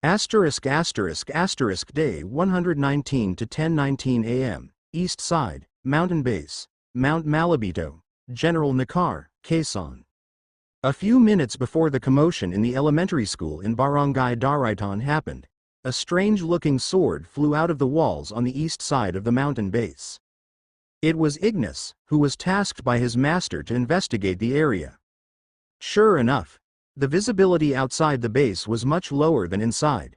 Asterisk asterisk asterisk day 119 to 10:19 a.m. East Side, Mountain Base, Mount Malabito, General Nakar, Quezon. A few minutes before the commotion in the elementary school in Barangay Daraitan happened, a strange-looking sword flew out of the walls on the east side of the mountain base. It was Ignis, who was tasked by his master to investigate the area. Sure enough, the visibility outside the base was much lower than inside.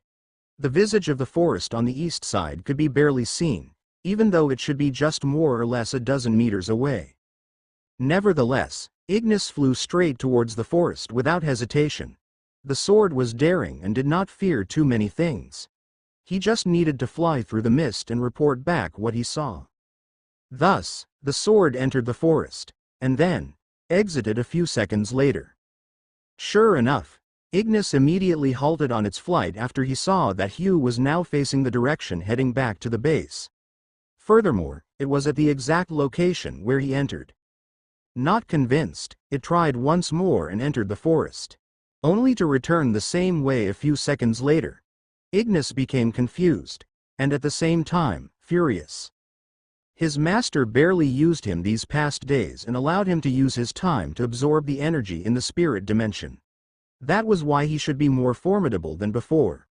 The visage of the forest on the east side could be barely seen, even though it should be just more or less a dozen meters away. Nevertheless, Ignis flew straight towards the forest without hesitation. The sword was daring and did not fear too many things. He just needed to fly through the mist and report back what he saw. Thus, the sword entered the forest, and then exited a few seconds later. Sure enough, Ignis immediately halted on its flight after he saw that Hugh was now facing the direction heading back to the base. Furthermore, it was at the exact location where he entered. Not convinced, it tried once more and entered the forest, only to return the same way a few seconds later. Ignis became confused, and at the same time, furious. His master barely used him these past days and allowed him to use his time to absorb the energy in the spirit dimension. That was why he should be more formidable than before.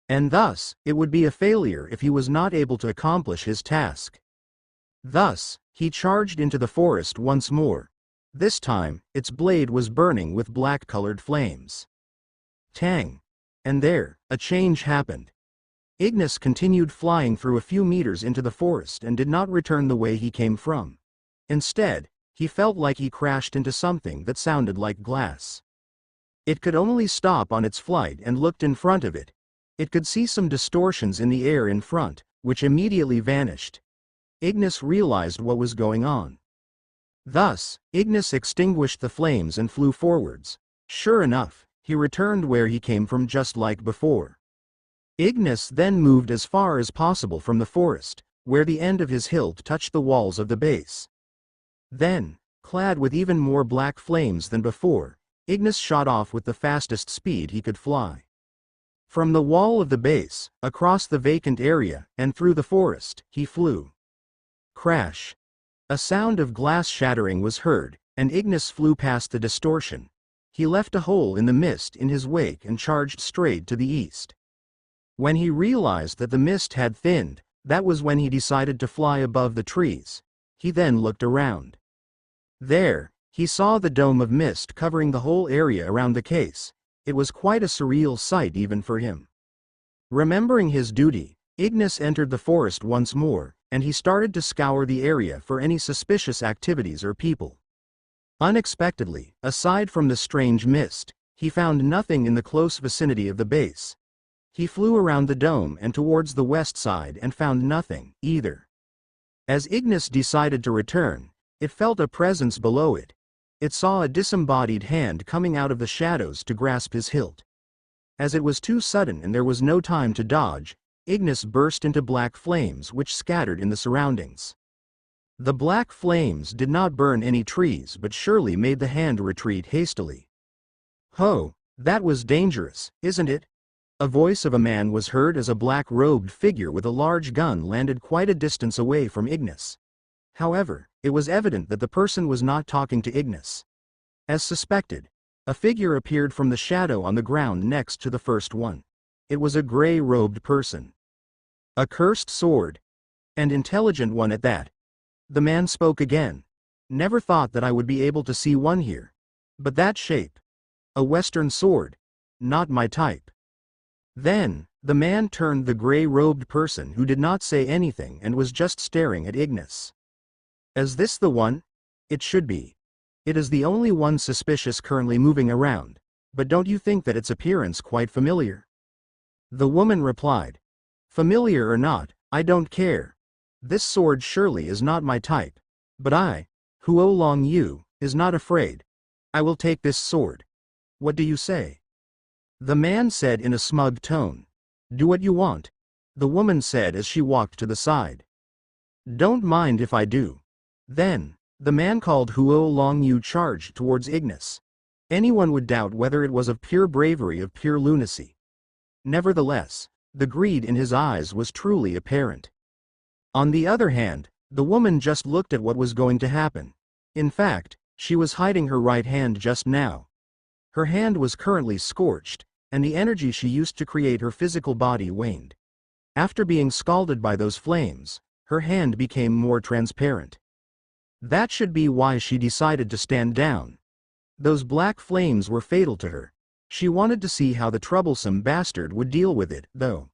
And thus, it would be a failure if he was not able to accomplish his task. Thus, he charged into the forest once more. This time, its blade was burning with black-colored flames. Tang! And there, a change happened. Ignis continued flying through a few meters into the forest and did not return the way he came from. Instead, he felt like he crashed into something that sounded like glass. It could only stop on its flight and looked in front of it. It could see some distortions in the air in front, which immediately vanished. Ignis realized what was going on. Thus, Ignis extinguished the flames and flew forwards. Sure enough, he returned where he came from just like before. Ignis then moved as far as possible from the forest, where the end of his hilt touched the walls of the base. Then, clad with even more black flames than before, Ignis shot off with the fastest speed he could fly. From the wall of the base, across the vacant area, and through the forest, he flew. Crash! A sound of glass shattering was heard, and Ignis flew past the distortion. He left a hole in the mist in his wake and charged straight to the east. When he realized that the mist had thinned, that was when he decided to fly above the trees. He then looked around. There, he saw the dome of mist covering the whole area around the case. It was quite a surreal sight even for him. Remembering his duty, Ignis entered the forest once more, and he started to scour the area for any suspicious activities or people. Unexpectedly, aside from the strange mist, he found nothing in the close vicinity of the base. He flew around the dome and towards the west side and found nothing, either. As Ignis decided to return, it felt a presence below it. It saw a disembodied hand coming out of the shadows to grasp his hilt. As it was too sudden and there was no time to dodge, Ignis burst into black flames which scattered in the surroundings. The black flames did not burn any trees but surely made the hand retreat hastily. "Ho, that was dangerous, isn't it?" A voice of a man was heard as a black-robed figure with a large gun landed quite a distance away from Ignis. However, it was evident that the person was not talking to Ignis. As suspected, a figure appeared from the shadow on the ground next to the first one. It was a gray-robed person. "A cursed sword. And intelligent one at that." The man spoke again. "Never thought that I would be able to see one here. But that shape. A Western sword. Not my type." Then, the man turned the gray-robed person who did not say anything and was just staring at Ignis. "Is this the one?" "It should be. It is the only one suspicious currently moving around, but don't you think that its appearance quite familiar?" The woman replied. "Familiar or not, I don't care. This sword surely is not my type. But I, Huo Long Yu, is not afraid. I will take this sword. What do you say?" The man said in a smug tone. "Do what you want," the woman said as she walked to the side. "Don't mind if I do." Then, the man called Huo Long Yu charged towards Ignis. Anyone would doubt whether it was of pure bravery of pure lunacy. Nevertheless, the greed in his eyes was truly apparent. On the other hand, the woman just looked at what was going to happen. In fact, she was hiding her right hand just now. Her hand was currently scorched, and the energy she used to create her physical body waned. After being scalded by those flames, her hand became more transparent. That should be why she decided to stand down. Those black flames were fatal to her. She wanted to see how the troublesome bastard would deal with it, though.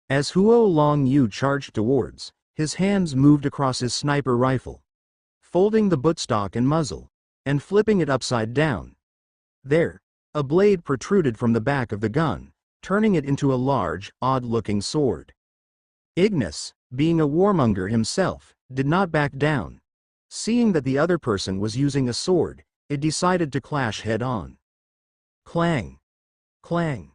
As Huo Long Yu charged towards, his hands moved across his sniper rifle, folding the buttstock and muzzle, and flipping it upside down. There, a blade protruded from the back of the gun, turning it into a large, odd-looking sword. Ignis, being a warmonger himself, did not back down. Seeing that the other person was using a sword, it decided to clash head-on. Clang! Clang!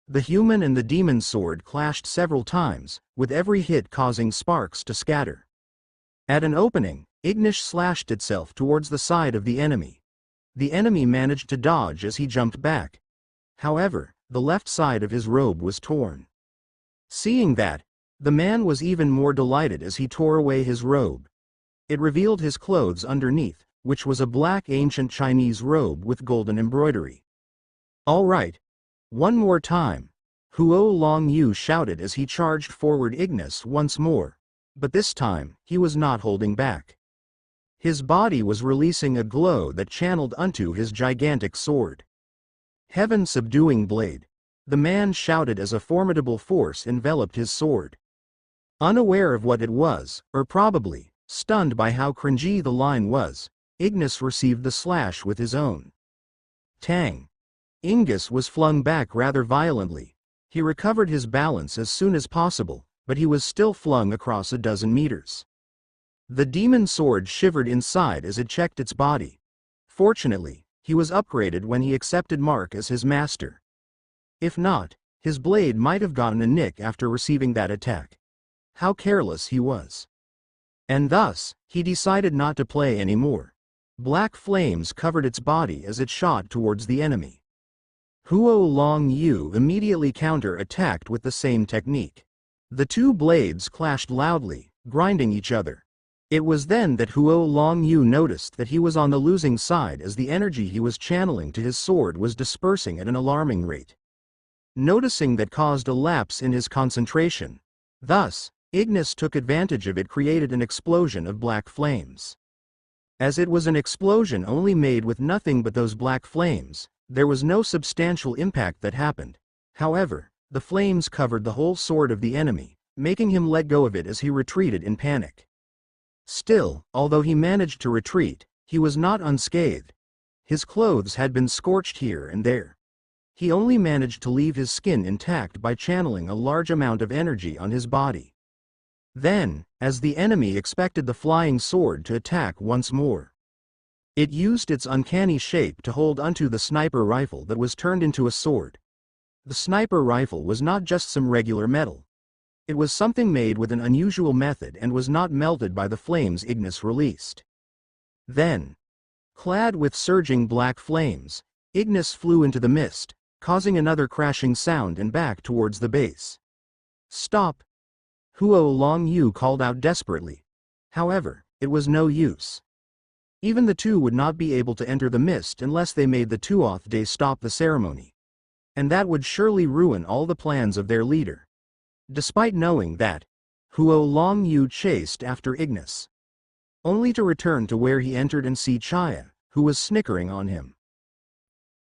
The human and the demon sword clashed several times, with every hit causing sparks to scatter. At an opening, Ignis slashed itself towards the side of the enemy. The enemy managed to dodge as he jumped back. However, the left side of his robe was torn. Seeing that, the man was even more delighted as he tore away his robe. It revealed his clothes underneath, which was a black ancient Chinese robe with golden embroidery. "All right. One more time," Huo Long Yu shouted as he charged forward Ignis once more, but this time, he was not holding back. His body was releasing a glow that channeled unto his gigantic sword. "Heaven-subduing blade," the man shouted as a formidable force enveloped his sword. Unaware of what it was, or probably, stunned by how cringy the line was, Ignis received the slash with his own. Tang! Ignis was flung back rather violently. He recovered his balance as soon as possible, but he was still flung across a dozen meters. The demon sword shivered inside as it checked its body. Fortunately, he was upgraded when he accepted Mark as his master. If not, his blade might have gotten a nick after receiving that attack. How careless he was. And thus, he decided not to play anymore. Black flames covered its body as it shot towards the enemy. Huo Long Yu immediately counter-attacked with the same technique. The two blades clashed loudly, grinding each other. It was then that Huo Long Yu noticed that he was on the losing side as the energy he was channeling to his sword was dispersing at an alarming rate. Noticing that caused a lapse in his concentration. Thus, Ignis took advantage of it, created an explosion of black flames. As it was an explosion only made with nothing but those black flames, there was no substantial impact that happened. However, the flames covered the whole sword of the enemy, making him let go of it as he retreated in panic. Still, although he managed to retreat, he was not unscathed. His clothes had been scorched here and there. He only managed to leave his skin intact by channeling a large amount of energy on his body. Then, as the enemy expected the flying sword to attack once more, It used its uncanny shape to hold onto the sniper rifle that was turned into a sword. The sniper rifle was not just some regular metal. It was something made with an unusual method and was not melted by the flames Ignis released. Then, clad with surging black flames, Ignis flew into the mist, causing another crashing sound and back towards the base. "Stop!" Huo Longyu called out desperately. However, it was no use. Even the two would not be able to enter the mist unless they made the Tuoth Day stop the ceremony. And that would surely ruin all the plans of their leader. Despite knowing that, Huo Longyu chased after Ignis, only to return to where he entered and see Chaya, who was snickering on him.